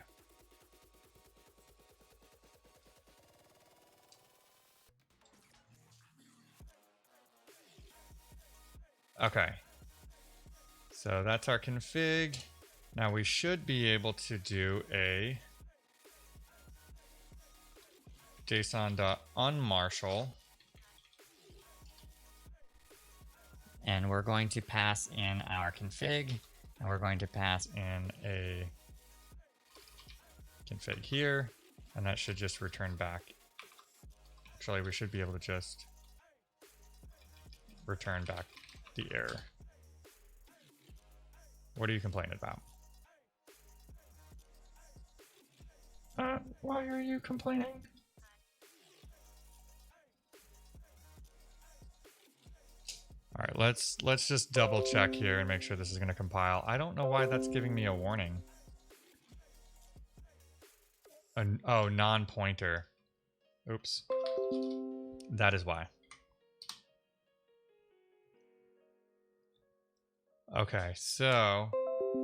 B: Okay. So that's our config. Now we should be able to do a JSON.unmarshal.
E: And we're going to pass in our config,
B: And we're going to pass in a config here, and that should just return back. Actually, we should be able to just return back the error. What are you complaining about? Why are you complaining? All right, let's just double check here and make sure this is going to compile. I don't know why that's giving me a warning. Oh, non-pointer. Oops. That is why. Okay, so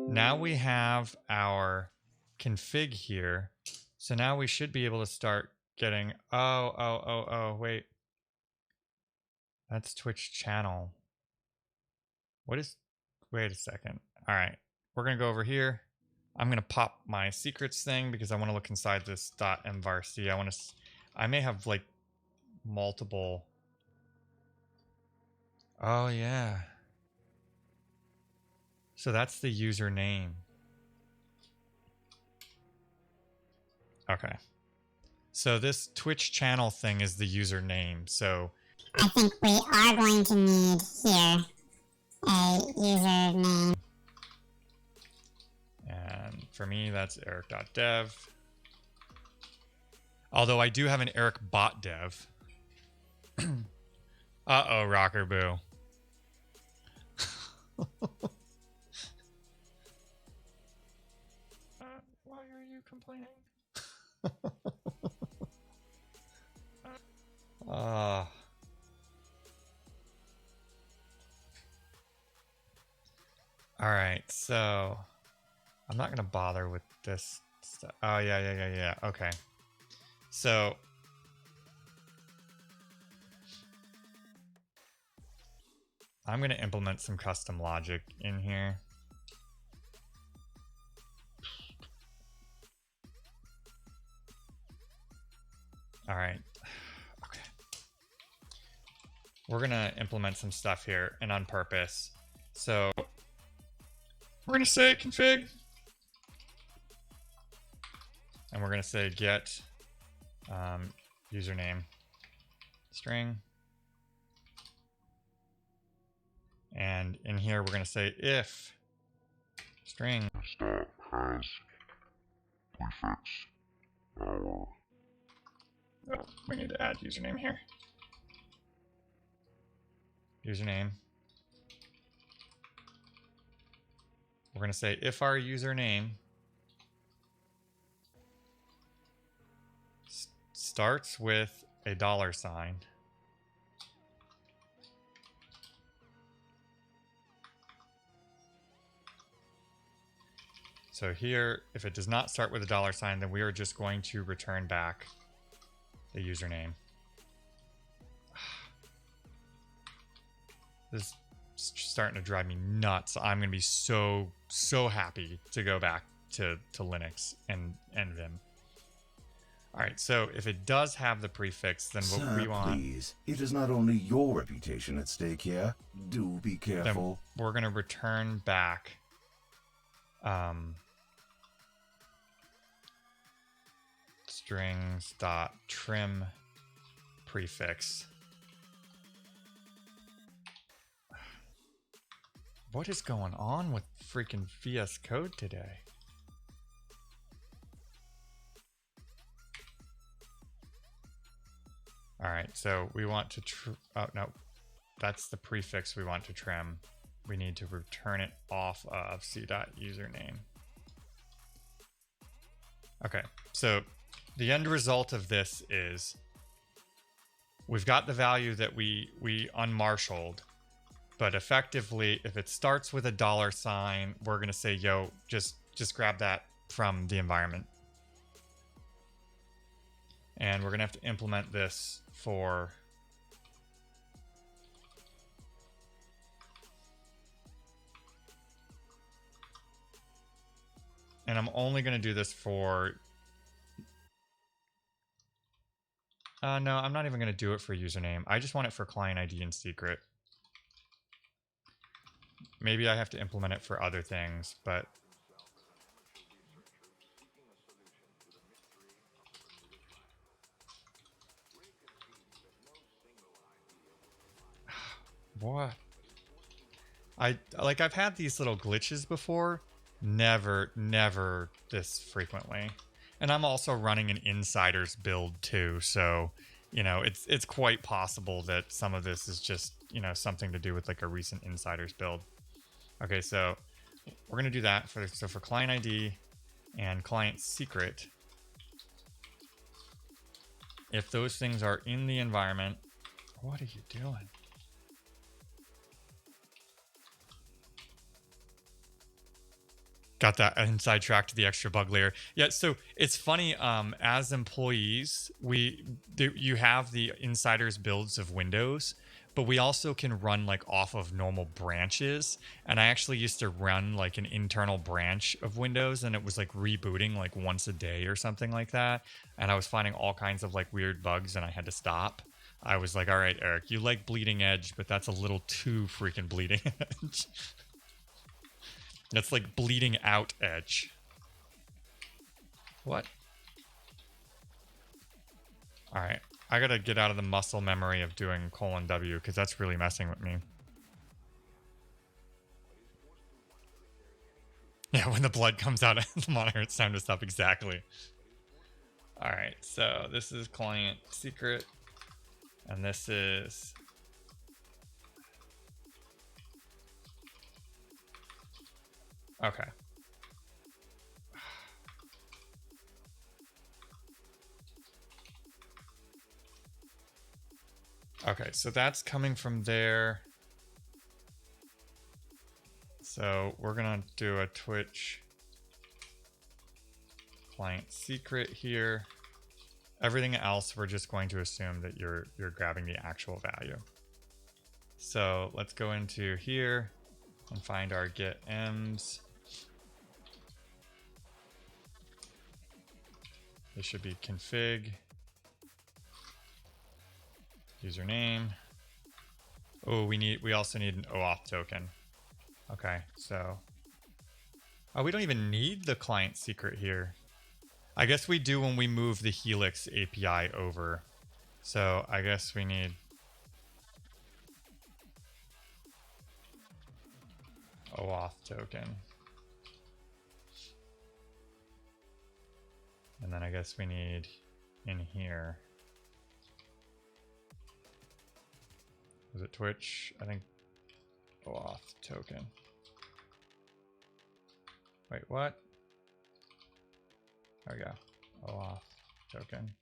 B: now we have our config here. So now we should be able to start getting, wait. That's Twitch channel. Wait a second. All right, we're gonna go over here. I'm gonna pop my secrets thing because I want to look inside this .mvarc. I may have like multiple. Oh yeah. So that's the username. Okay. So this Twitch channel thing is the username. So
F: I think we are going to need here a username.
B: And for me, that's eric.dev. Although I do have an Eric bot dev. Uh-oh, Rocker Boo. Why are you complaining? All right, so I'm not gonna bother with this stuff. Oh yeah. Okay, so I'm gonna implement some custom logic in here. All right. Okay. We're gonna implement some stuff here, and on purpose. So we're gonna say config, and we're gonna say get username string, and in here we're gonna say if string
C: Stop has prefix our
B: Oh, we need to add username here. Username. We're going to say if our username starts with a $, So here, if it does not start with a $, then we are just going to return back the username. This is starting to drive me nuts. I'm going to be so happy to go back to Linux and Vim. All right, so if it does have the prefix, then what
A: Sir,
B: we want...
A: please. It is not only your reputation at stake here. Do be
B: Then
A: careful.
B: we're going to return back... strings.trim prefix. What is going on with freaking VS Code today? All right, so we want to oh no, that's the prefix we want to trim. We need to return it off of c.username. Okay, so the end result of this is we've got the value that we unmarshalled, but effectively, if it starts with a $, we're gonna say, yo, just grab that from the environment. And we're gonna have to implement this for and I'm only gonna do this for no, I'm not even gonna do it for username. I just want it for client ID and secret. Maybe I have to implement it for other things, but what? I've had these little glitches before. Never this frequently. And I'm also running an insiders build too, so you know, it's quite possible that some of this is just, you know, something to do with like a recent insiders build. Okay, so we're gonna do that for client ID and client secret. If those things are in the environment, what are you doing? Got that inside track to the extra bug layer. Yeah, so it's funny, as employees, you have the insiders builds of Windows, but we also can run like off of normal branches. And I actually used to run like an internal branch of Windows, and it was like rebooting like once a day or something like that. And I was finding all kinds of like weird bugs, and I had to stop. I was like, all right, Eric, you like bleeding edge, but that's a little too freaking bleeding edge. That's like bleeding out edge. What? All right. I gotta get out of the muscle memory of doing :W because that's really messing with me. Yeah, when the blood comes out of the monitor, it's time to stop. Exactly. All right. So this is client secret. And this is... Okay. Okay, so that's coming from there. So we're gonna do a Twitch client secret here. Everything else, we're just going to assume that you're grabbing the actual value. So let's go into here and find our get ems. This should be config, username. Oh, we also need an OAuth token. Okay, so we don't even need the client secret here. I guess we do when we move the Helix API over. So I guess we need OAuth token. And then I guess we need in here. Was it Twitch? I think OAuth token. Wait, what? There we go. OAuth token.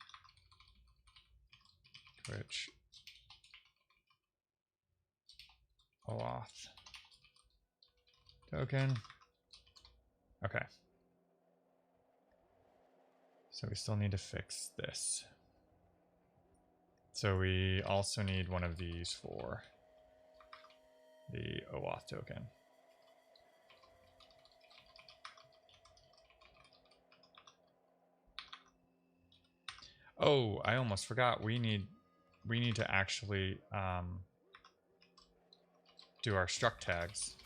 B: Twitch. OAuth token. Okay. So we still need to fix this. So we also need one of these for the OAuth token. Oh, I almost forgot. We need to actually do our struct tags.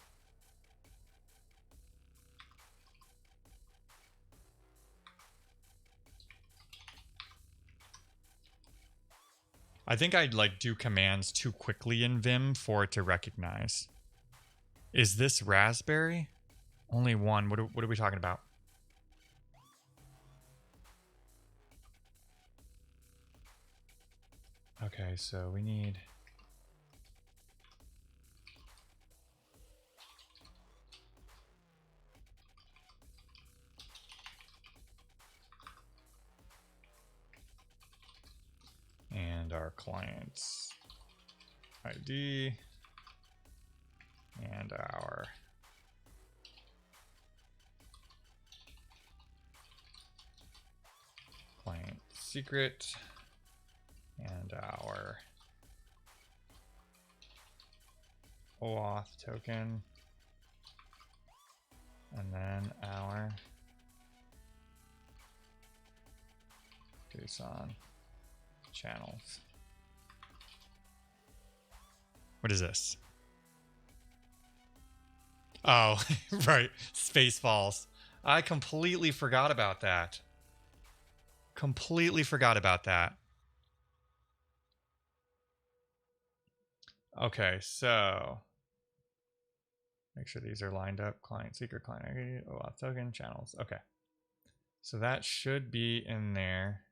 B: I think I'd like do commands too quickly in Vim for it to recognize. Is this Raspberry? Only one. What are we talking about? Okay, so we need... and our client's ID and our client secret and our OAuth token and then our JSON channels. What is this? Oh, right. Spaceballs. I completely forgot about that. Completely forgot about that. Okay, so make sure these are lined up. Client secret, client ID, OAuth token, channels. Okay. So that should be in there.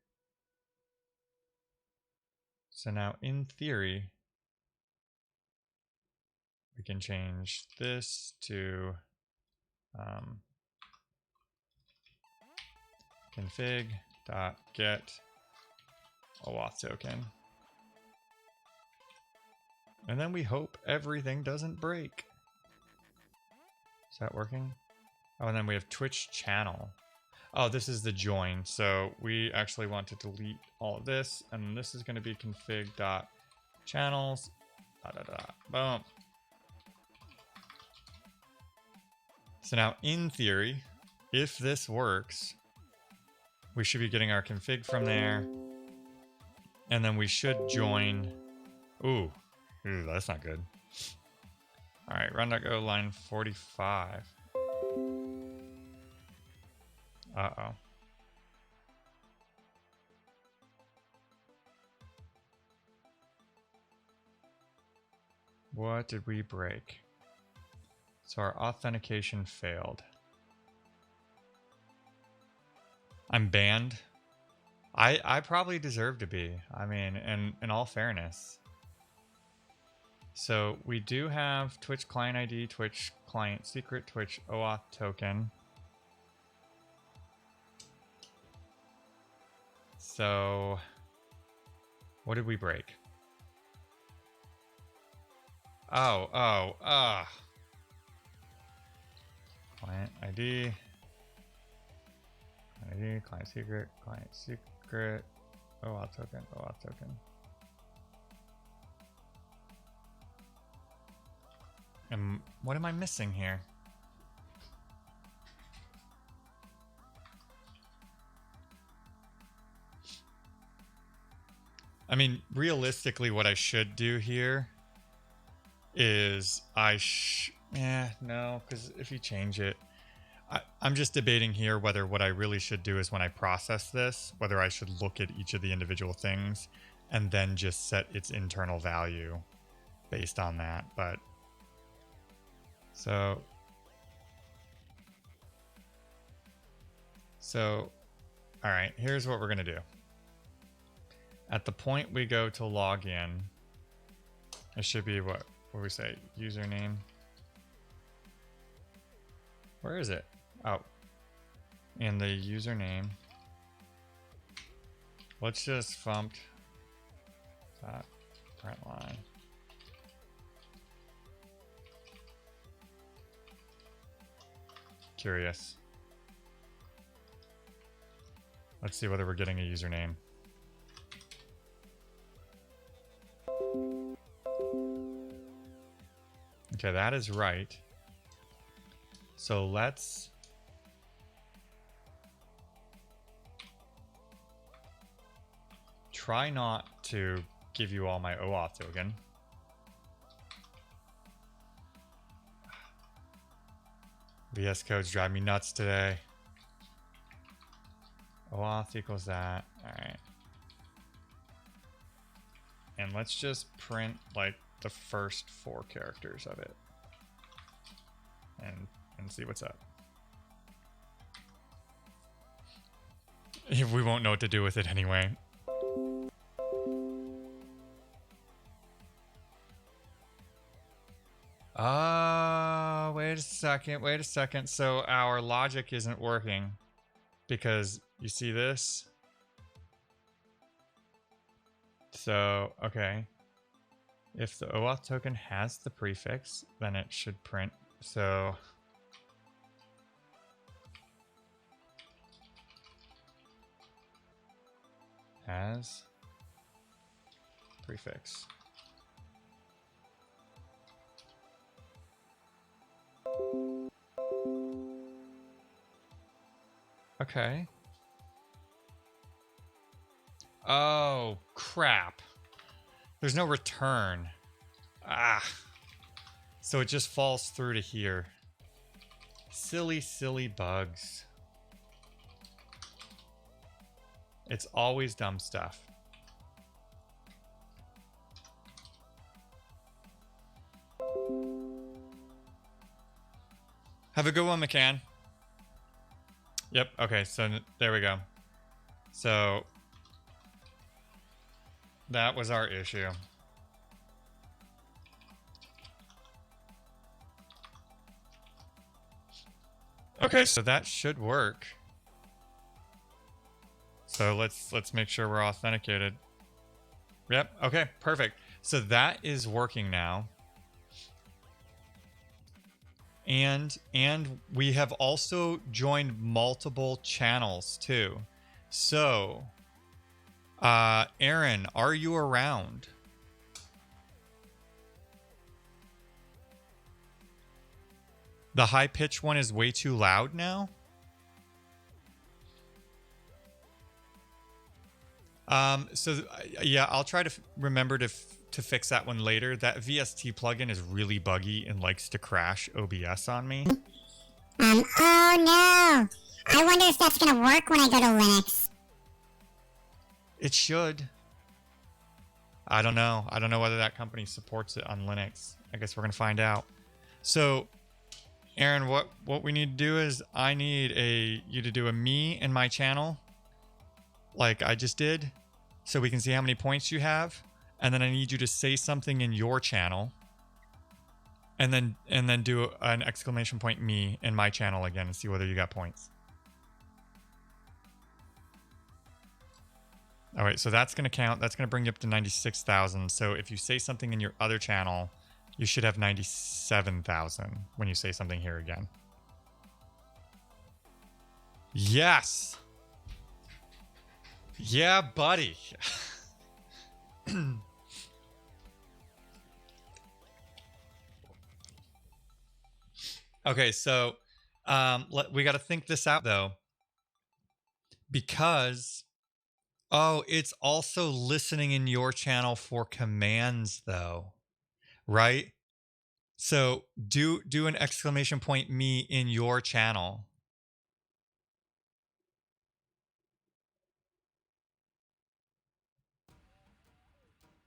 B: So now in theory, we can change this to config.get OAuth token. And then we hope everything doesn't break. Is that working? Oh, and then we have Twitch channel. Oh, this is the join. So we actually want to delete all of this. And this is going to be config.channels. Boom. So now in theory, if this works, we should be getting our config from there. And then we should join. Ooh, that's not good. All right, run.go line 45. Uh-oh. What did we break? So our authentication failed. I'm banned. I probably deserve to be. I mean, in all fairness. So we do have Twitch client ID, Twitch client secret, Twitch OAuth token. So what did we break? Client ID, client secret, OAuth token. And what am I missing here? I mean, realistically, what I should do here is no, because if you change it, I'm just debating here whether what I really should do is when I process this, whether I should look at each of the individual things and then just set its internal value based on that. But so all right, here's what we're going to do. At the point we go to log in, it should be what we say, username. Where is it? Oh, in the username. Let's just println. Curious. Let's see whether we're getting a username. Okay, that is right. So let's try not to give you all my OAuth token. VS Code's drive me nuts today. OAuth equals that. Alright. And let's just print like the first 4 characters of it. And see what's up. We won't know what to do with it anyway. Wait a second. So our logic isn't working because you see this? So, okay. If the OAuth token has the prefix, then it should print. So has prefix. Okay. Oh, crap. There's no return. Ah. So it just falls through to here. Silly, silly bugs. It's always dumb stuff. Have a good one, McCann. Yep, okay, so there we go. So that was our issue. Okay, so that should work. So let's make sure we're authenticated. Yep, okay, perfect. So that is working now. And we have also joined multiple channels too. So Aaron, are you around? The high pitch one is way too loud now. So yeah, I'll try to remember to fix that one later. That VST plugin is really buggy and likes to crash OBS on me.
F: Oh no! I wonder if that's gonna work when I go to Linux.
B: It should. I don't know. I don't know whether that company supports it on Linux. I guess we're gonna find out. So, Aaron, what we need to do is I need you to do a me in my channel, like I just did, so we can see how many points you have. And then I need you to say something in your channel, and then do an exclamation point me in my channel again and see whether you got points. All right, so that's going to count. That's going to bring you up to 96,000. So if you say something in your other channel, you should have 97,000 when you say something here again. Yes. Yeah, buddy. Okay, so we got to think this out though, because it's also listening in your channel for commands though, right? So do an exclamation point me in your channel.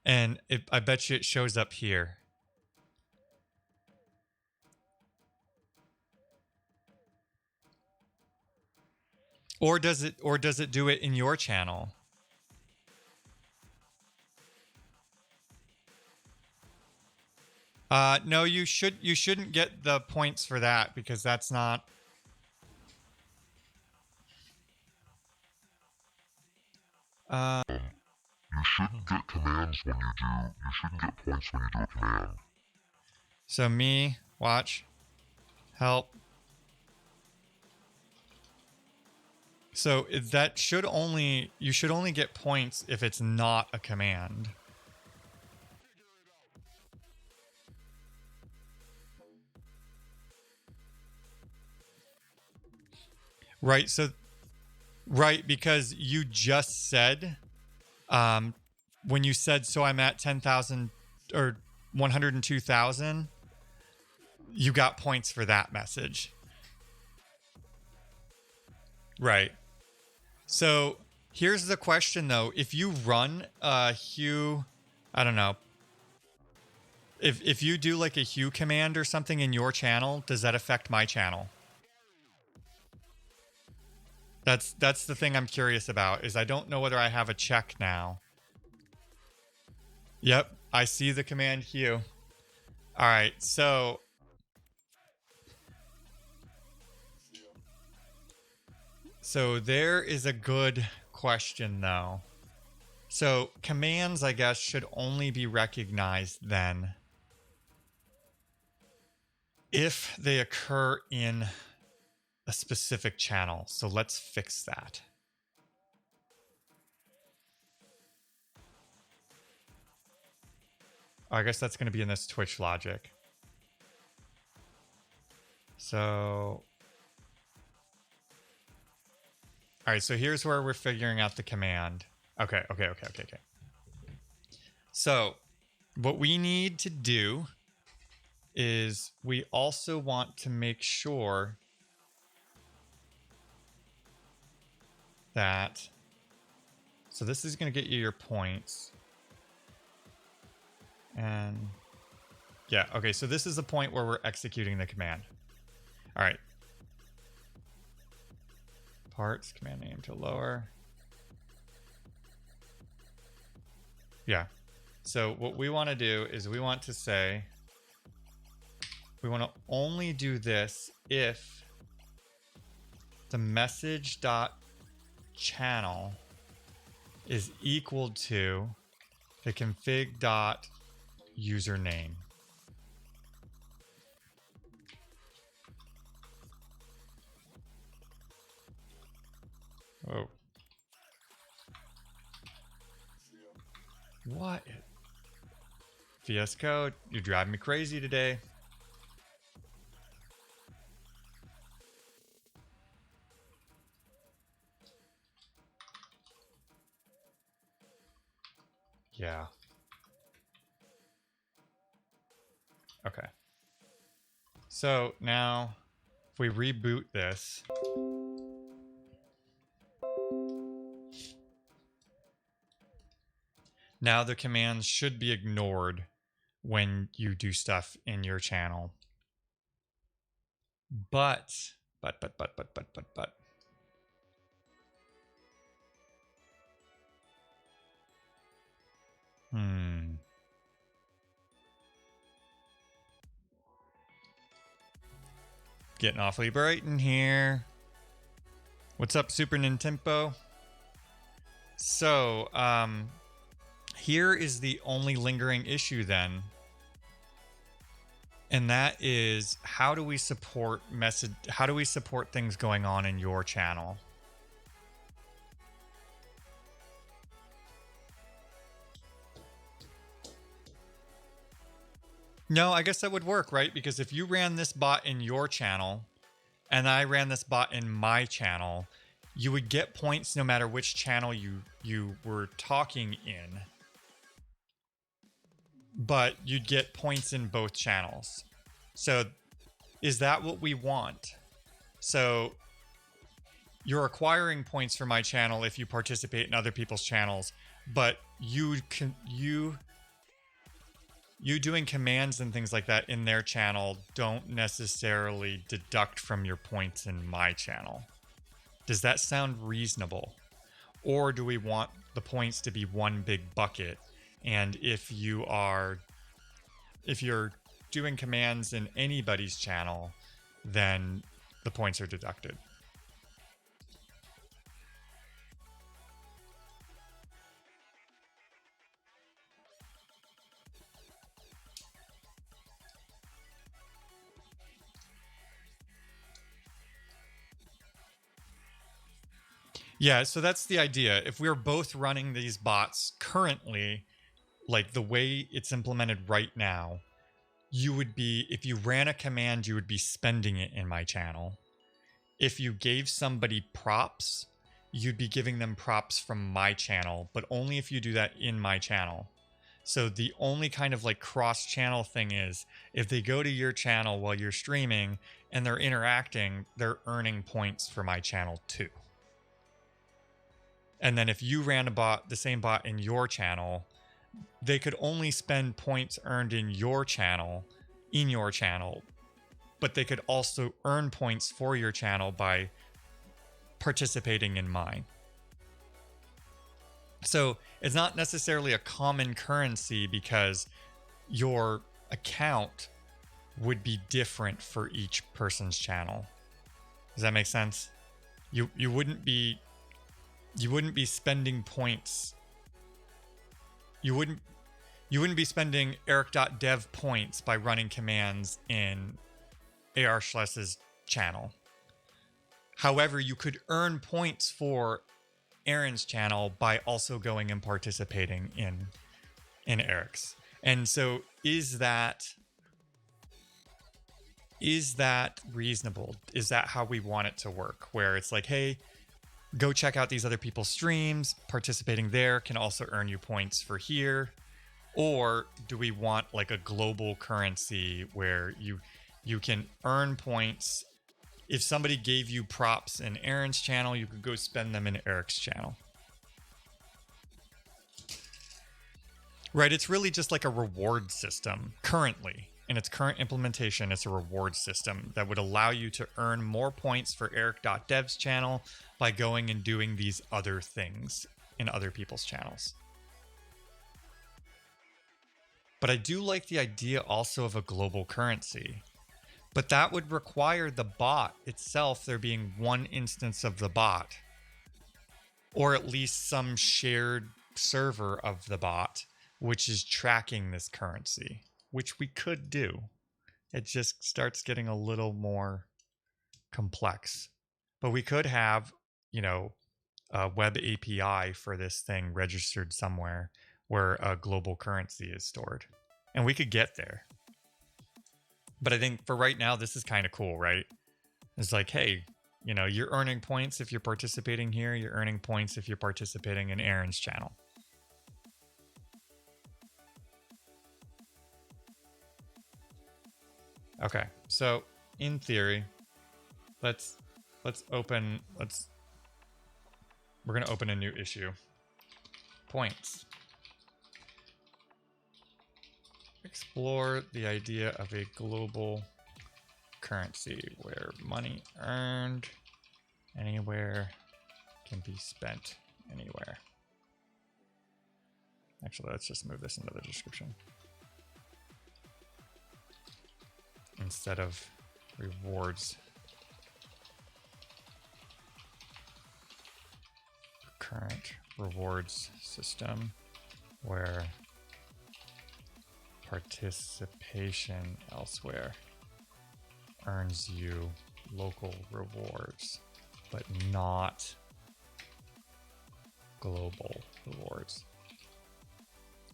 B: And I bet you it shows up here. Or does it do it in your channel? No, you shouldn't get the points for that because that's not.
C: You shouldn't get commands when you do. You shouldn't get points when you do a command.
B: So me, watch, help. So that should only, you should only get points if it's not a command. Right, so, right, because you just said, when you said, so I'm at 10,000 or 102,000, you got points for that message. Right. So here's the question though. If you run a Hue, I don't know. If you do like a Hue command or something in your channel, does that affect my channel? That's the thing I'm curious about, is I don't know whether I have a check now. Yep, I see the command Hue. All right, so there is a good question though. So commands, I guess, should only be recognized then if they occur in a specific channel. So let's fix that. I guess that's going to be in this Twitch logic. So, all right, so here's where we're figuring out the command. Okay. So what we need to do is we also want to make sure that, so this is going to get you your points. And yeah, okay, so this is the point where we're executing the command. All right. Parts, command name to lower. Yeah. So what we want to do is we want to say, we want to only do this if the message.channel is equal to the config.username. Oh. What? VS Code, you're driving me crazy today. Yeah. Okay. So now, if we reboot this, now the commands should be ignored when you do stuff in your channel. But. Getting awfully bright in here. What's up, Super Nintendo? So, here is the only lingering issue then. And that is, how do we support things going on in your channel? No, I guess that would work, right? Because if you ran this bot in your channel and I ran this bot in my channel, you would get points no matter which channel you were talking in. But you'd get points in both channels. So is that what we want? So you're acquiring points for my channel if you participate in other people's channels, but you doing commands and things like that in their channel don't necessarily deduct from your points in my channel. Does that sound reasonable? Or do we want the points to be one big bucket? And if you're doing commands in anybody's channel, then the points are deducted. Yeah, so that's the idea. If we're both running these bots currently, like the way it's implemented right now, you would be, if you ran a command, you would be spending it in my channel. If you gave somebody props, you'd be giving them props from my channel, but only if you do that in my channel. So the only kind of like cross-channel thing is if they go to your channel while you're streaming and they're interacting, they're earning points for my channel too. And then if you ran a bot, the same bot in your channel, they could only spend points earned in your channel, but they could also earn points for your channel by participating in mine. So it's not necessarily a common currency because your account would be different for each person's channel. Does that make sense? You wouldn't be spending points. You wouldn't be spending eric.dev points by running commands in AR Schless's channel. However, you could earn points for Aaron's channel by also going and participating in Eric's. And so is that reasonable? Is that how we want it to work? Where it's like, hey, go check out these other people's streams. Participating there can also earn you points for here. Or do we want like a global currency where you can earn points? If somebody gave you props in Aaron's channel, you could go spend them in Eric's channel. Right, it's really just like a reward system currently. In its current implementation, it's a reward system that would allow you to earn more points for eric.dev's channel by going and doing these other things in other people's channels. But I do like the idea also of a global currency. But that would require the bot itself, there being one instance of the bot, or at least some shared server of the bot, which is tracking this currency, which we could do. It just starts getting a little more complex. But we could have, a web API for this thing registered somewhere where a global currency is stored. And we could get there. But I think for right now, this is kind of cool, right? It's like, hey, you're earning points if you're participating here. You're earning points if you're participating in Aaron's channel. Okay, so in theory, we're going to open a new issue. Points. Explore the idea of a global currency where money earned anywhere can be spent anywhere. Actually, let's just move this into the description. Instead of rewards. Current rewards system where participation elsewhere earns you local rewards, but not global rewards.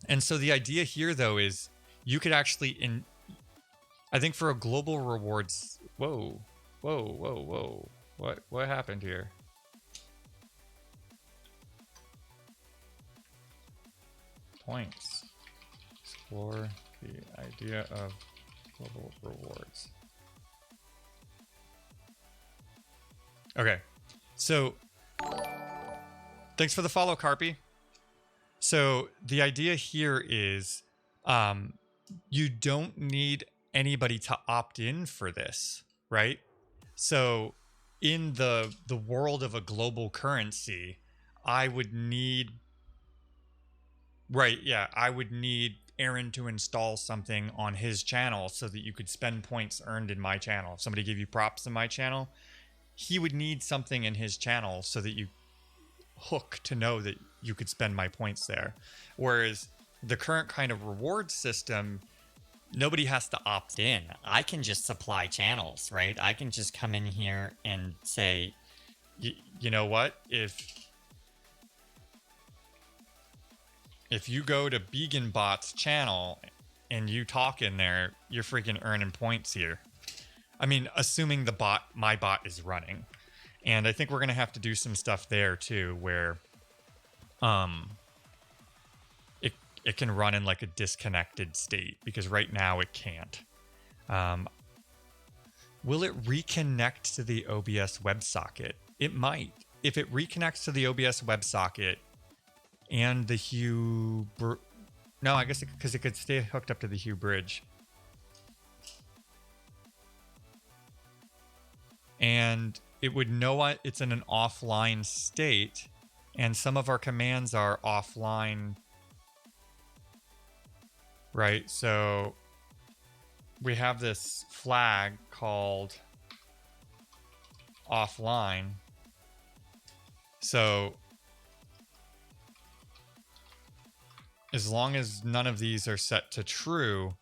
B: And so the idea here, though, is you could actually, I think for a global rewards, whoa. What happened here? Points. Explore the idea of global rewards. Okay, so thanks for the follow, Carpy. So the idea here is you don't need anybody to opt in for this, right? So in the world of a global currency, I would need Aaron to install something on his channel so that you could spend points earned in my channel. If somebody gave you props in my channel, he would need something in his channel so that you hook to know that you could spend my points there. Whereas the current kind of reward system, nobody has to opt in.
E: I can just supply channels, right? I can just come in here and say,
B: you know what? If you go to BeganBot's channel and you talk in there, you're freaking earning points here. I mean, assuming my bot is running. And I think we're going to have to do some stuff there too, where it can run in like a disconnected state, because right now it can't. Will it reconnect to the OBS WebSocket? It might. If it reconnects to the OBS WebSocket and the Hue... No, I guess because it could stay hooked up to the Hue bridge. And it would know it's in an offline state, and some of our commands are offline, right? So we have this flag called offline. So as long as none of these are set to true,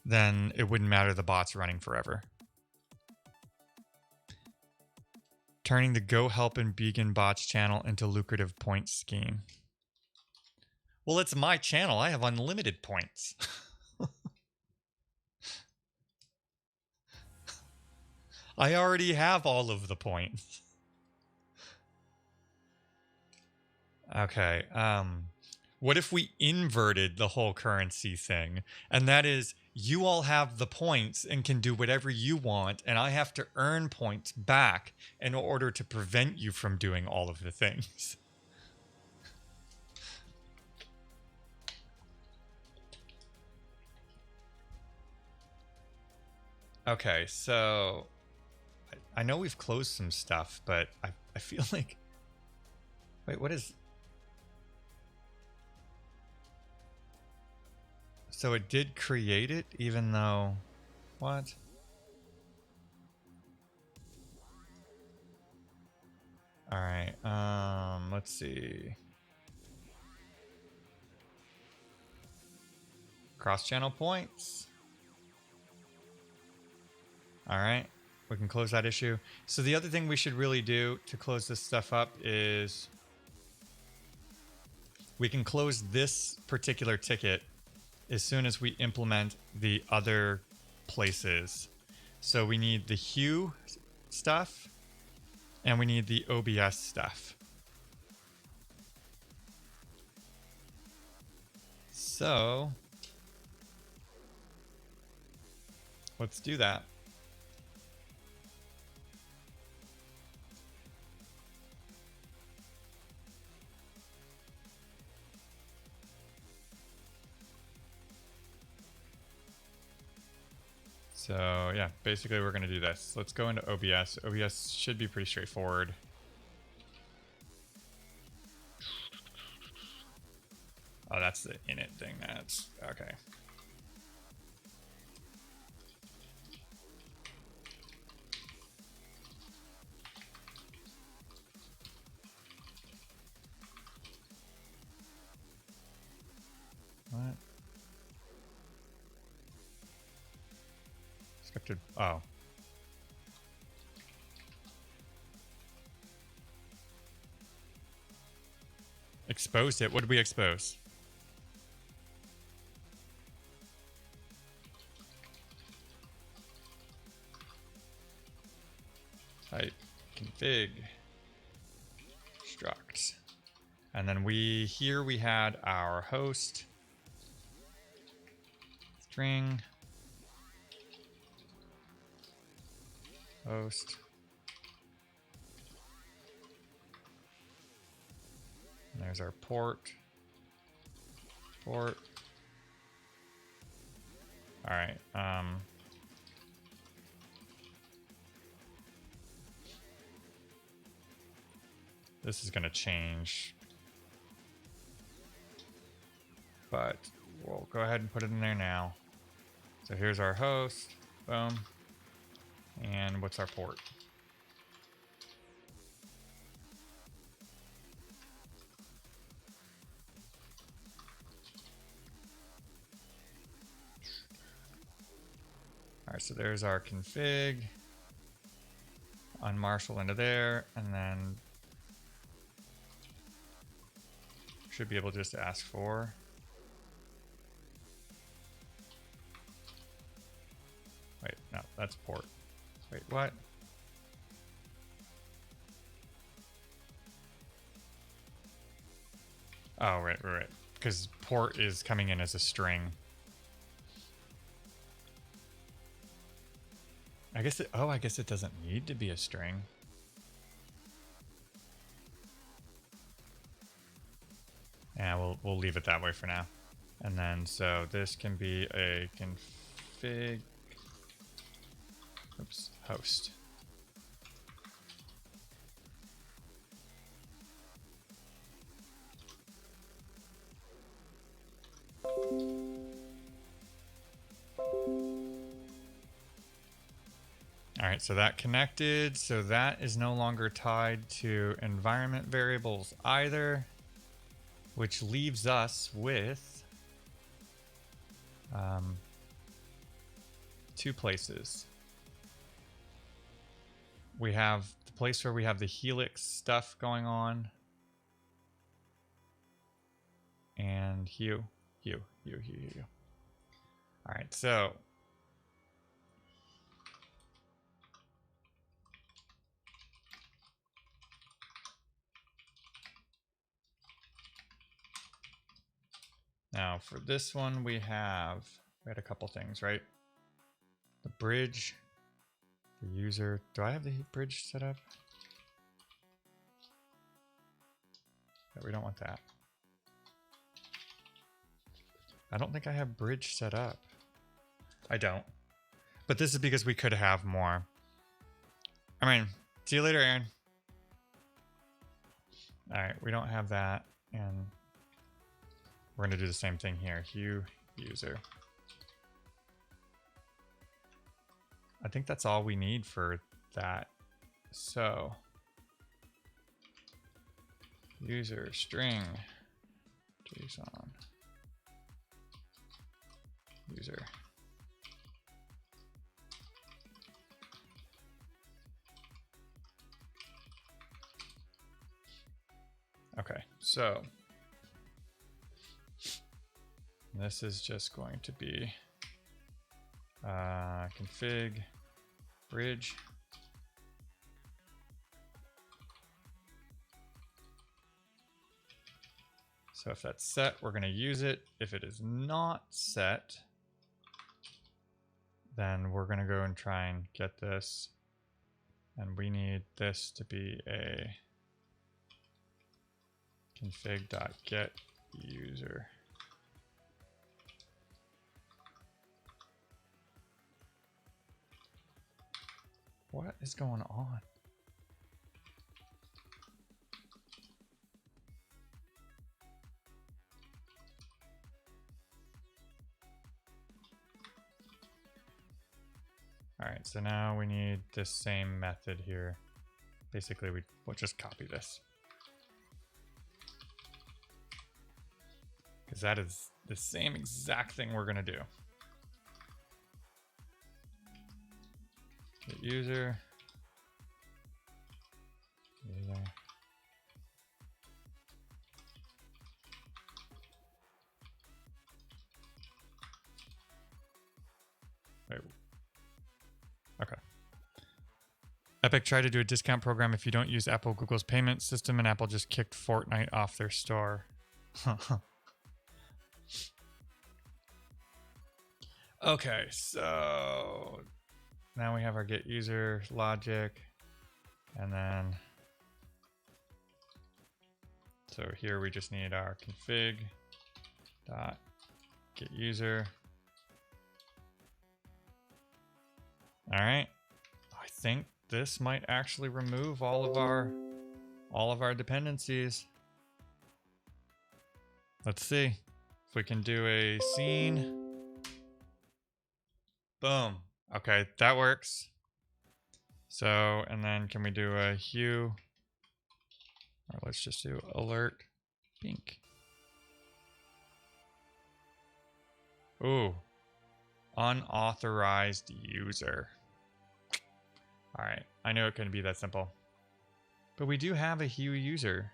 B: then it wouldn't matter, the bot's running forever. Turning the Go Help and BeganBots channel into lucrative point scheme. Well, it's my channel. I have unlimited points. I already have all of the points. Okay. What if we inverted the whole currency thing? And that is, you all have the points and can do whatever you want, and I have to earn points back in order to prevent you from doing all of the things. Okay, so I know we've closed some stuff, but I feel like... Wait, what is... So it did create it, even though... What? Alright, let's see. Cross-channel points. Alright, we can close that issue. So the other thing we should really do to close this stuff up is... we can close this particular ticket as soon as we implement the other places. So we need the Hue stuff, and we need the OBS stuff. So let's do that. So yeah, basically we're going to do this. Let's go into OBS. OBS should be pretty straightforward. Oh, that's the init thing. That's okay. What? Scripted. Oh. Exposed it. What did we expose? Type config struct. And then here we had our host string host. And there's our port. All right. This is going to change, but we'll go ahead and put it in there now. So here's our host. Boom. And what's our port? All right, so there's our config. unmarshal into there, and then should be able just to ask for. Wait, no, that's port. Wait, what? Oh, right. Because port is coming in as a string. I guess it doesn't need to be a string. Yeah, we'll leave it that way for now. And then so this can be a config. Oops, host. All right, so that connected. So that is no longer tied to environment variables either, which leaves us with two places. We have the place where we have the Helix stuff going on, and Hue. All right, so now for this one we had a couple things, right? The bridge, the user. Do I have the bridge set up? Yeah, we don't want that. I don't think I have bridge set up. I don't. But this is because we could have more. I mean, see you later, Aaron. All right, we don't have that, and we're gonna do the same thing here. Hue user. I think that's all we need for that. So user string JSON user. Okay, so this is just going to be config bridge. So if that's set, we're going to use it. If it is not set, then we're going to go and try and get this. And we need this to be a config.getUser. What is going on? All right, so now we need this same method here. Basically, we'll just copy this, because that is the same exact thing we're gonna do. Get user. Wait. Okay. Epic tried to do a discount program if you don't use Apple Google's payment system, and Apple just kicked Fortnite off their store. Okay, so now we have our get user logic, and then so here we just need our config dot get user. All right, I think this might actually remove all of our dependencies. Let's see if we can do a scene. Boom. Okay, that works. So, and then can we do a hue? Or let's just do alert pink. Ooh, unauthorized user. All right, I know it couldn't be that simple. But we do have a Hue user.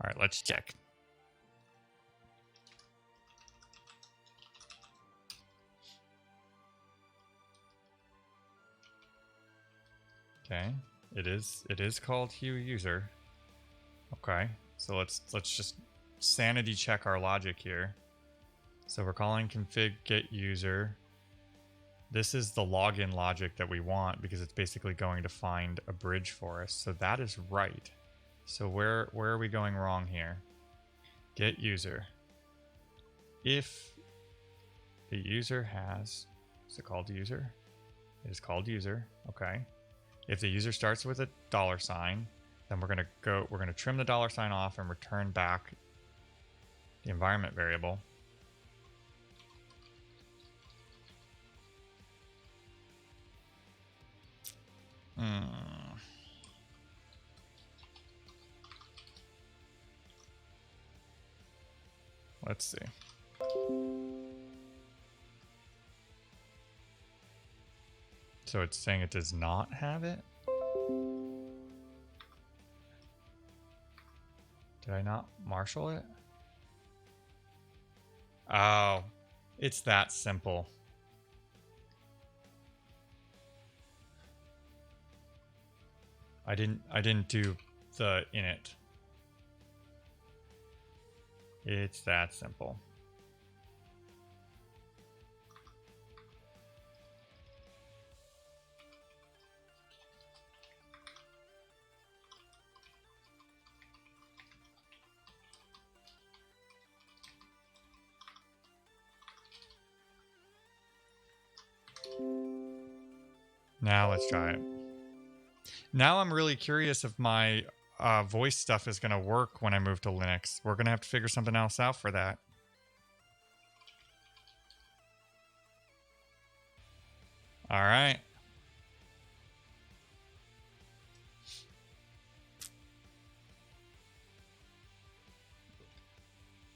B: All right, let's check. Okay, it is called Hue user. Okay, so let's just sanity check our logic here. So we're calling config get user. This is the login logic that we want because it's basically going to find a bridge for us. So that is right. So where are we going wrong here? Get user. If the user has, is it called user? It is called user. Okay. If the user starts with a $, then we're gonna trim the $sign off and return back the environment variable. Let's see. So it's saying it does not have it? Did I not marshal it? Oh, it's that simple. I didn't do the init. It's that simple. Now let's try it. Now I'm really curious if my voice stuff is going to work when I move to Linux. We're going to have to figure something else out for that. All right.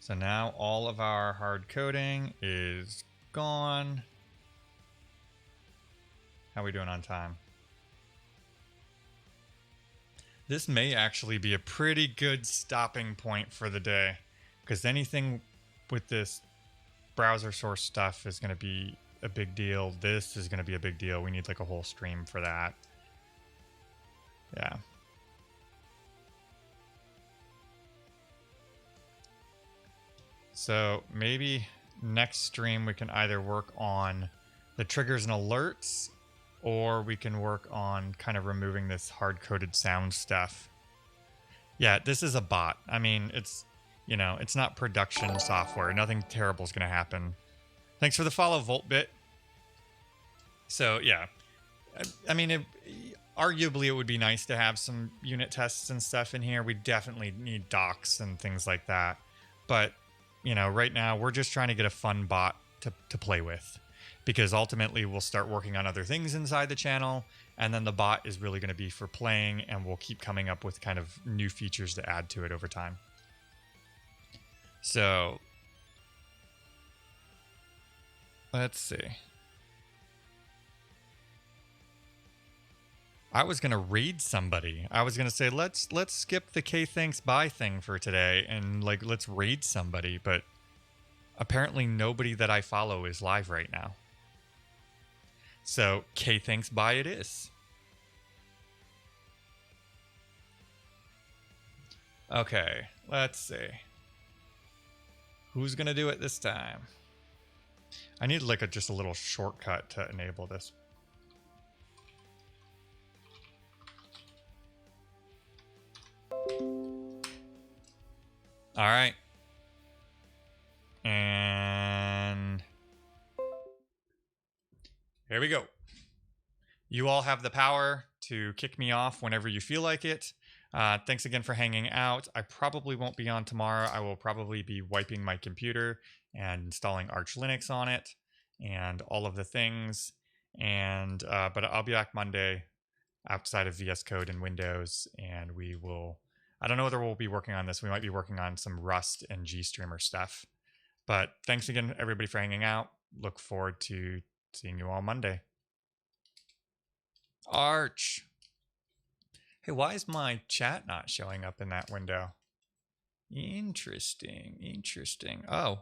B: So now all of our hard coding is gone. How are we doing on time? This may actually be a pretty good stopping point for the day, because anything with this browser source stuff is going to be a big deal. This is going to be a big deal. We need like a whole stream for that. Yeah. So maybe next stream we can either work on the triggers and alerts, or we can work on kind of removing this hard-coded sound stuff. Yeah, this is a bot. I mean, it's, you know, it's not production software. Nothing terrible is going to happen. Thanks for the follow, Voltbit. So, yeah. I mean, arguably it would be nice to have some unit tests and stuff in here. We definitely need docs and things like that. But, you know, right now we're just trying to get a fun bot to play with. Because ultimately we'll start working on other things inside the channel, and then the bot is really going to be for playing, and we'll keep coming up with kind of new features to add to it over time. So let's see. I was going to raid somebody. I was going to say let's skip the K thanks bye thing for today and like let's raid somebody, but apparently nobody that I follow is live right now. So, K thanks bye it is. Okay, let's see. Who's gonna do it this time? I need like just a little shortcut to enable this. All right. And here we go. You all have the power to kick me off whenever you feel like it. Thanks again for hanging out. I probably won't be on tomorrow. I will probably be wiping my computer and installing Arch Linux on it and all of the things. And but I'll be back Monday outside of VS Code and Windows, and we will. I don't know whether we'll be working on this. We might be working on some Rust and GStreamer stuff. But thanks again, everybody, for hanging out. Look forward to seeing you all Monday. Arch. Hey, why is my chat not showing up in that window? Interesting. Oh.